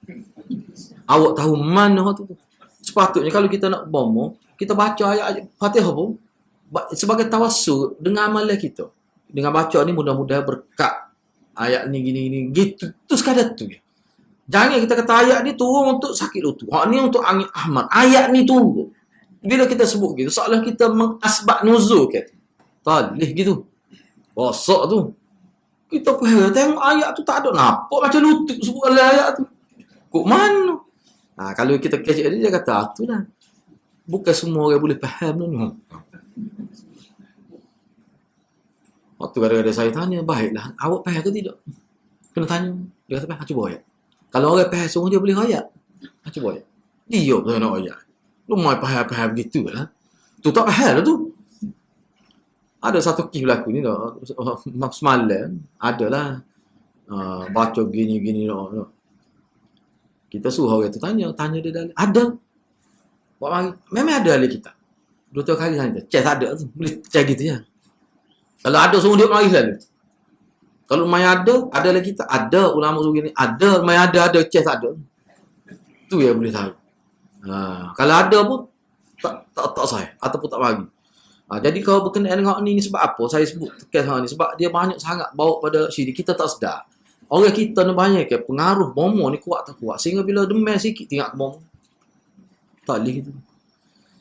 Awak tahu mana hak tu? Sepatutnya kalau kita nak bomoh, kita baca ayat Fatihah pun sebagai tawassul dengan amalan kita. Dengan baca ni mudah-mudahan berkat ayat ni gini gitu. Tu sekadar tu ya. Jangan kita kata ayat ni turun untuk sakit lutut. Hak ni untuk angin Ahmad. Ayat ni turun. Bila kita sebut gitu, seolah kita mengasbab nuzul kata. Talih gitu. Rosak tu. Kita pernah tengok ayat tu tak ada nampak macam lutut sebut ayat tu. Kok mana? Kalau kita kecil dia kata tu lah. Bukan semua orang boleh faham tu. Waktu kadang-kadang saya tanya, baiklah, awak faham ke tidak? Kena tanya. Dia kata, faham, cuba ayat. Kalau orang faham semua dia boleh ayat. Cuba ayat. Dia pun nak ayat. Lu main faham-faham gitu lah. Tu tak faham lah tu. Ada satu kisah berlaku ni dah. Semalam, adalah baca gini-gini. Kita suruh orang tu tanya dia dalam. Ada. Buat mari. Memang ada ahli kita. 2-3 kali tanya. Cek tak ada tu. Boleh cek gitu je. Kalau ada semua dia mari selalu. Kalau main ada lagi kita. Ada ulama suruh gini. Ada, main ada, cek tak ada. Tu yang boleh tahu. Kalau ada pun tak saya. Ataupun tak bagi. Jadi kalau berkenaan dengan ni sebab apa? Saya sebut tekan ni. Sebab dia banyak sangat bawa pada sini. Kita tak sedar. Orang kita ni banyak ke pengaruh bomo ni kuat tak kuat. Sehingga bila demam sikit tengok bomo. Tak boleh gitu.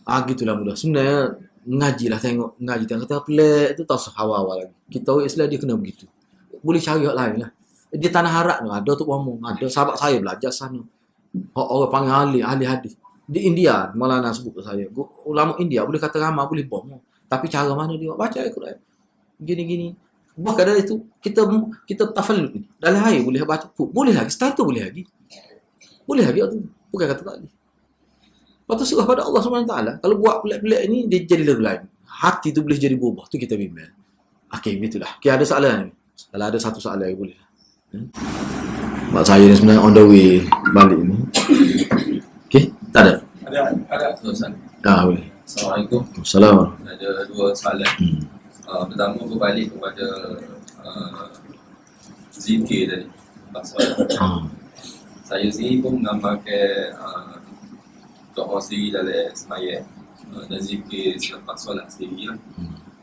Gitulah mudah. Sebenarnya ngajilah tengok. Ngaji kata pelik tu tak usah awal-awal lagi. Kita orang Islam dia kena begitu. Boleh cari hak lain lah. Di Tanah Harat tu ada tu bomo. Ada sahabat saya belajar sana. Orang panggil ahli hadis. Di India, Maulana sebut ke saya. Ulama India boleh kata ramah, boleh bomo. Tapi cara mana dia baca Al-Quran? Gini-gini. Bahkan dari itu, kita tafalud ni. Dalam air boleh baca. Boleh lagi. Setelah tu boleh lagi. Boleh lagi tu. Bukan kata tak boleh. Lepas tu serah pada Allah SWT. Kalau buat pelik-pelik ni, dia jadi lebih lain. Hati tu boleh jadi berubah. Tu kita bimbang. Okey, begitulah. Okey, ada soalan ni. Kalau ada satu soalan, boleh. Mak saya ni sebenarnya on the way balik ni. Okey, tak ada. Ada soalan. Boleh. Assalamualaikum. Assalamualaikum. Ada dua soalan. Pertama berbalik kepada zikir tadi. Pasal saya sendiri pun mengamalkan doa sendiri dalam sembahyang dan zikir selepas solat sendiri lah.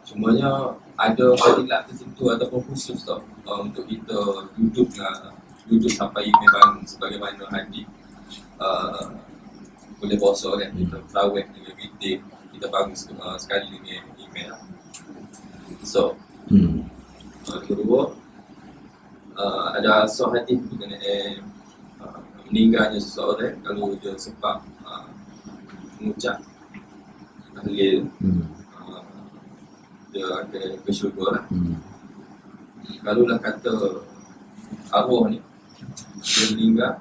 Cumanya ada fadilat tertentu ataupun khusus tau untuk kita duduk sampai imam bangun sebagaimana hadis boleh puasa kan, kita terawih dengan witir, kita bangun sekali dengan imam lah. So kedua ada sebuah hadis mengenai meninggalnya seseorang kalau dia sempat mengucap tahlil, dia akan ke syurga lah. Kalau lah kata arwah ni dia meninggal,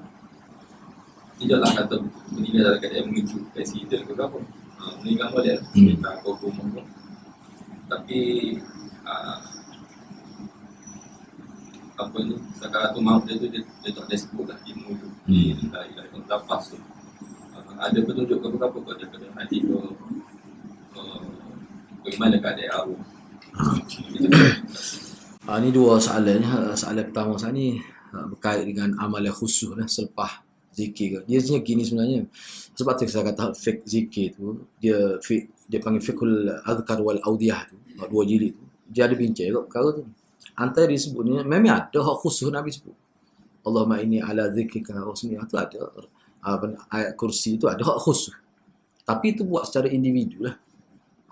tidaklah kata meninggal dalam keadaan menuju presiden ke apa, meninggal boleh lah, kita hukum pun. Tapi apa ni, sakaratul maut dia tu dia tak ada sebut lah di mulut, di nafas tu. Ada petunjuk apa-apa pada hadis tu bagaimana keadaan arwah. Ini dua soalan. Soalan pertama saya ni berkait dengan amalan khusus lah selepas zikir. Dia sebenarnya gini sebenarnya. Sebab tu saya kata fiqh zikir tu, dia panggil fiqhul azkar wal audiyah tu, dua jilid tu. Dia ada bincang kat perkara tu. Antara disebutnya memang ada hak khusus Nabi sebut. Allahumma inni ala zikrika wa husni, itu ada ayat kursi itu ada hak khusus. Tapi itu buat secara individu lah.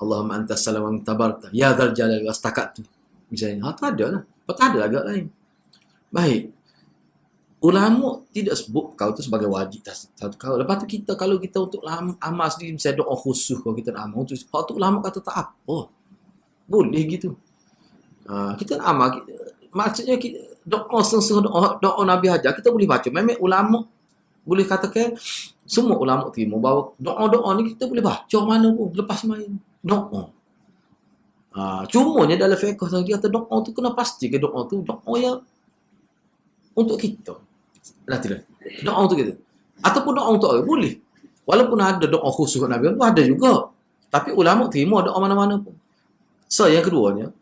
Allahumma antas salam wa tabarta ya dzal jalali was takat tu. Misalnya, itu ada lah. Lepas ada agak lain. Baik. Ulama tidak sebut kau tu sebagai wajib satu kau. Lepas tu kalau kita untuk amal sendiri, misalnya doa khusus kalau kita nak amal, hak tu ulama kata tak apa. Boleh gitu. Kita nak amal, maksudnya doa sesuatu doa Nabi ajar kita boleh baca. Memang ulama boleh katakan semua ulama terima bahawa doa-doa ni kita boleh baca mana pun lepas main doa. Cumanya dalam fiqh dia kata doa tu kena pasti ke doa tu doa yang untuk kita. Tidak. Doa untuk kita. Ataupun doa untuk orang boleh. Walaupun ada doa khusus Nabi pun ada juga. Tapi ulama terima doa mana-mana pun. So yang keduanya,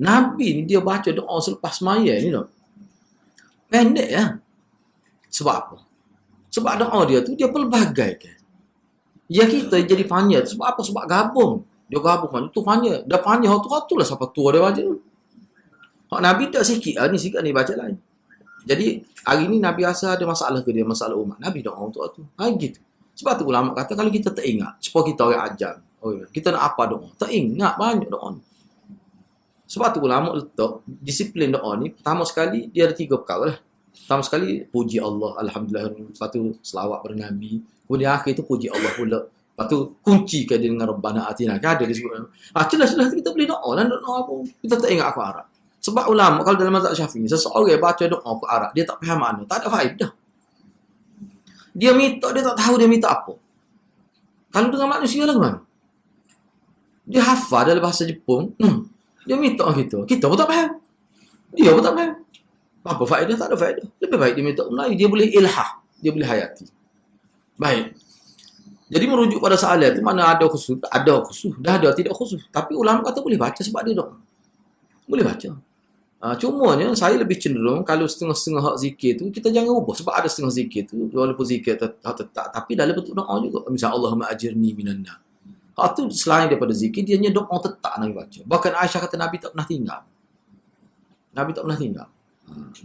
Nabi ni dia baca doa selepas maya ni tau. Pendek ya. Sebab apa? Sebab doa dia tu dia pelbagai kan. Ya kita jadi fanya sebab apa? Sebab gabung. Dia gabung tu fanya. Dah fanya tu lah siapa tua dia baca. Hak Nabi tak sikit ni baca lain. Jadi hari ni Nabi rasa ada masalah ke dia, masalah umat. Nabi doa untuk tu. Gitu. Sebab tu ulama kata kalau kita tak ingat, supaya kita orang ajar. Kita nak apa doa? Tak ingat banyak doa ni. Sebab tu ulama letak disiplin doa ni, pertama sekali dia ada 3 perkara lah. Pertama sekali puji Allah, alhamdulillah. Lepas tu selawat pada Nabi. Kemudian akhir tu puji Allah pula. Lepas tu kuncikan dia dengan Rabbana atina. Kan ada disebut. Jelas-jelas kita boleh doa lah, doa apa. Kita tak ingat aku Arab. Sebab ulama kalau dalam mazhab Syafi'i, seseorang baca doa ke Arab, dia tak faham makna, tak ada faedah. Dia minta, dia tak tahu dia minta apa. Kalau dengan manusia lah kan. Dia hafal dalam bahasa Jepun, dia minta kita pun tak faham. Dia pun tak faham. Apa faedah? Tak ada faedah. Lebih baik dia minta Melayu, dia boleh ilhah, dia boleh hayati. Baik. Jadi merujuk pada soalan itu, mana ada khusus? Ada khusus. Dah ada tidak khusus. Tapi ulama kata boleh baca sebab dia doa. Boleh baca. Cumanya saya lebih cenderung kalau setengah-setengah hak zikir tu kita jangan ubah sebab ada setengah zikir tu walaupun zikir tetap tapi dalam bentuk doa juga. Misal Allahumma ajirni minan nar. Hak tu selain daripada zikir dia hanya doa tetap Nabi baca. Bahkan Aisyah kata Nabi tak pernah tinggal. Nabi tak pernah tinggal.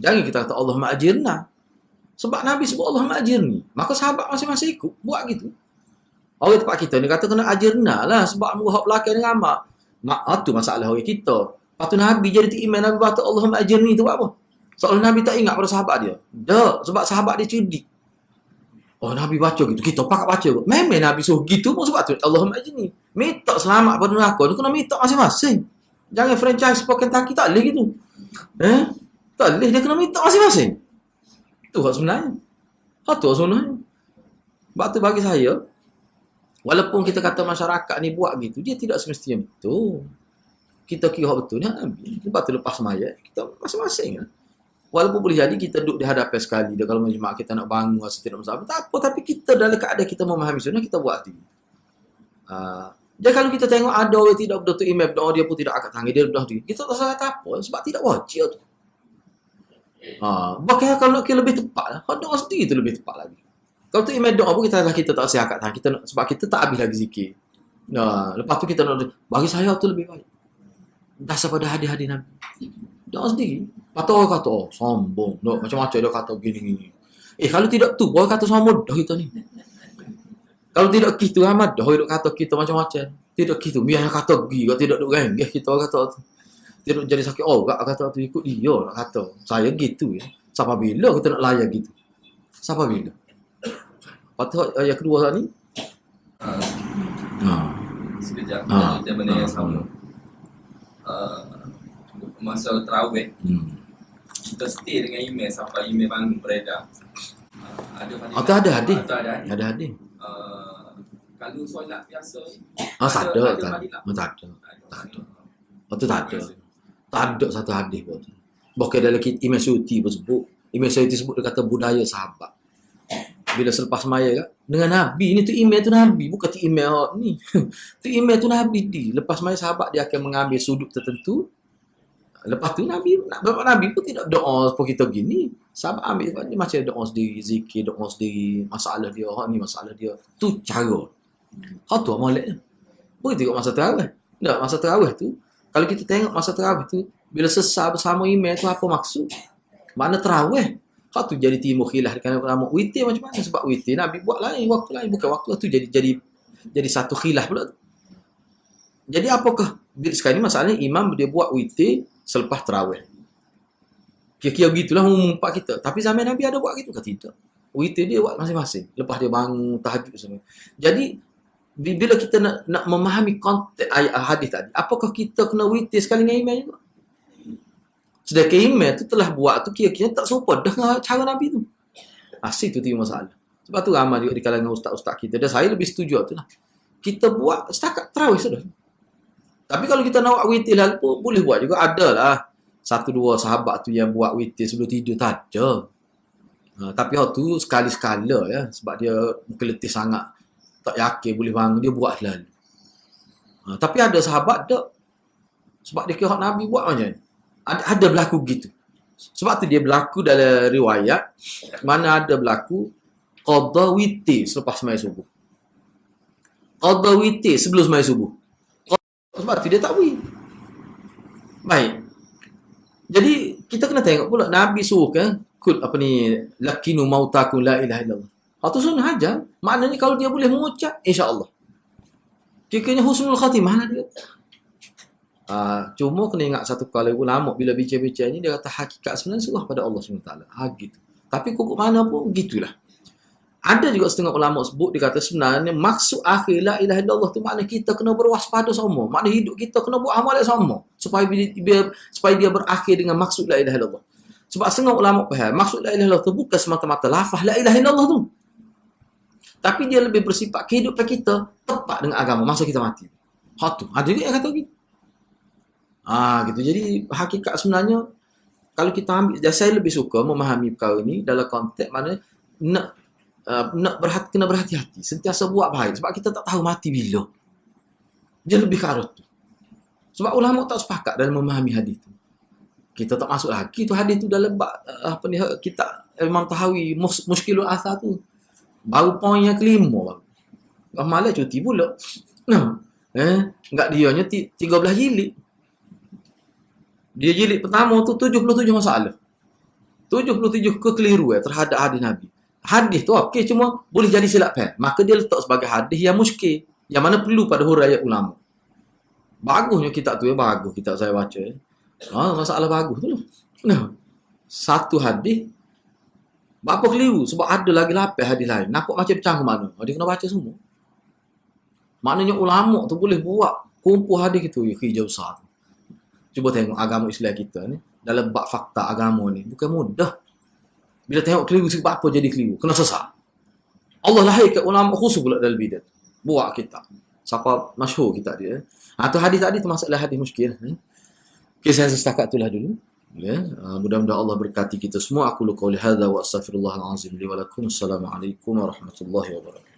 Jangan kita kata Allahumma ajirna. Sebab Nabi sebut Allahumma ajirni. Maka sahabat masing-masing ikut buat gitu. Orang tempat kita ni kata kena ajirna lah sebab hak belakang dengan amal. Tu masalah orang kita. Lepas tu Nabi jadi teriman, Nabi kata Allahumma ajirni tu buat apa? Soalnya Nabi tak ingat pada sahabat dia. Dah, sebab sahabat dia cerdik. Oh Nabi baca gitu, kita pakat baca kot. Memang Nabi suruh gitu pun sebab tu Allahumma ajirni. Minta selamat pada neraka tu kena minta masing-masing. Jangan franchise spoken taki tak boleh gitu. Tak boleh, dia kena minta masing-masing. Tu hak sebenarnya. Hak tu sebenarnya. Sebab tu bagi saya, walaupun kita kata masyarakat ni buat gitu, dia tidak semestinya betul. Kita kira betul ni Nabi. Lepas tu lepas semaya, kita masing-masing lah. Walaupun boleh jadi kita duduk di hadapan sekali, dia kalau majlis kita nak bangun rasa tidak masalah, tak apa, tapi kita dalam keadaan kita memahami sunnah, kita buat sendiri. Jadi kalau kita tengok ada orang tidak betul imam, dia pun tidak angkat tangan, dia dah diri, kita tak salah apa, sebab tidak wajib tu. Bahkan kalau nak kira lebih tepat lah, kalau doa sendiri tu lebih tepat lagi. Kalau tu imam doa pun kita tak sihat angkat tangan, sebab kita tak habis lagi zikir. Lepas tu kita nak, bagi saya tu lebih baik. Dasar pada hadis-hadis Nabi. Doa sendiri. Kata orang kata, sombong. Macam-macam dia kata gini-gini. Kalau tidak tu, orang kata sombong dah kita ni. Kalau tidak gitu amat dah orang kata kita macam-macam. Tidak gitu, biar kata gi, kalau tidak duk genggih kita orang kata tu. Tidak jadi sakit orang kata tu, ikut dia nak kata. Saya gitu ya. Sampai bila kita nak layan gitu? Sampai bila? Patut yang kedua ni. Sekejap, kita benda yang sama. Masa terawih, kita stay dengan email sampai email bangun beredar. Ada hadis. Ada hadis. Kalau solat biasa ni, tak ada. Tak ada satu hadis pun. Bahkan dalam Imam Suyuti pun sebut. Imam Suyuti sebut, dia kata budaya sahabat. Bila selepas maya kan, dengan Nabi ni tu email tu Nabi, bukan tu email ni. Tu email tu Nabi di. Lepas maya sahabat dia akan mengambil sudut tertentu. Lepas tu Nabi pun tidak doa seperti kita gini. Sahabat ambil dia macam doa sendiri, zikir, doa sendiri, masalah dia, ni masalah dia. Tu cara. Kau tu molek. Boleh tengok masa tarawih. Tak, masa tarawih tu, kalau kita tengok masa tarawih tu, bila sesat bersama email tu apa maksud? Makna tarawih. Kau tu jadi timbul khilaf dengan nama witir macam mana? Sebab witir Nabi buat lain, waktu lain, bukan waktu tu jadi satu khilaf pula. Jadi apakah sekarang ni masalahnya imam dia buat witir selepas tarawih. Kira-kira begitulah umum pak kita. Tapi zaman Nabi ada buat gitu ke tidak? Witir dia buat masing-masing. Lepas dia bangun tahajud semua. Jadi bila kita nak memahami konteks ayat hadis tadi, apakah kita kena witir sekali dengan imam juga? Sedangkan imam tu telah buat tu kira-kira tak serupa dengan cara Nabi tu. Asyik tu masalah. Sebab tu ramai juga di kalangan ustaz-ustaz kita. Dan saya lebih setuju tu lah. Kita buat setakat tarawih sudah. Tapi kalau kita nak buat witir lalu pun boleh buat juga. Adalah satu dua sahabat tu yang buat witir sebelum tidur, tak ada. Tapi tu sekali-sekala ya. Sebab dia mungkin letih sangat. Tak yakin boleh bangun, dia buat lalu. Tapi ada sahabat tak. Sebab dia kira Nabi buat macam ni. Ada berlaku gitu. Sebab tu dia berlaku dalam riwayat. Mana ada berlaku qadha witir selepas sembahyang subuh. Qadha witir sebelum sembahyang subuh. Sebab tu dia tak wih. Baik. Jadi kita kena tengok pula Nabi suruh kan lakinu mautakum la ilaha illallah. Itu sunnah aja. Maknanya kalau dia boleh mengucap, insya-Allah. Kira-kiranya husnul khatimah lah dia. Cuma kena ingat satu kali ulama bila bicara-bicara ni dia kata hakikat sebenarnya serah pada Allah SWT. Gitu. Tapi kok mana pun gitulah. Ada juga setengah ulama sebut dia kata sebenarnya maksud akhir la ilaha illallah tu makna kita kena berwaspada semua. Makna hidup kita kena buat amal sama supaya dia berakhir dengan maksud la ilaha illallah. Sebab setengah ulama faham maksud la ilaha illallah tu bukan semata-mata lafaz la ilaha illallah tu. Tapi dia lebih bersifat kehidupan kita tepat dengan agama masa kita mati. Tu ada juga yang kata gitu. Gitu. Jadi hakikat sebenarnya kalau kita ambil, saya lebih suka memahami perkara ini dalam konteks mana kena berhati-hati, sentiasa buat baik sebab kita tak tahu mati bila. Dia lebih ke arah tu. Sebab ulama tak sepakat dalam memahami hadis tu. Kita tak masuk lagi tu hadis tu dalam kita Imam Tahawi Mushkilul Athar tu. Baru poin yang kelima baru. Malah cuti pula. Enggak dianya 13 jilid. Dia jilid pertama tu 77 masalah. 77 kekeliruan terhadap hadis Nabi. Hadis tu okey cuma boleh jadi silap faham. Maka dia letak sebagai hadis yang muskil, yang mana perlu pada huraian ulama. Bagusnya kitab tu bagus kitab saya baca. Masalah bagus tu lah. Satu hadis berapa keliru sebab ada lagi 8 hadis lain. Nampak macam pecah ke mana? Dia kena baca semua. Maknanya ulama tu boleh buat kumpul hadis itu hijau besar. Cuba tengok agama Islam kita ni dalam bab fakta agama ni bukan mudah. Bila tengok keliru sebab apa jadi keliru, kena sesat. Allah lahirkan ulama khusus pula dalam bidang. Buat kitab. Siapa masyhur kitab dia. Atau hadis tadi tu masalah hadis muskil. Okey, saya setakat itulah dulu. Ya, mudah-mudahan Allah berkati kita semua. Aku qauli hadza wa astaghfirullahal azim li wa lakum. Assalamualaikum warahmatullahi wabarakatuh.